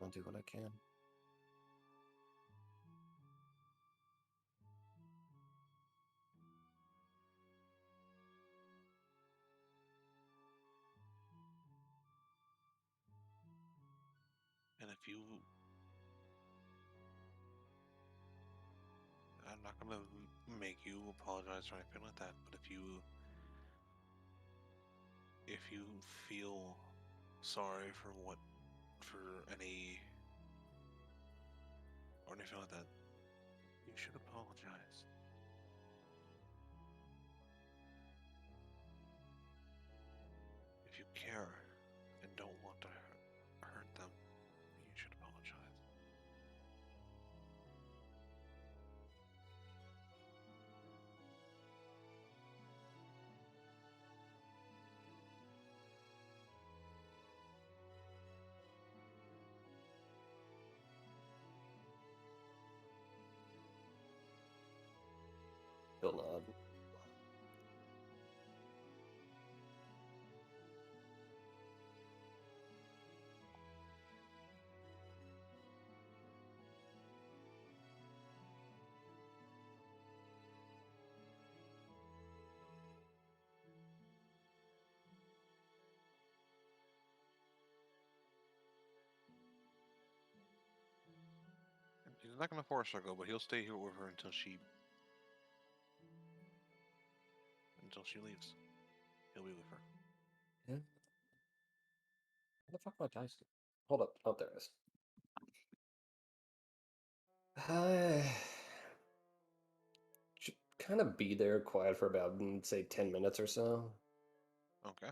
I'll do what I can. And if you... I'm not gonna make you apologize or anything like that, but if you feel sorry for any or anything like that, you should apologize. If you care and don't want to hurt them, you should apologize. He'll nod. He's not gonna force her to go, but he'll stay here with her until she leaves. He'll be with her. Yeah. Where the fuck my dice? Hold up. Oh, there it is. Should kind of be there quiet for about, say, 10 minutes or so. Okay.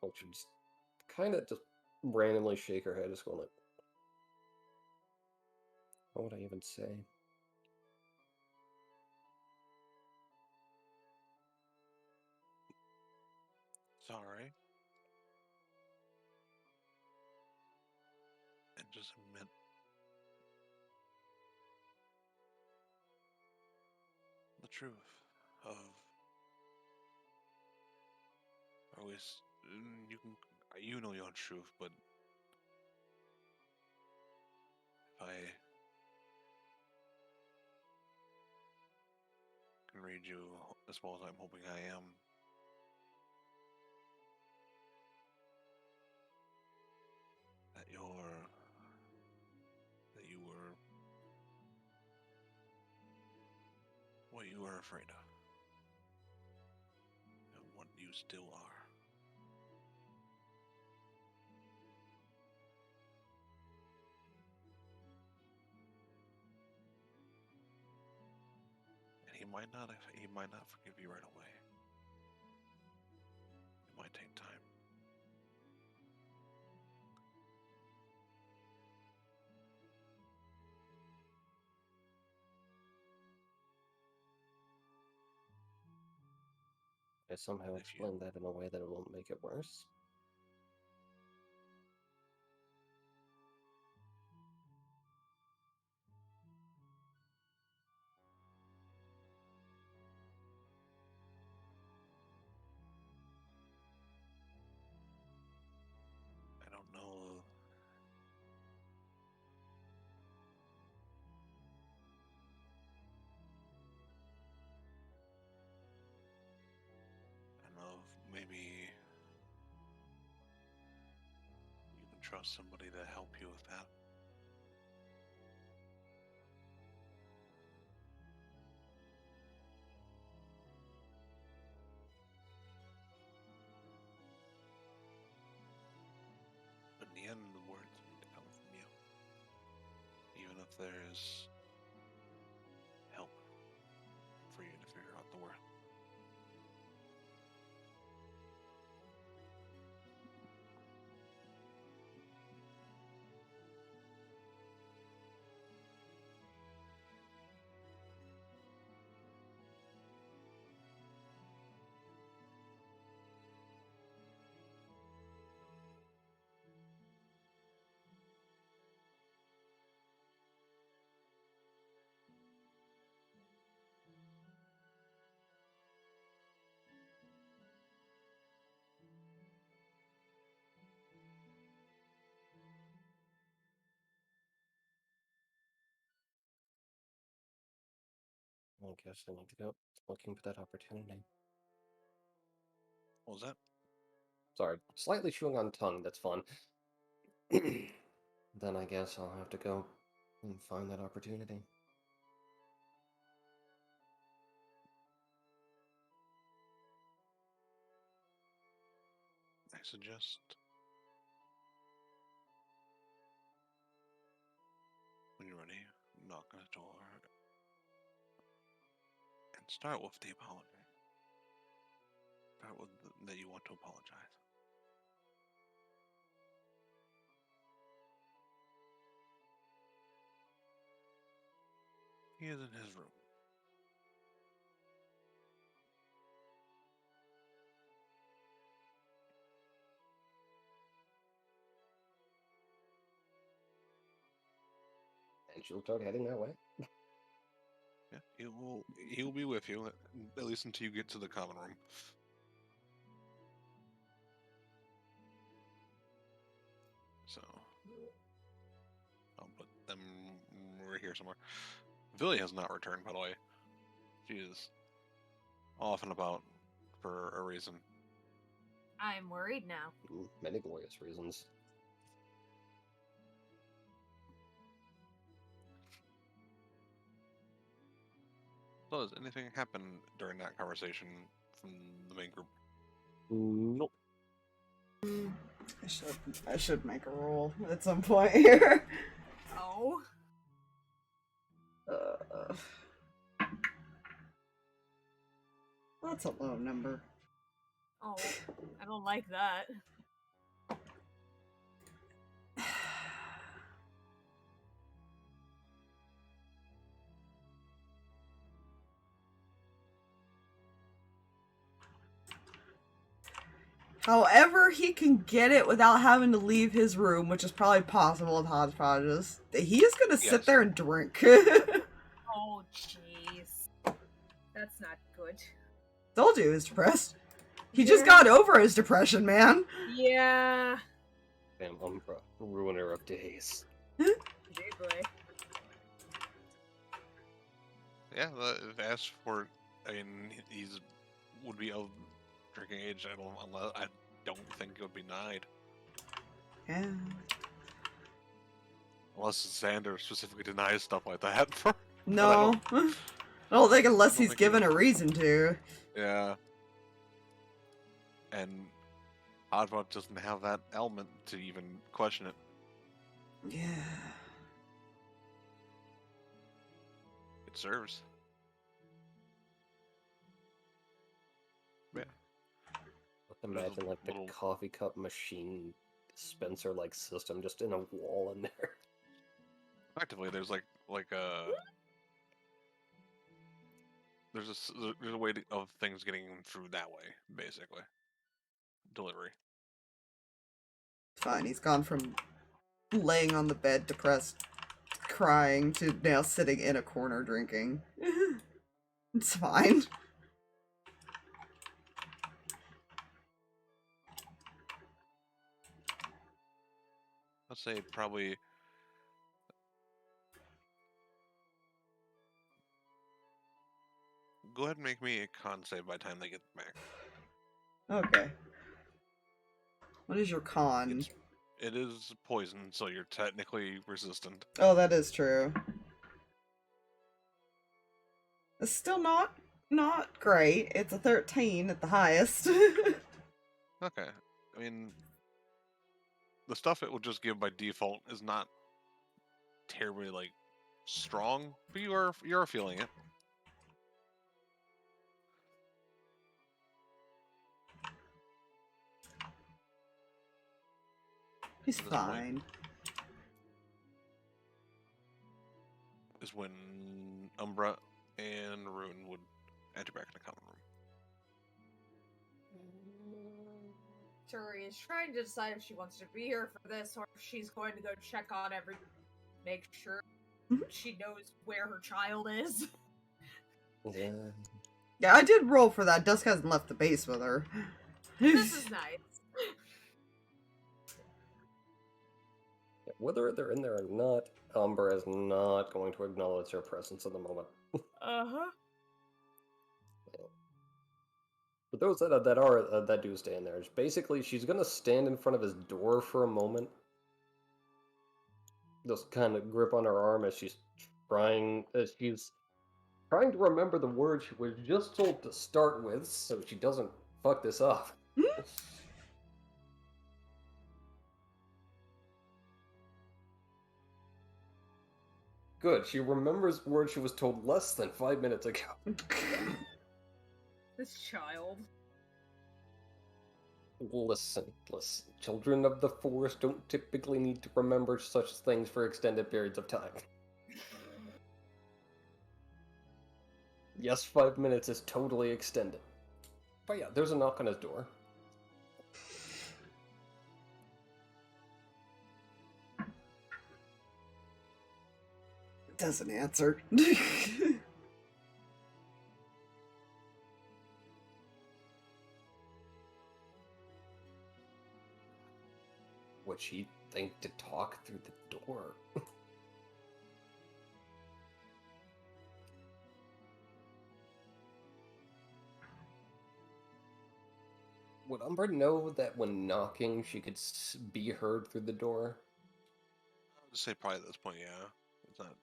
Or should just kind of just randomly shake her head, just going like, what would I even say? Sorry. And just admit the truth of, or at least you know your own truth, but if I can read you as well as I'm hoping I am, that you were what you were afraid of, and what you still are. And he might not forgive you right away. It might take time. I somehow If you explain that in a way that it won't make it worse. I don't know. I don't know if maybe you can trust somebody to help you with that. But in the end, the words need to come from you. Even if there's help for you to figure out the word. I guess I need to go looking for that opportunity. What was that? Sorry, slightly chewing on tongue, that's fun. Then I guess I'll have to go and find that opportunity. I suggest when you're ready, knock on the door and start with the apology. Start with that you want to apologize. He is in his room. And she'll start heading that way. Yeah, he will be with you at least until you get to the common room. So I'll put them right here somewhere. Villy has not returned, by the way. She is off and about for a reason. I'm worried now. Many glorious reasons. Buzz, anything happen during that conversation from the main group? Nope. I should make a roll at some point here. Oh. That's a low number. Oh, I don't like that. However, he can get it without having to leave his room, which is probably possible with hodgepodges. He is gonna sit Yes. there and drink. Oh, jeez. That's not good. Told you he was depressed. He just got over his depression, man. Yeah. Damn Umbra, ruiner of days. Basically. Yeah, if asked for, I mean, he's would be of drinking age. I don't think it would be denied, Yeah. unless Xander specifically denies stuff like that. No. I don't think unless don't he's think he given a would. reason to. Yeah, and Oddrod doesn't have that element to even question it. Yeah. It serves. Yeah. Imagine like the little- coffee cup machine dispenser like system just in a wall in there. Effectively, there's like a there's a way of things getting through that way, basically. Delivery. Fine, he's gone from laying on the bed, depressed, crying, to now sitting in a corner drinking. It's fine. Let's say probably go ahead and make me a con save by the time they get back. Okay. What is your con? It is poison, so you're technically resistant. Oh, that is true. It's still not great. It's a 13 at the highest. Okay. I mean, the stuff it will just give by default is not terribly like strong, but you're feeling it. He's At this point. fine. Is when Umbra and Rune would enter back in the common room. Turi is trying to decide if she wants to be here for this or if she's going to go check on make sure she knows where her child is. Yeah. Yeah, I did roll for that. Dusk hasn't left the base with her. This is nice. Whether they're in there or not, Umbra is not going to acknowledge her presence at the moment. Uh-huh. For those that do stay in there, basically she's gonna stand in front of his door for a moment, just kind of grip on her arm as she's trying to remember the word she was just told to start with, so she doesn't fuck this up. Good, she remembers the word she was told less than 5 minutes ago. This child. Listen. Children of the forest don't typically need to remember such things for extended periods of time. Yes, 5 minutes is totally extended. But yeah, there's a knock on his door. Doesn't answer. Would she think to talk through the door? Would Umbra know that when knocking she could be heard through the door? I would say probably at this point, yeah. It's not.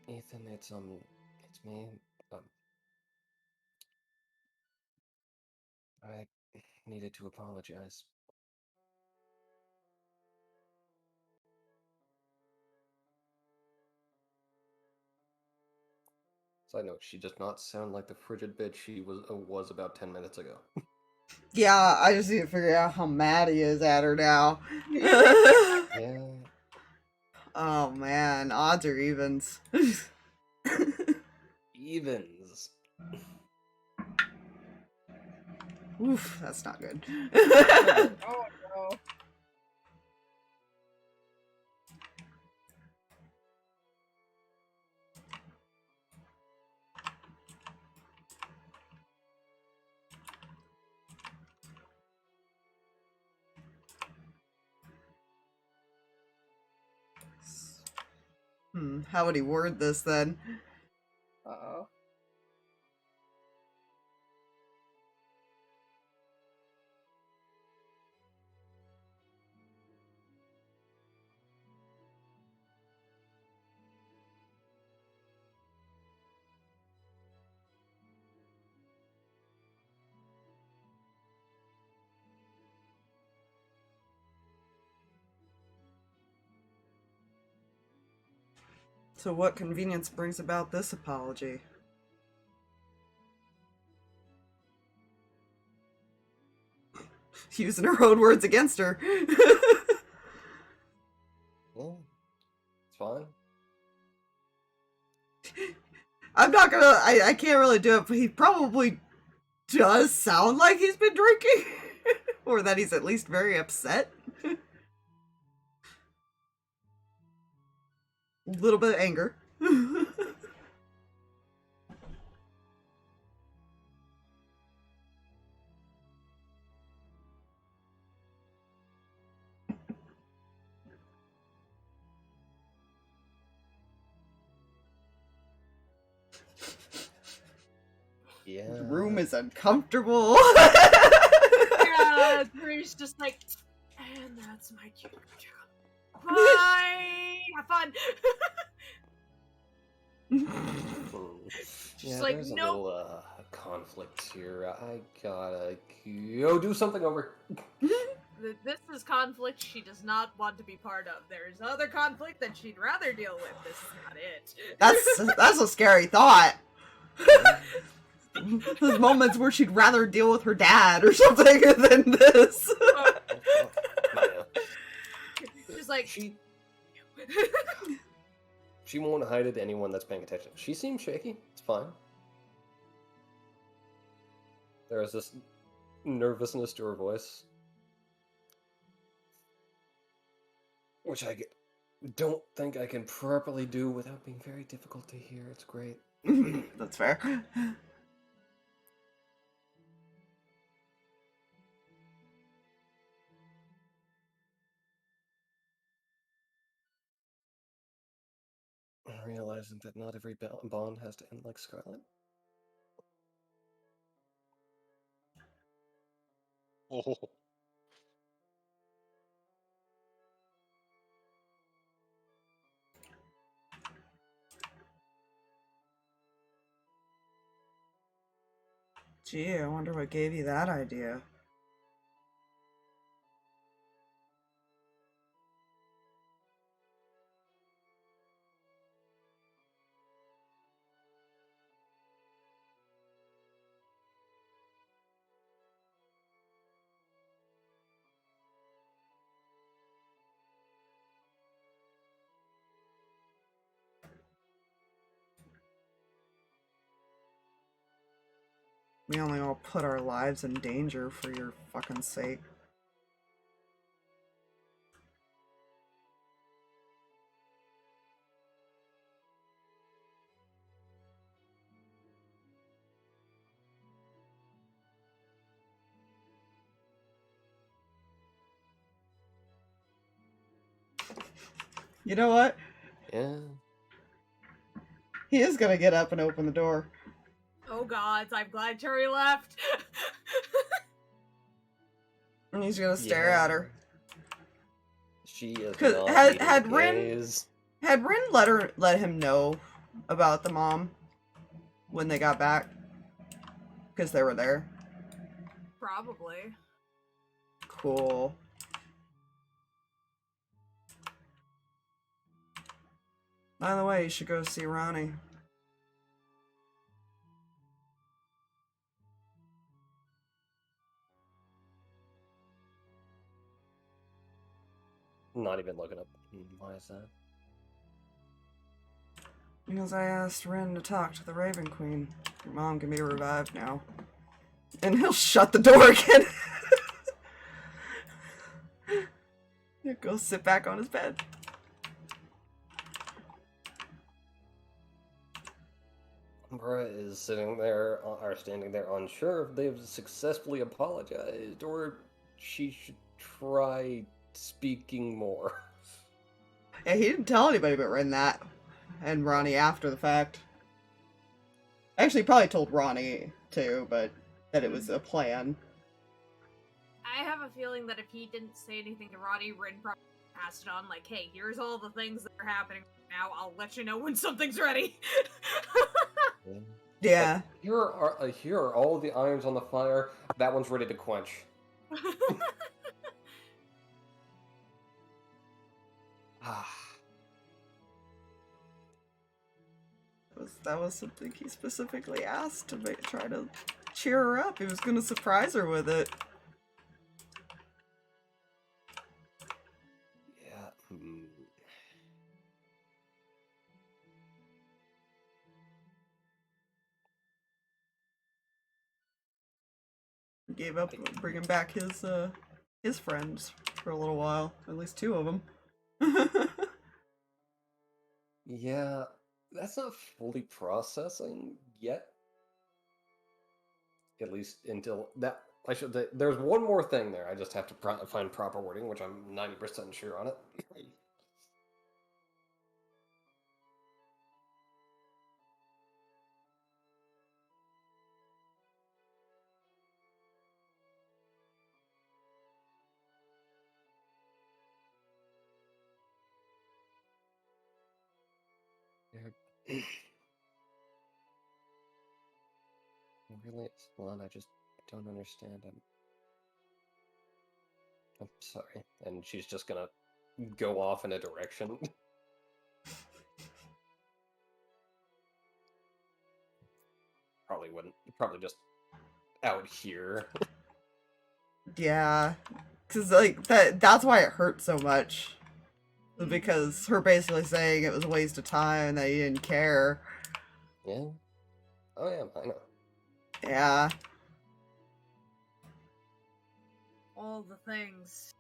Ethan, it's me. I needed to apologize. Side note, she does not sound like the frigid bitch she was about 10 minutes ago. Yeah, I just need to figure out how mad he is at her now. Yeah. Oh man, odds or evens. Evens. Oof, that's not good. Oh no. How would he word this then? Uh-oh. So what convenience brings about this apology? Using her own words against her. Yeah. It's fine. I'm not gonna, I can't really do it, but he probably does sound like he's been drinking. Or that he's at least very upset. A little bit of anger. Yeah. The room is uncomfortable. Yeah, Turi's just like, and that's my cue. Bye! Have fun! She's Yeah, like, there's a nope. little conflict here. I gotta go do something over. This is conflict she does not want to be part of. There is other conflict that she'd rather deal with. This is not it. That's a scary thought. There's moments where she'd rather deal with her dad or something than this. She's like, She won't hide it to anyone that's paying attention. She seems shaky. It's fine. There is this nervousness to her voice, which I don't think I can properly do without being very difficult to hear. It's great. That's fair. Realizing that not every bond has to end like Scarlet. Oh, Gee, I wonder what gave you that idea. We only all put our lives in danger for your fucking sake. You know what? Yeah. He is gonna get up and open the door. oh gods, I'm glad Turi left. And he's gonna stare Yeah. at her. She is 'Cause not had eating Rin- gaze. Had Rin let him know about the mom when they got back? Because they were there. Probably. Cool. By the way, you should go see Ronnie. Not even looking up. Why is that? Because I asked Ren to talk to the Raven Queen. Your mom can be revived now. And he'll shut the door again. He'll go sit back on his bed. Umbra is sitting there, or standing there, unsure if they've successfully apologized, or she should try speaking more. Yeah, he didn't tell anybody but Ren that. And Ronnie after the fact. Actually, he probably told Ronnie, too, but that it was a plan. I have a feeling that if he didn't say anything to Roddy, Rin probably passed it on, like, hey, here's all the things that are happening now, I'll let you know when something's ready. Yeah. Here are all the irons on the fire. That one's ready to quench. That was something he specifically asked to try to cheer her up. He was going to surprise her with it. Yeah. He gave up bringing back his friends for a little while. At least two of them. Yeah, that's not fully processing yet. At least until that. I should say, there's one more thing there. I just have to find proper wording, which I'm 90% sure on it. Really, it's fun. I just don't understand. I'm sorry. And she's just gonna go off in a direction. Probably wouldn't. Probably just out here. Yeah. Because, like, that's why it hurt so much. Because her basically saying it was a waste of time, that he didn't care. Yeah. Oh yeah, I know. Yeah. All the things.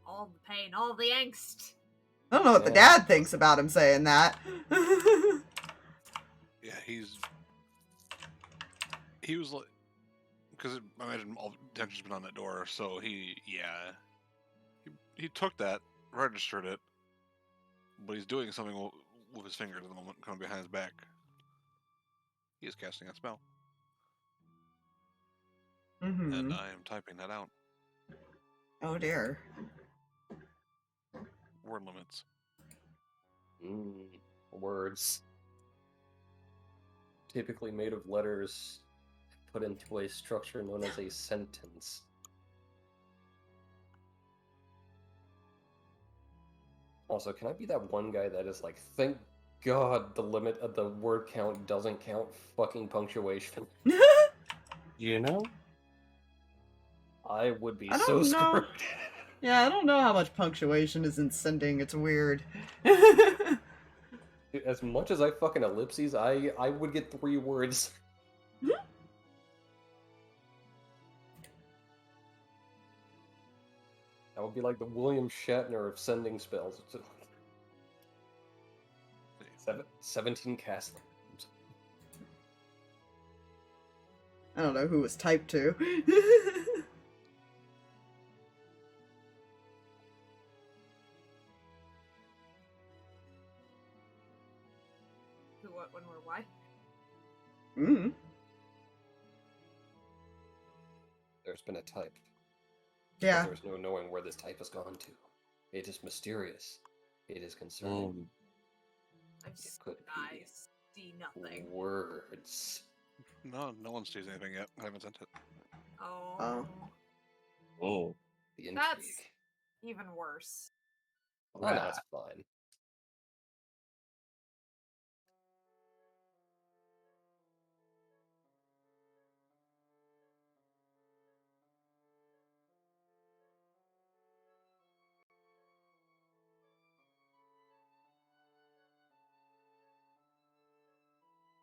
All the pain, all the angst. I don't know what the dad thinks about him saying that. Yeah, he was like, because I imagine all the attention's been on that door, so he took that, registered it, but he's doing something with his fingers at the moment, coming behind his back. He is casting a spell, and I am typing that out. Oh dear. Word limits. Words. Typically made of letters put into a structure known as a sentence. Also, can I be that one guy that is like, thank God the limit of the word count doesn't count fucking punctuation? You know? I would be I so don't know. screwed. Yeah, I don't know how much punctuation is in sending. It's weird. As much as I fucking ellipses, I would get 3 words. That would be like the William Shatner of sending spells. 17 cast. I don't know who was typed to. Who, what, when, where, why? There's been a type. Yeah. There's no knowing where this type has gone to. It is mysterious. It is concerning. could I be see nothing. words. No one sees anything yet. I haven't sent it. Oh. Oh. Oh. The That's- intrigue. Even worse. Oh, no, it's fine.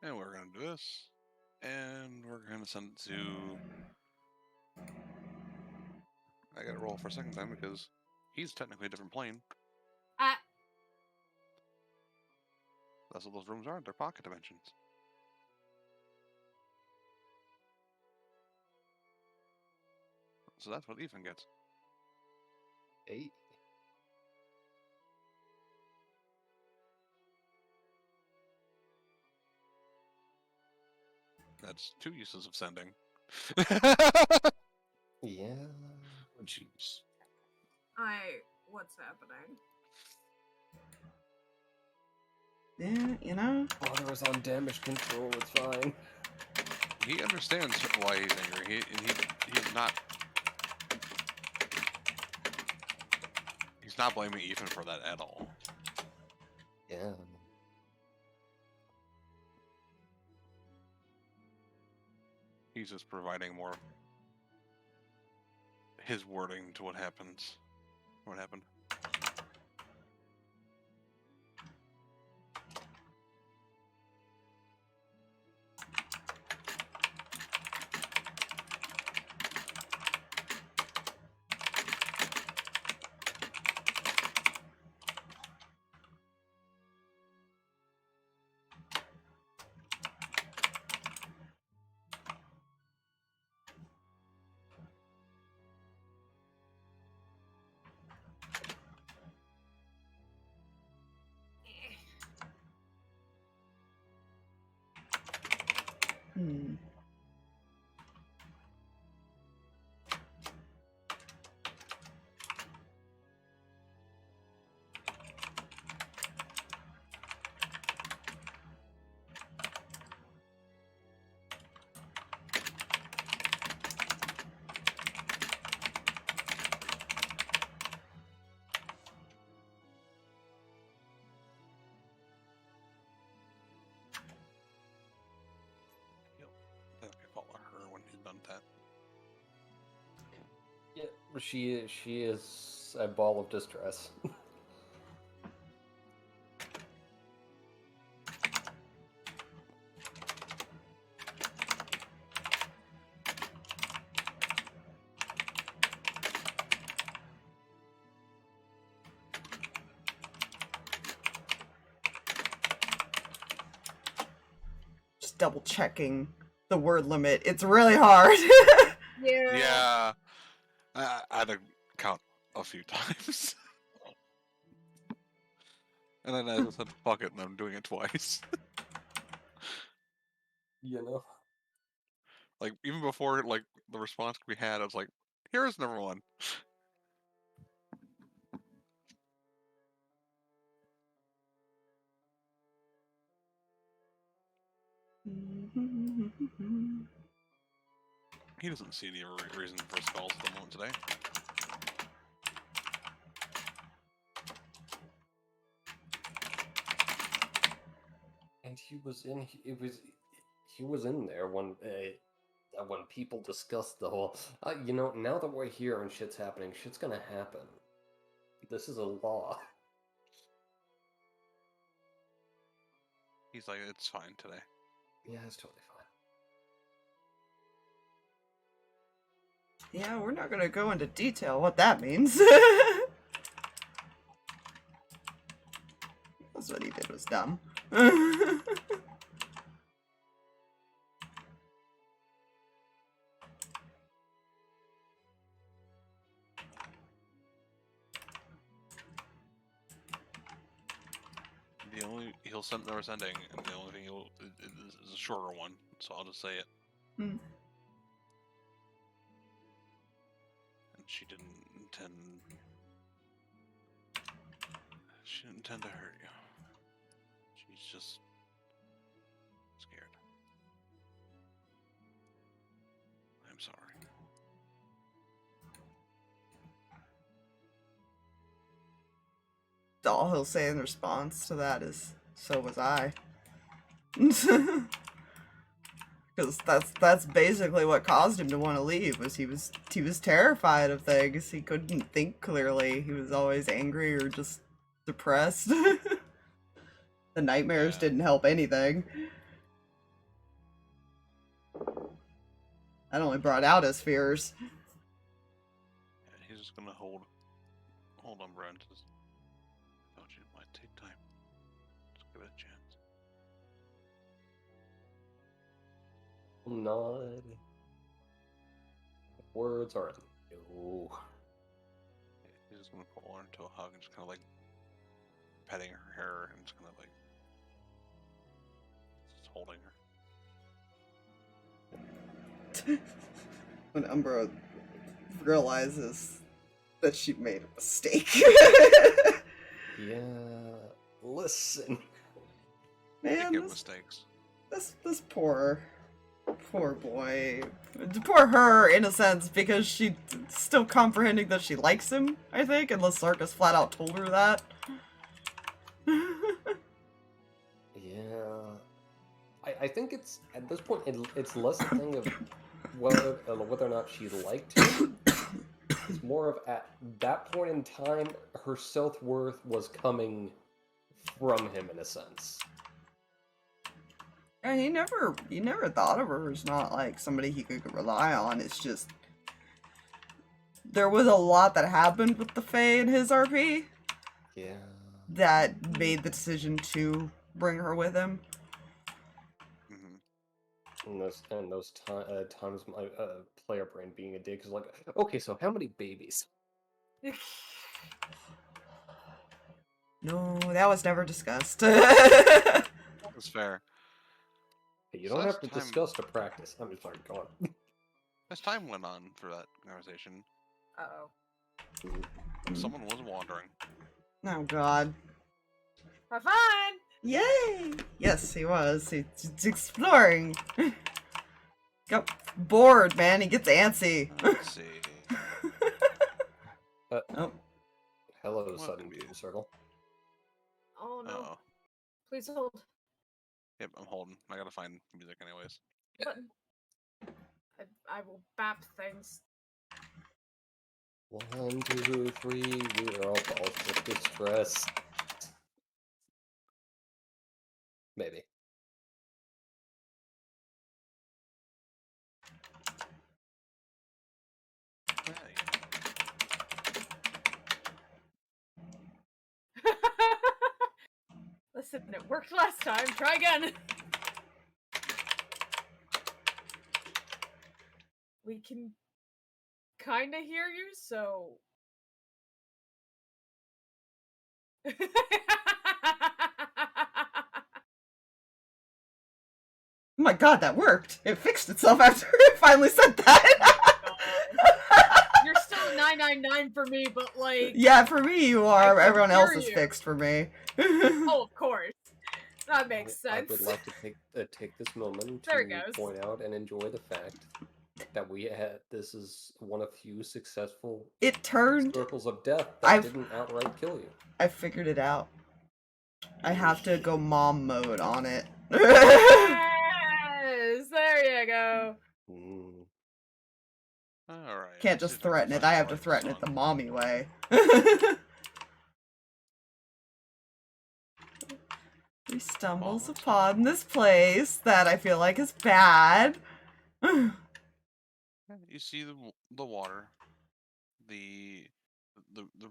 And we're gonna do this. And we're gonna send it to... I gotta roll for a second time because he's technically a different plane. Ah. That's what those rooms are. They're pocket dimensions. So that's what Ethan gets. 8. That's 2 uses of sending. Yeah. Oh, jeez. What's happening? Yeah, you know? Water is on damage control, it's fine. He understands why he's angry. He's not... He's not blaming Ethan for that at all. Yeah. He's just providing more his wording to what happens. What happened? Hmm. I think I follow her when he's done that. Yeah, she is a ball of distress. Just double checking the word limit. It's really hard. Yeah. I had to count a few times. And then I just said, fuck it, and I'm doing it twice. You know? Like, even before, like, the response we had, I was like, here's number 1. He doesn't see any reason for spells at the moment today. And he was in there when people discussed the whole, you know, now that we're here and shit's happening, shit's gonna happen. This is a law. He's like, it's fine today. Yeah, it's totally fine. Yeah, we're not gonna go into detail what that means. That's what he did was dumb. The only he'll send never sending, and the only thing he'll is a shorter one, so I'll just say it. Hmm. And she didn't intend. She didn't intend to hurt you. She's just scared. I'm sorry. All he'll say in response to that is, "So was I." Because that's basically what caused him to want to leave. Was he was terrified of things. He couldn't think clearly. He was always angry or just depressed. The nightmares didn't help anything. That only brought out his fears. Yeah, he's just gonna hold Umbra and just. I thought you might take time. Just give it a chance. Nod. Words are no. Yeah, he's just gonna pull her into a hug and just kind of like petting her hair and just kind of like just holding her. When Umbra realizes that she made a mistake. Yeah, listen. Man, Making mistakes. this poor boy. Poor her, in a sense, because she's still comprehending that she likes him, I think, unless Sarkas flat out told her that. Yeah, I think it's at this point it's less a thing of whether or not she liked him. It's more of at that point in time, her self-worth was coming from him in a sense. And he never thought of her as not like somebody he could rely on. It's just there was a lot that happened with the Fae in his RP. Yeah. That made the decision to bring her with him. Mm-hmm. And those times my player brain being a dick is like, okay, so how many babies? No, that was never discussed. That's fair. You So don't as have to time- discuss to practice. I'm just sorry, go on. As time went on for that conversation, Uh-oh. someone was wandering. Oh god. Have fun! Yay! Yes, he was. He's exploring. Got bored, man. He gets antsy. Let's see. Oh. Hello, What sudden could be- beauty circle. Oh no. Uh-oh. Please hold. Yep, I'm holding. I gotta find music anyways. Button. I will bap things. 1, 2, 3, we are all balls of distress. Maybe. Listen, it worked last time. Try again. We can kind of hear you, so. Oh my god, that worked! It fixed itself after it finally said that! You're still at 999 for me, but like. Yeah, for me you I are. can Everyone else hear is you. fixed for me. Oh, of course. That makes sense. I would like to take this moment There it to goes. point out and enjoy the fact that this is one of few successful It turned. circles of death that I've- didn't outright kill you. I figured it out. I have to go mom mode on it. Yes! There you go. Mm. Alright. Can't just threaten it. I have to threaten it the mommy way. He stumbles upon this place that I feel like is bad. You see the water, the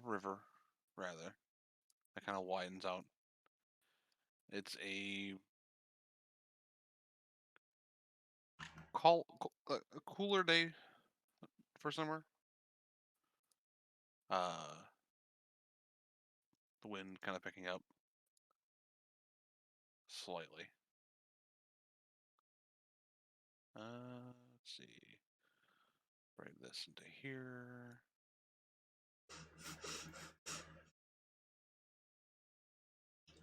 river, rather, that kind of widens out. It's a a cooler day for summer. The wind kind of picking up slightly. Let's see. Bring this into here.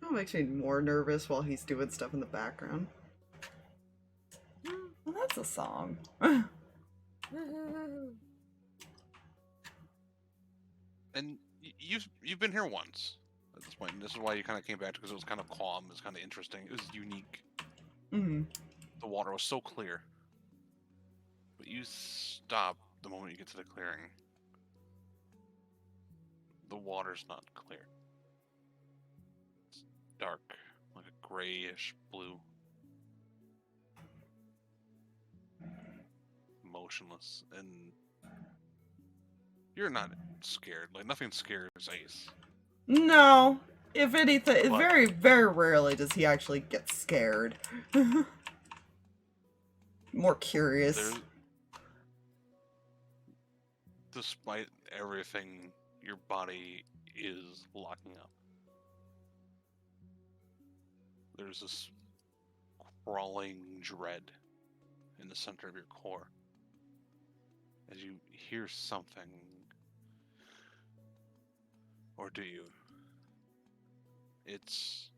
That makes me more nervous while he's doing stuff in the background. Well, that's a song. And you've been here once at this point, and this is why you kind of came back, because it was kind of calm, it was kind of interesting, it was unique. Mm-hmm. The water was so clear, but you stop the moment you get to the clearing. The water's not clear. It's dark, like a grayish blue, motionless, and you're not scared. Like, nothing scares Ace. No. If anything, But very, very rarely does he actually get scared. More curious. Despite everything, your body is locking up. There's this crawling dread in the center of your core as you hear something. Or do you? It's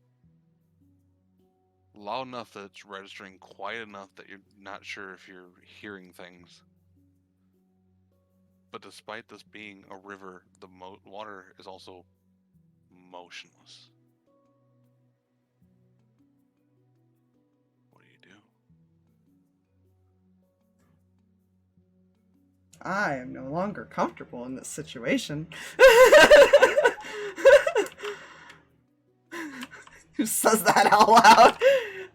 loud enough that it's registering, quiet enough that you're not sure if you're hearing things. But despite this being a river, the water is also motionless. What do you do? I am no longer comfortable in this situation. Who says that out loud?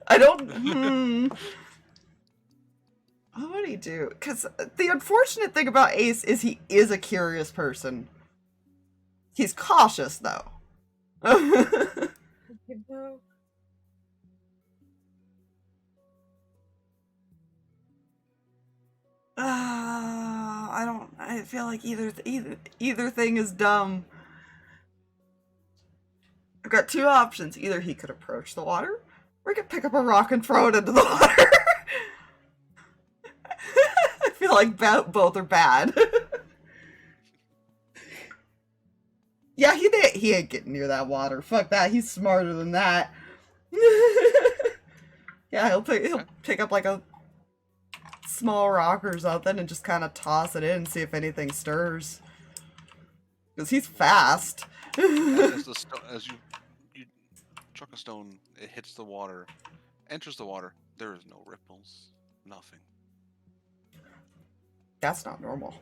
I don't. What do you do? Because the unfortunate thing about Ace is he is a curious person. He's cautious, though. I don't. I feel like either thing is dumb. I've got two options. Either he could approach the water, or he could pick up a rock and throw it into the water. I feel like both are bad. Yeah, he ain't getting near that water. Fuck that. He's smarter than that. Yeah, he'll pick up like a small rock or something and just kind of toss it in and see if anything stirs. Because he's fast. As you chuck a stone, it hits the water, enters the water. There is no ripples, nothing. That's not normal.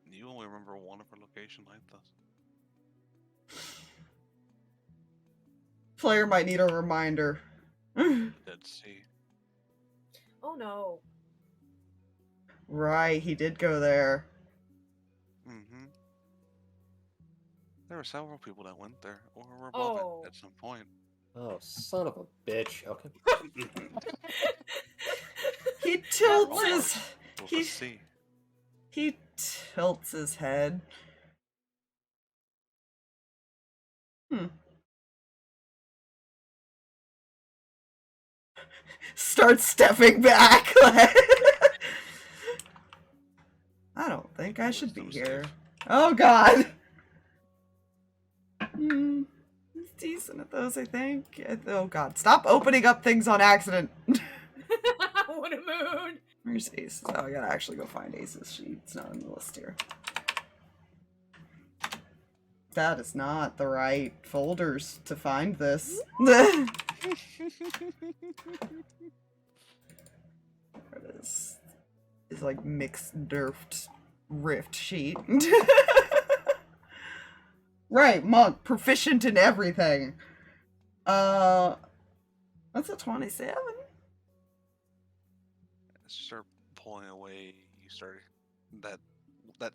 You only remember one of her location like this. Player might need a reminder. Dead Sea. Oh no. Right, he did go there. Mm-hmm. There were several people that went there, or were above it at some point. Oh, son of a bitch. Okay. He tilts his... It was a sea. He tilts his head. Starts stepping back. I don't think I should be here. Oh god. He's decent at those, I think. Oh god, stop opening up things on accident. What a mood. Where's Ace? Oh, I gotta actually go find Ace's sheet. It's not on the list here. That is not the right folders to find this. There it is. It's like mixed derfed rift sheet. Right, monk, proficient in everything. That's a 27. As you start pulling away, you start that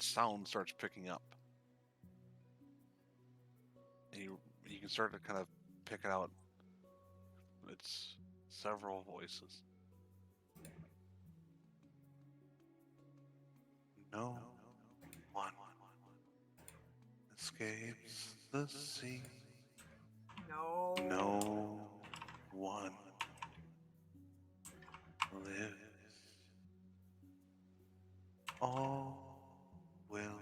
sound starts picking up. And you can start to kind of pick it out. It's several voices. No one escapes the sea. No. No one lives. All will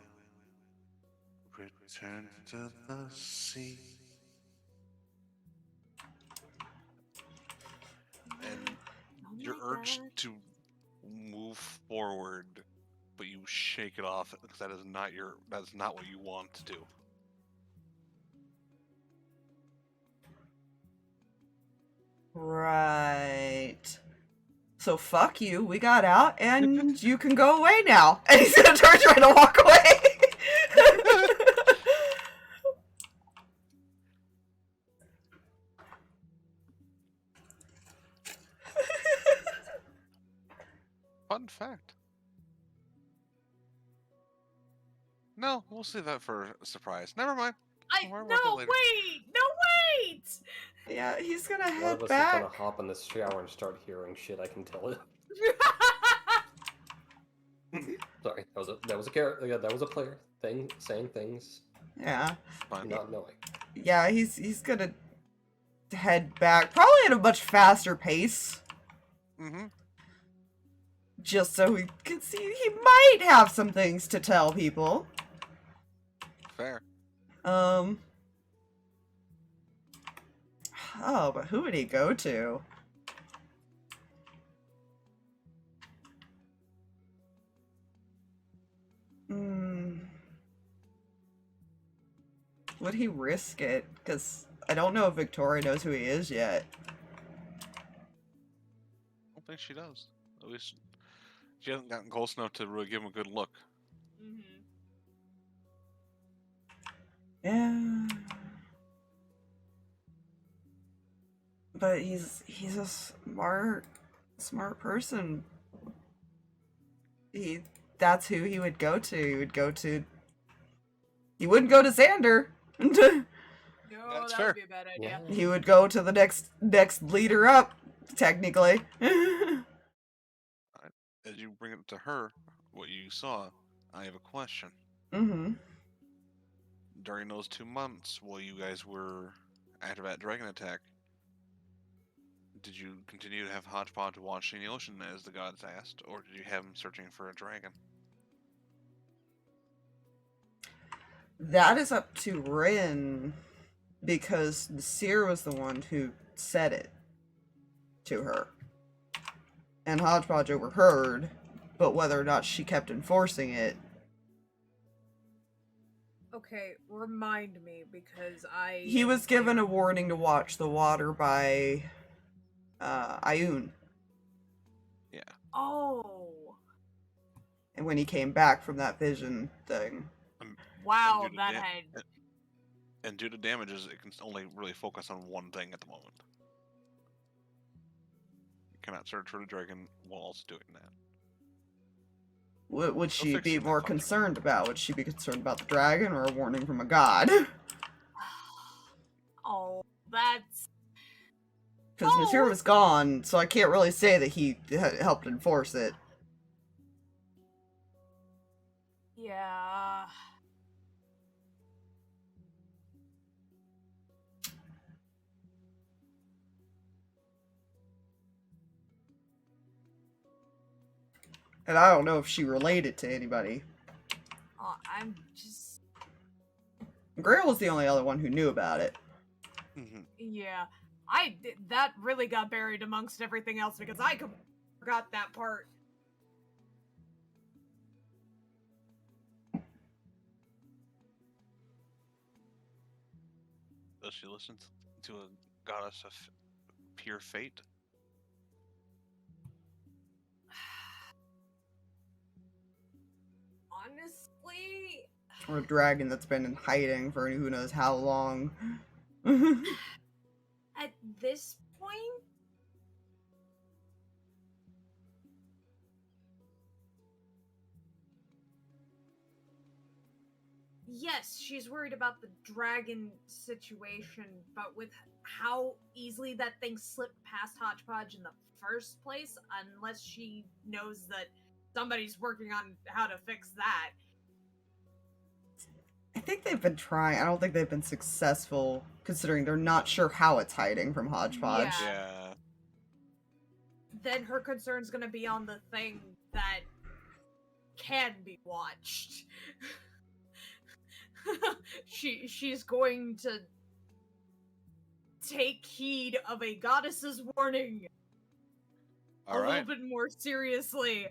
return to the sea. urge to move forward, but you shake it off because that is not what you want to do. Right. So fuck you, we got out, and you can go away now. And he's gonna turn trying to walk away. Fun fact. No, we'll save that for a surprise. Never mind. Don't worry about that No, later. wait! Yeah, he's gonna One of head us is back. gonna hop in the shower and start hearing shit. I can tell it. Sorry, that was a character. Yeah, that was a player thing saying things, Yeah. Fine. not knowing. Yeah, he's gonna head back, probably at a much faster pace. Mm-hmm. Just so he can see he might have some things to tell people. Fair. Oh, but who would he go to? Would he risk it? Because I don't know if Victoria knows who he is yet. I don't think she does. At least she hasn't gotten close enough to really give him a good look. Yeah. But he's a smart person. That's who he would go to. He wouldn't go to Xander. No, That's that fair. would be a bad idea. He would go to the next leader up, technically. As you bring it to her, what you saw, I have a question. Mm-hmm. During those 2 months while you guys were active at Dragon Attack, did you continue to have Hodgepodge watching the ocean as the gods asked, or did you have him searching for a dragon? That is up to Rin, because Nasir was the one who said it to her. And Hodgepodge overheard, but whether or not she kept enforcing it. Okay, remind me, because He was given a warning to watch the water by Ayun. Yeah. Oh. And when he came back from that vision thing. Wow, due to that da- had... And due to damages, it can only really focus on one thing at the moment. You cannot search for the dragon while also doing that. What would she fix be it, more Hodgepodge. concerned about? Would she be concerned about the dragon or a warning from a god? Oh, that's... Because Oh. Nasir was gone, so I can't really say that he helped enforce it. Yeah... And I don't know if she related to anybody. I'm just... Grail was the only other one who knew about it. Mm-hmm. Yeah. That really got buried amongst everything else because I forgot that part. Does she listen to a goddess of pure fate? Honestly... Or a dragon that's been in hiding for who knows how long. At this point... Yes, she's worried about the dragon situation, but with how easily that thing slipped past Hodgepodge in the first place, unless she knows that somebody's working on how to fix that. I think they've been trying. I don't think they've been successful, considering they're not sure how it's hiding from Hodgepodge. Yeah. Yeah. Then her concern's gonna be on the thing that can be watched. She's going to take heed of a goddess's warning. a little bit more seriously.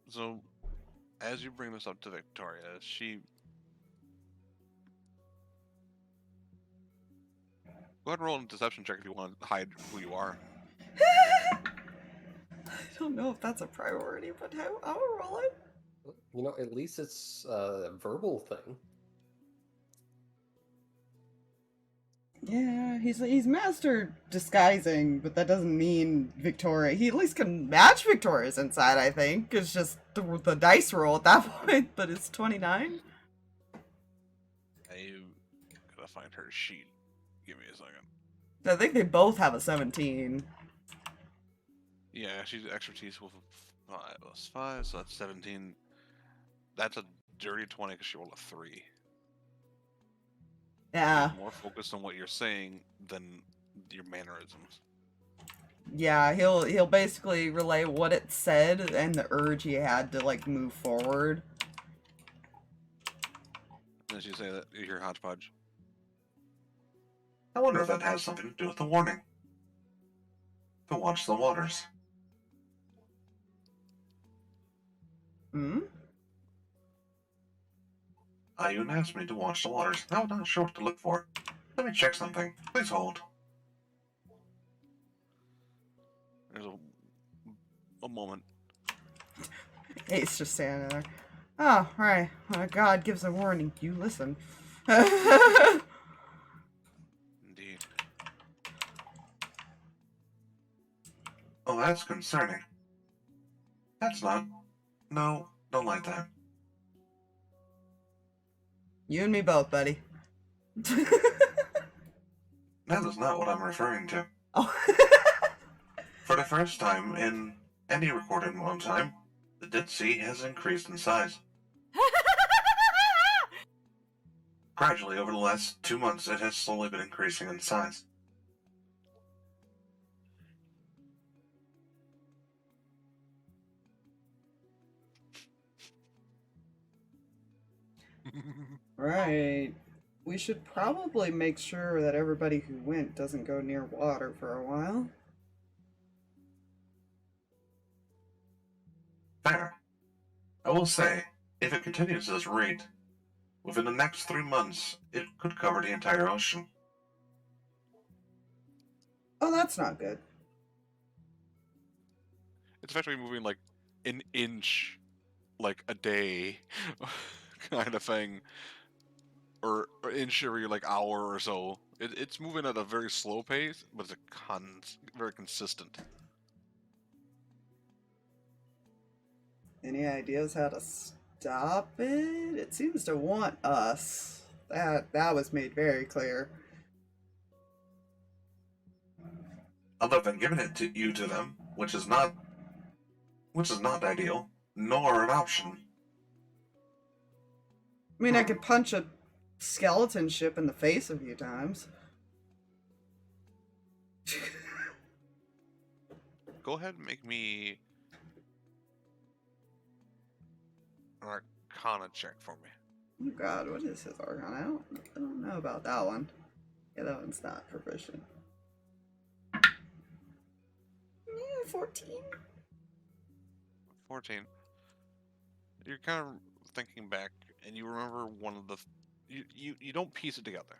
So, as you bring this up to Victoria, she... Go ahead and roll a deception check if you want to hide who you are. I don't know if that's a priority, but I'll roll it. You know, at least it's a verbal thing. Yeah, he's mastered disguising, but that doesn't mean Victoria. He at least can match Victoria's inside, I think. It's just the dice roll at that point, but it's 29. I gotta find her sheet. Give me a second. I think they both have a 17. Yeah, she's expertise with 5 plus 5, so that's 17. That's a dirty 20 because she rolled a 3. Yeah. She's more focused on what you're saying than your mannerisms. Yeah, he'll basically relay what it said and the urge he had to like move forward. And she say that you hear hodgepodge. I wonder if that has something to do with the warning. To watch the waters. Hmm? Ayun asked me to watch the waters. I'm not sure what to look for. Let me check something. Please hold. There's a moment. Ace just standing there. Oh, right. When God gives a warning, you listen. Indeed. Oh, that's concerning. That's not. No, don't like that. You and me both, buddy. That is not what I'm referring to. Oh. For the first time in any recorded time, the Dead Sea has increased in size. Gradually, over the last 2 months, it has slowly been increasing in size. Right. We should probably make sure that everybody who went doesn't go near water for a while. Fair. I will say, if it continues at this rate, within the next 3 months, it could cover the entire ocean. Oh, that's not good. It's effectively moving like an inch, like a day, kind of thing, or inch every like hour or so. It's moving at a very slow pace, but it's a very consistent. Any ideas how to stop it? It seems to want us. That was made very clear. Other than giving it to you to them, which is not ideal, nor an option. I mean, I could punch a skeleton ship in the face a few times. Go ahead and make me an Arcana check for me. Oh god, what is his Arcana? I don't know about that one. Yeah, that one's not proficient. 14. 14. You're kind of thinking back, and you remember one of the... You don't piece it together.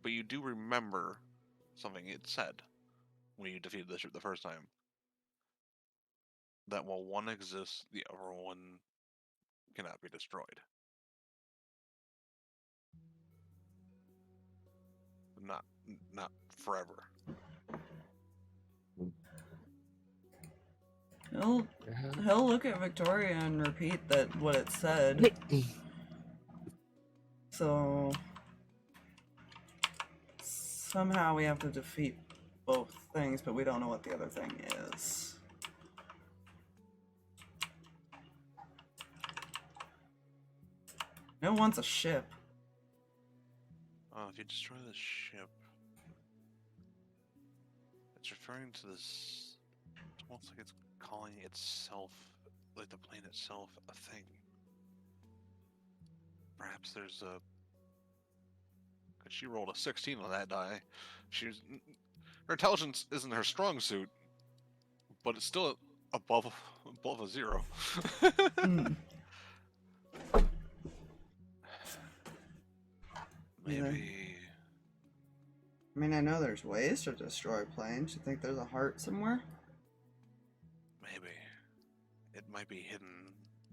But you do remember something it said when you defeated the ship the first time. That while one exists, the other one cannot be destroyed. Not forever. He'll look at Victoria and repeat what it said. So somehow we have to defeat both things, but we don't know what the other thing is. No one wants a ship. If you destroy the ship, it's referring to this. It's almost like it's calling itself, like the plane itself, a thing. Perhaps there's a. Cause she rolled a 16 on that die. Her intelligence isn't her strong suit, but it's still above a 0. Hmm. Maybe. I mean, I know there's ways to destroy planes. You think there's a heart somewhere? Maybe. It might be hidden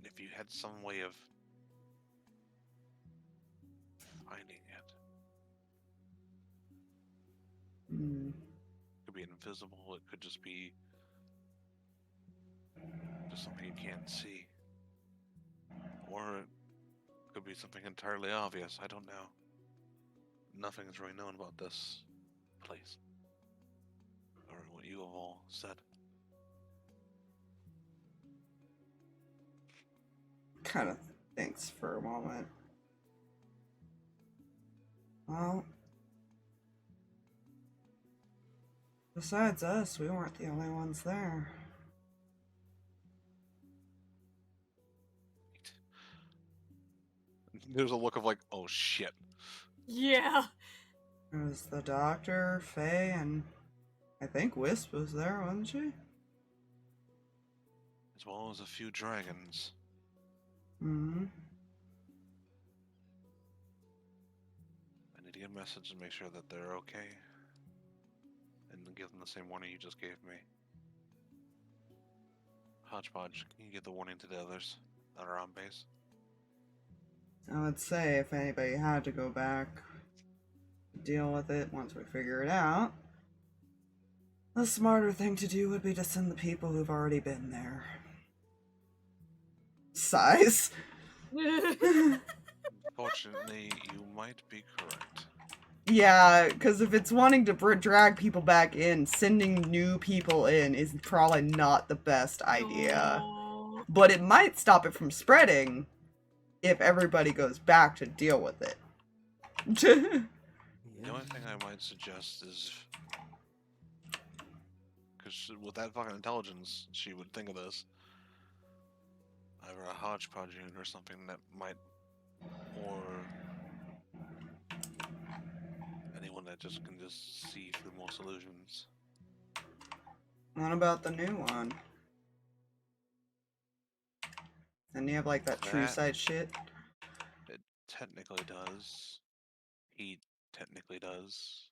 if you had some way of finding it. Hmm. It could be invisible, it could just be something you can't see. Or it could be something entirely obvious, I don't know. Nothing is really known about this place. Or what you have all said. Kind of thinks for a moment. Well, besides us, we weren't the only ones there. There's a look of like, oh shit. Yeah. It was the doctor, Faye, and I think Wisp was there, wasn't she? As well as a few dragons. Mm-hmm. I need to get a message and make sure that they're okay. And give them the same warning you just gave me. Hodgepodge, can you give the warning to the others that are on base? I would say if anybody had to go back, deal with it once we figure it out, the smarter thing to do would be to send the people who've already been there. Size. Fortunately, you might be correct. Yeah, because if it's wanting to drag people back in, sending new people in is probably not the best idea. Oh. But it might stop it from spreading if everybody goes back to deal with it. The only thing I might suggest is, because with that fucking intelligence, she would think of this. Either a hodgepodge unit or something that might, or anyone that just can just see through most illusions. What about the new one? And you have like that true That- sight shit? It technically does. He technically does.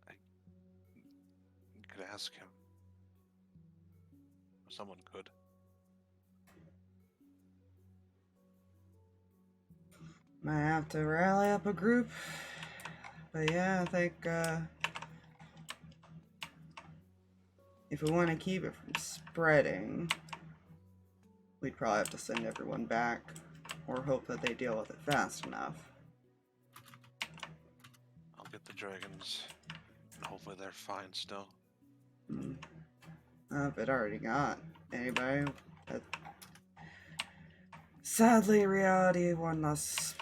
I could ask him. Or someone could. Might have to rally up a group. But yeah, I think if we want to keep it from spreading, we'd probably have to send everyone back or hope that they deal with it fast enough. I'll get the dragons. And hopefully they're fine still. If it already got anybody, sadly, reality one less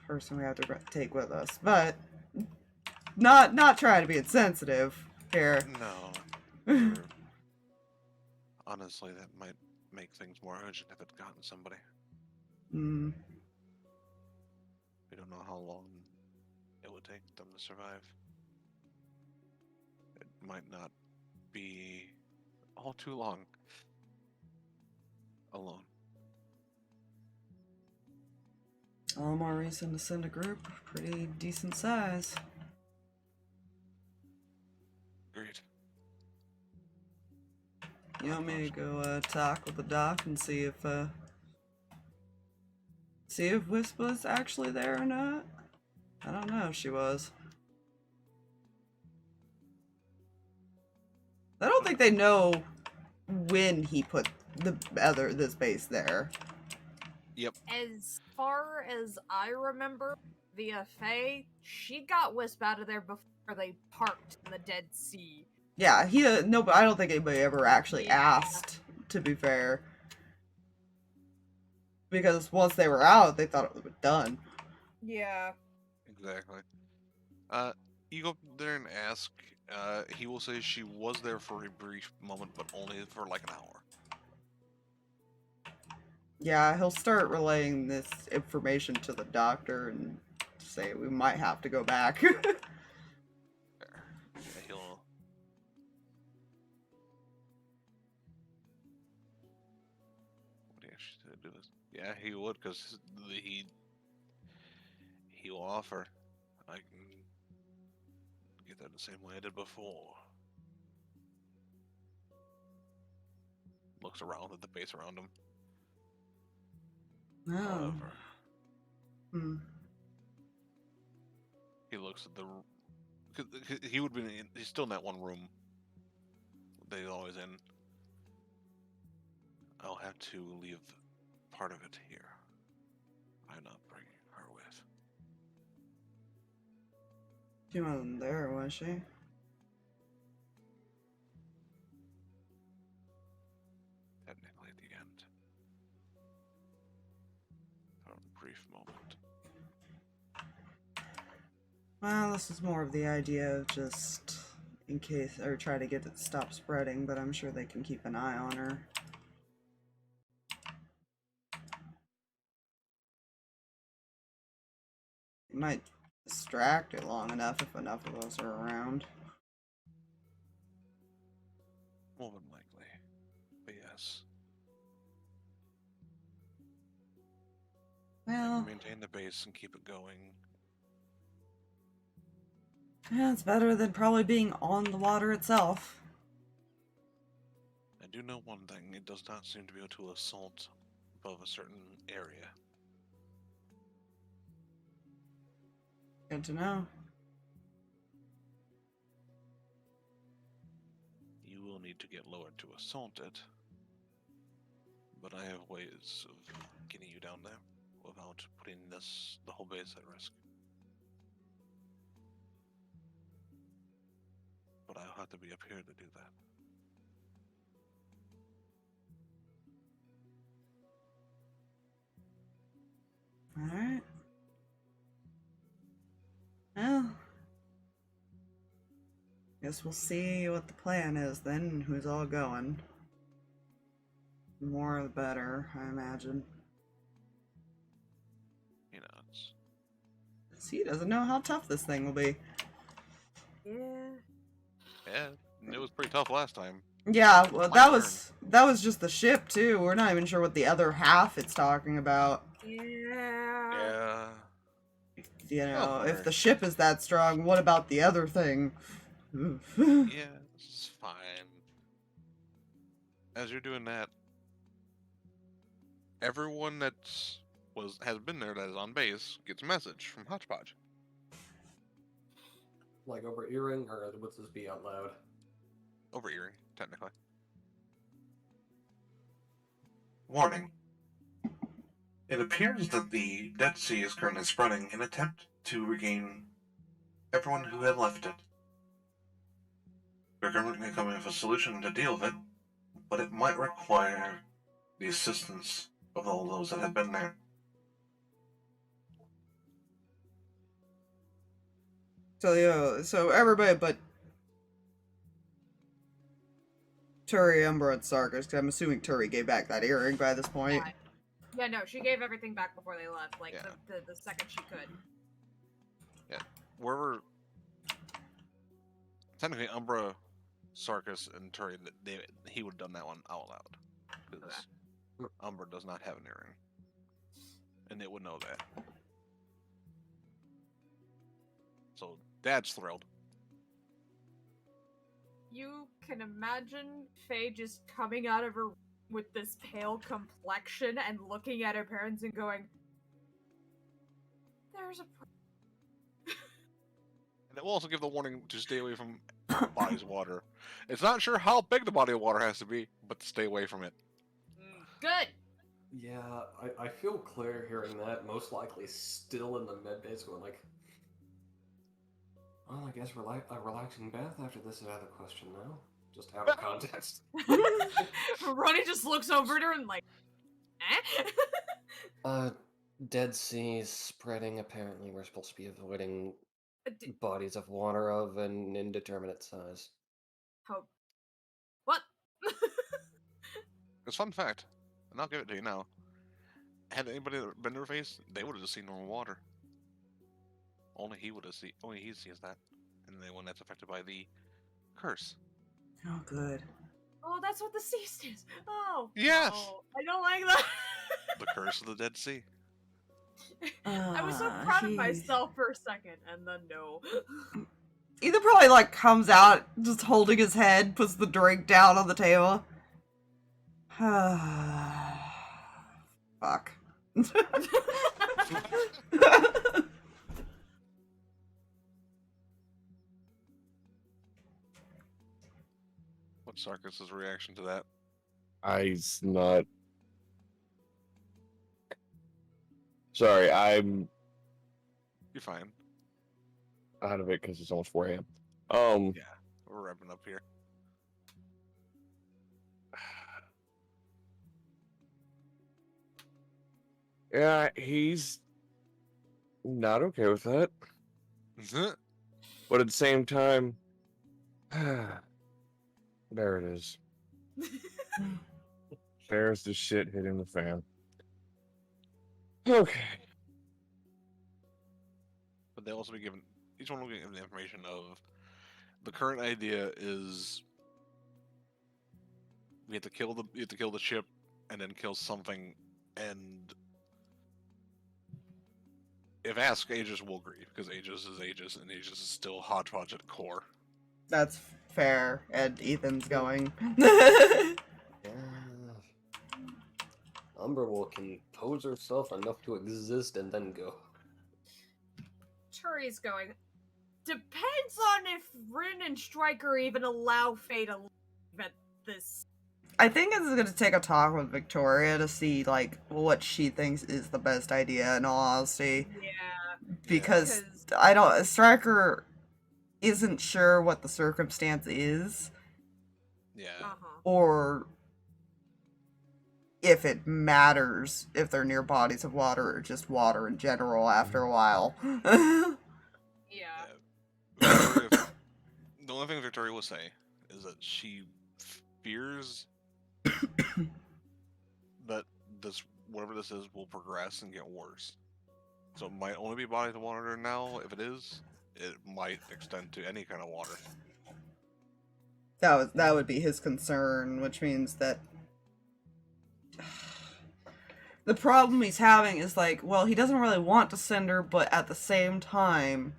person we have to take with us. But not trying to be insensitive here. No. or- Honestly, that might make things more urgent if it's gotten somebody. Hmm. We don't know how long it would take them to survive. It might not be all too long alone. All more reason to send a group pretty decent size. Agreed. You want me to go talk with the doc and see if Wisp was actually there or not? I don't know if she was. I don't think they know when he put this base there. Yep. As far as I remember, via Faye, she got Wisp out of there before they parked in the Dead Sea. Yeah, no, but I don't think anybody ever actually Yeah. asked, to be fair. Because once they were out, they thought it was done. Yeah. Exactly. You go up there and ask. He will say she was there for a brief moment, but only for like an hour. Yeah, he'll start relaying this information to the doctor and say we might have to go back. Yeah, he would, because he will offer. I can get that the same way I did before. Looks around at the base around him. Oh. However, Hmm. he looks at the. Cause he would be. He's still in that one room that he's always in. I'll have to leave part of it here. I'm not bringing her with. She wasn't there, was she? Technically, at the end. For a brief moment. Well, this is more of the idea of just in case, or try to get it to stop spreading, but I'm sure they can keep an eye on her. It might distract it long enough if enough of us are around. More than likely. But yes. I Well, can maintain the base and keep it going. yeah, it's better than probably being on the water itself. I do know one thing, it does not seem to be able to assault above a certain area. Good to know. You will need to get lower to assault it. But I have ways of getting you down there without putting the whole base at risk. But I'll have to be up here to do that. Alright. Well, guess we'll see what the plan is then, and who's all going. The more the better, I imagine. You know, it's... He doesn't know how tough this thing will be. Yeah, it was pretty tough last time. Yeah, well, My that was just the ship too. We're not even sure what the other half it's talking about. Yeah. You know, Oh, if the ship is that strong, what about the other thing? Yeah, it's fine. As you're doing that, everyone has been there that is on base gets a message from Hodgepodge. Like over earring, or would this be out loud? Over earring, technically. Warning. It appears that the Dead Sea is currently spreading in an attempt to regain everyone who had left it. We're currently coming up with a solution to deal with it, but it might require the assistance of all those that have been there. So everybody but Turi, Umbra, and Sarkas, because I'm assuming Turi gave back that earring by this point. Yeah, no, she gave everything back before they left, like, Yeah. the second she could. Yeah. Wherever... Technically, Umbra, Sarkas, and Turi, he would have done that one out loud. Because Umbra does not have an earring. And they would know that. So, Dad's thrilled. You can imagine Faye just coming out of her with this pale complexion and looking at her parents and going, "There's a." And it will also give the warning to stay away from bodies of water. It's not sure how big the body of water has to be, but to stay away from it. Good. Yeah, I feel Claire hearing that, most likely still in the med base going like, well, I guess a relaxing bath after this is out of the question now. Just out of context. Ronnie just looks over at her and like, eh? Dead Sea spreading, apparently we're supposed to be avoiding bodies of water of an indeterminate size. How? What? It's a fun fact, and I'll give it to you now. Had anybody been to her face, they would have just seen normal water. Only he sees that, and the one that's affected by the curse. Oh, good. Oh, that's what the C stands. Oh. Yes. Oh, I don't like that. The curse of the Dead Sea. I was so Ah, proud of he- myself for a second, and then no. Ethan probably like comes out just holding his head, puts the drink down on the table. Fuck. What's Sarkas' reaction to that? I's not. Sorry, I'm You're fine. out of it because it's almost 4 a.m. Yeah, we're wrapping up here. Yeah, he's not okay with that. But at the same time, there it is. There's the shit hitting the fan. Okay. But they'll also be given, each one will be given the information of the current idea is you have to kill the ship and then kill something, and if asked, Aegis will agree because Aegis is Aegis and Aegis is still hodgepodge at core. That's fair, and Ethan's going. Yeah. Umbra will compose herself enough to exist and then go. Turi's going. Depends on if Rin and Striker even allow Faye to leave at this. I think it's gonna take a talk with Victoria to see like what she thinks is the best idea in all honesty. Yeah. Because I don't Striker isn't sure what the circumstance is Yeah. or if it matters if they're near bodies of water or just water in general after a while. Yeah. The only thing Victoria will say is that she fears that this, whatever this is, will progress and get worse. So it might only be bodies of water now. If it is, it might extend to any kind of water. That would be his concern, which means that the problem he's having is like, well, he doesn't really want to send her, but at the same time,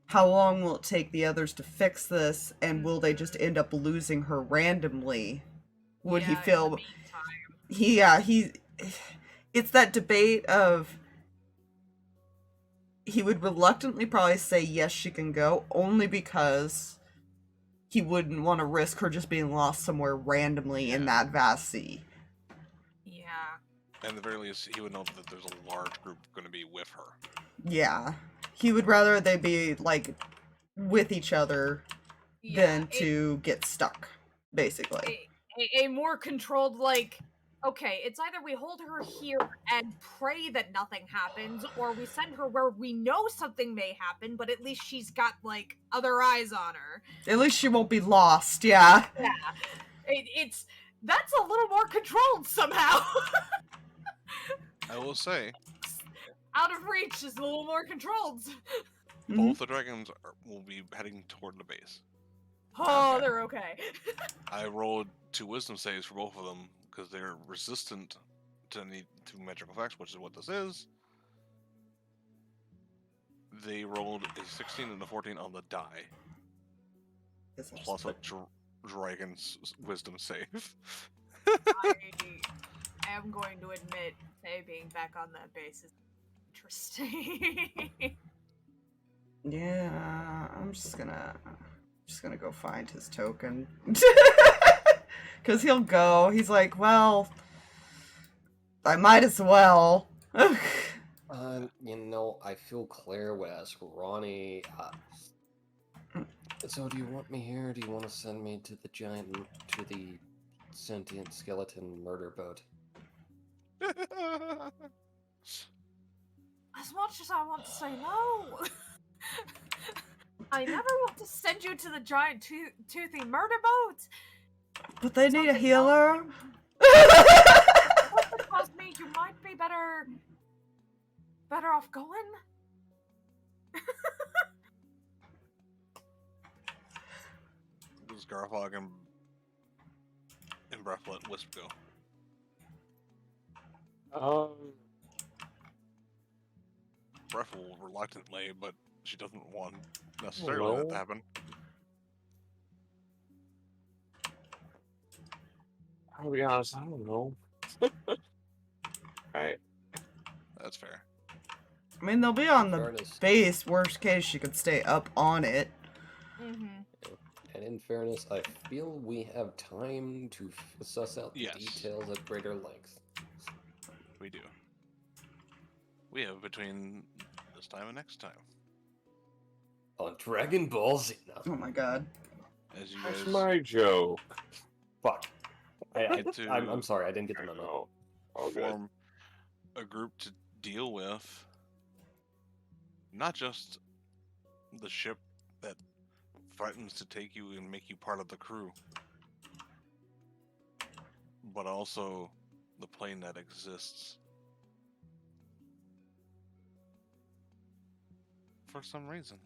how long will it take the others to fix this, and will they just end up losing her randomly? Would he feel... It's that debate of... He would reluctantly probably say yes, she can go, only because he wouldn't want to risk her just being lost somewhere randomly in that vast sea. Yeah. And at the very least, he would know that there's a large group going to be with her. Yeah. He would rather they be, like, with each other than to get stuck, basically. A more controlled, like, okay, it's either we hold her here and pray that nothing happens, or we send her where we know something may happen, but at least she's got, like, other eyes on her. At least she won't be lost, yeah. Yeah. That's a little more controlled somehow. I will say, Out of reach is a little more controlled. both the dragons will be heading toward the base. Oh, they're okay. I rolled 2 wisdom saves for both of them because they're resistant to magical effects, which is what this is. They rolled a 16 and a 14 on the die, plus a dragon's wisdom save. I am going to admit, Faye being back on that base is interesting. Yeah, I'm just gonna go find his token. Cause he'll go. He's like, well, I might as well. You know, I feel Claire would ask Ronnie, so do you want me here, or do you want to send me to the sentient skeleton murder boat? As much as I want to say no, I never want to send you to the giant toothy murder boat. But they need a healer. What tells me you might be better off going? Does Garfog and Breath let Wisp go? Breffel reluctantly, but she doesn't want necessarily that to happen. I'll be honest, I don't know. Alright. That's fair. I mean, they'll be on the Fairness. base. Worst case, she could stay up on it. And in fairness, I feel we have time to suss out the Yes. details at greater length. We do. We have between this time and next time. On Dragon Ball Z. Oh my god. As you That's guys my joke. Fuck. get to I'm sorry, I didn't get the memo. Oh, good. form a group to deal with not just the ship that threatens to take you and make you part of the crew, but also the plane that exists. For some reason.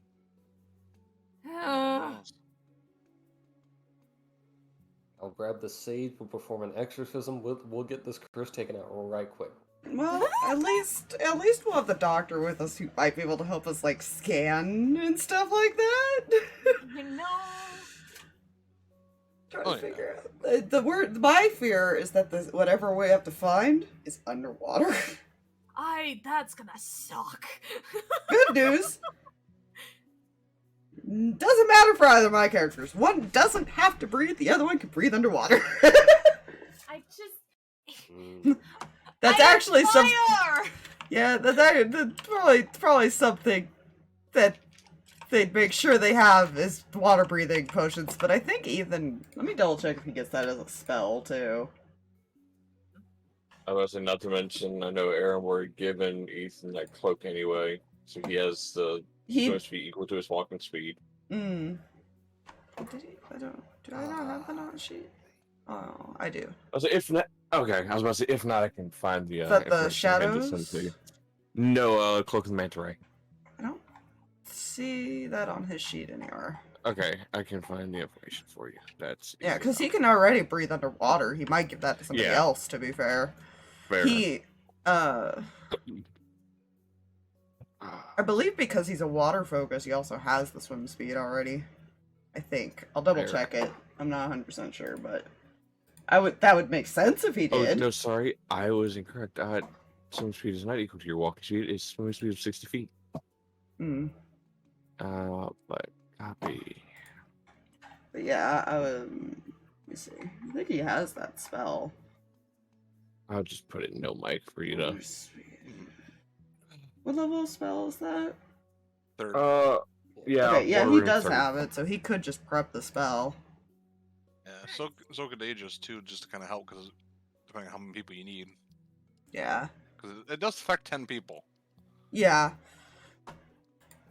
Who knows? I'll grab the sage, we'll perform an exorcism, we'll get this curse taken out right quick. Well, at least we'll have the doctor with us who might be able to help us, like, scan and stuff like that. You know. Trying Oh, to yeah. figure out. My fear is that whatever we have to find is underwater. That's gonna suck. Good news. Doesn't matter for either of my characters. One doesn't have to breathe, the other one can breathe underwater. I just. That's I am actually some. fire! Yeah, that's probably something that they'd make sure they have is water breathing potions. But I think Ethan. Let me double check if he gets that as a spell too. I was not to mention, I know Aaron were giving Ethan that cloak anyway, so he has the swim speed equal to his walking speed. Did he? Did I not have that on the sheet? Oh, I do. I was like, if not, okay. I was about to say, if not, I can find the. Is that the information I meant to send shadows? to you. No, cloak of the manta ray. I don't see that on his sheet anywhere. Okay, I can find the information for you. That's Yeah, easy because he enough. can already breathe underwater. He might give that to somebody Yeah. else, to be fair. Fair. He, I believe because he's a water focus, he also has the swim speed already. I think. I'll double Fair. check it. I'm not 100% sure, but that would make sense if he Oh did. no, sorry, I was incorrect. Swim speed is not equal to your walking speed. It's swim speed of 60 feet. Hmm. But copy. But yeah, let me see. I think he has that spell. I'll just put it in no mic for you to. What level of spell is that? Third. Yeah. Okay, yeah, water he room does 30. have it, so he could just prep the spell. Yeah, so could Aegis too, just to kind of help, because depending on how many people you need, Yeah. because it does affect 10 people. Yeah.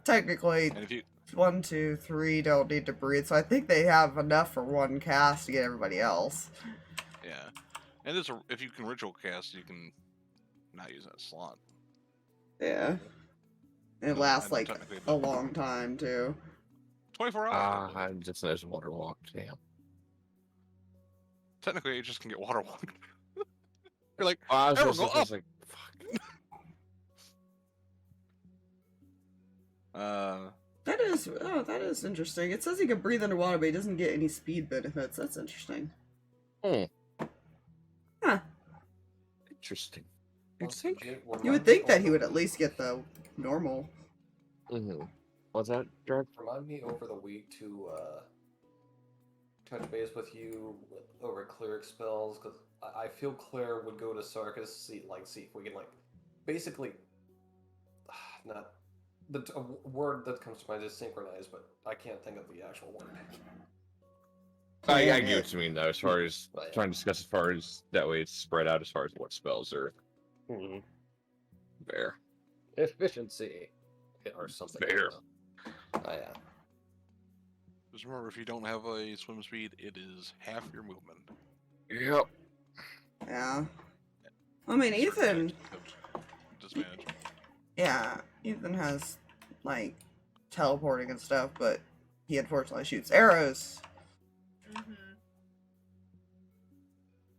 Technically, And if you 1, 2, 3 don't need to breathe, so I think they have enough for one cast to get everybody else. yeah, and if you can ritual cast, you can not use that slot. Yeah. And it So, lasts, I know like, technically a long time, too. 24 hours. I just know it's water walk. Damn. Technically, Aegis can get water walked. You're like, I was, Everyone just, go I was up! like, fuck. That is interesting. It says he can breathe underwater, but he doesn't get any speed benefits. That's interesting. Huh. Interesting. You would think that he would at least get the normal. Mm-hmm. What's that, Drag? Remind me over the week to touch base with you over cleric spells, because I feel Claire would go to Sarkas, see if we can, basically, not a word that comes to mind is synchronized, but I can't think of the actual word. I Yeah. get what you mean, though, as far as trying to discuss as far as that way it's spread out as far as what spells are there. Efficiency. Or something. Fair. Oh, yeah. just remember, if you don't have a swim speed, it is half your movement. Yep. Yeah. I mean, Ethan... Disadvantage. Yeah, Ethan has, like, teleporting and stuff, but he unfortunately shoots arrows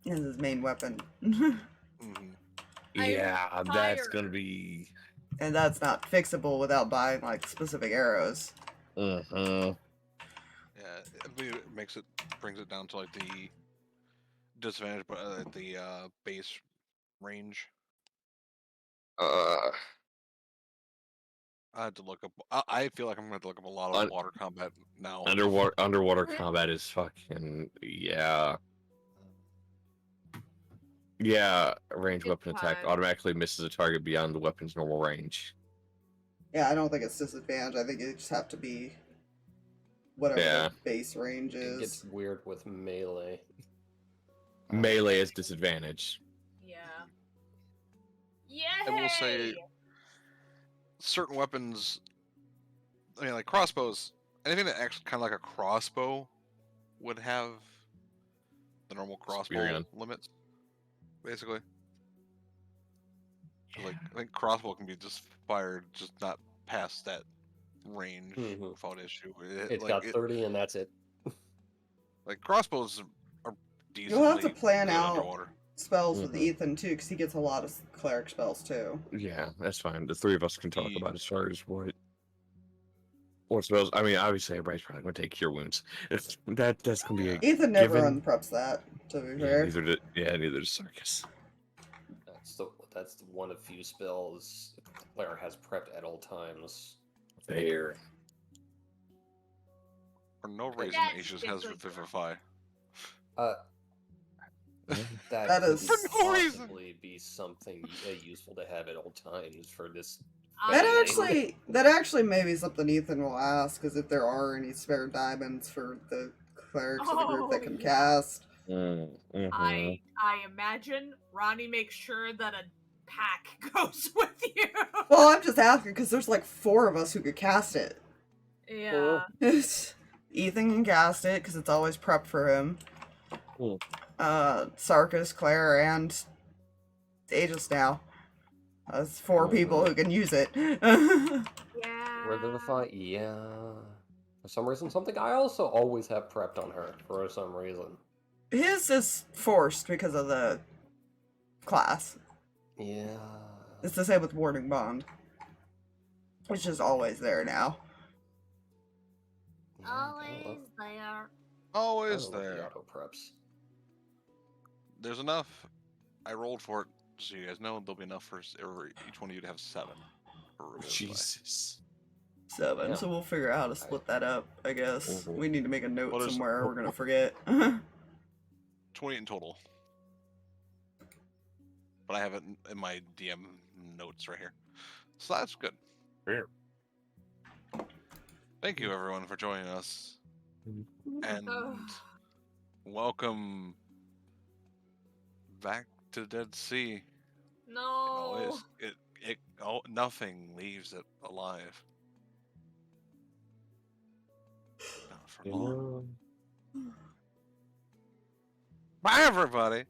as his main weapon. Mm-hmm. Yeah, that's gonna be. And that's not fixable without buying like specific arrows. Uh-huh. Yeah, I mean, brings it down to like the disadvantage, but the base range. I had to look up. I feel like I'm going to have to look up a lot of water combat now. Underwater combat is fucking yeah. Yeah, range weapon attack automatically misses a target beyond the weapon's normal range. Yeah, I don't think it's disadvantage. I think you just have to be whatever the base range is. It gets weird with melee. Melee is disadvantage. Yeah. I will say, certain weapons, I mean, like crossbows, anything that acts kind of like a crossbow would have the normal crossbow limits, basically. Like, I think crossbow can be just fired, just not past that range without issue. It's got 30 and that's it. Like, crossbows are decent. You'll have to plan out underwater spells with Ethan too, because he gets a lot of cleric spells too. Yeah, that's fine. The three of us can talk about as far as what spells. I mean, obviously, everybody's probably going to take cure wounds. That's going to be Ethan never unpreps that. To be fair, neither does Sarkas. That's one of few spells the player has prepped at all times. Fair. For no reason, Aegis has Revivify. That is could possibly be something useful to have at all times for this. That actually may be something Ethan will ask, because if there are any spare diamonds for the clerics of the group that can cast. I imagine Ronnie makes sure that a pack goes with you. Well, I'm just asking because there's like 4 of us who could cast it. Yeah. Ethan can cast it because it's always prepped for him. Sarkas, Claire, and Aegis now. That's 4 people who can use it. Revivify, yeah. For some reason, something I also always have prepped on her for some reason. His is forced because of the class. Yeah. It's the same with Warding Bond, which is always there now. Always there. Always there. The auto preps. There's enough. I rolled for it, so you guys know there'll be enough for each one of you to have 7. Jesus. 7, so we'll figure out how to split that up, I guess. We need to make a note somewhere, we're gonna forget. 20 in total. But I have it in my DM notes right here. So that's good. Thank you, everyone, for joining us. And welcome back to Dead Sea. No. Nothing leaves it alive. Not for long. Bye, everybody.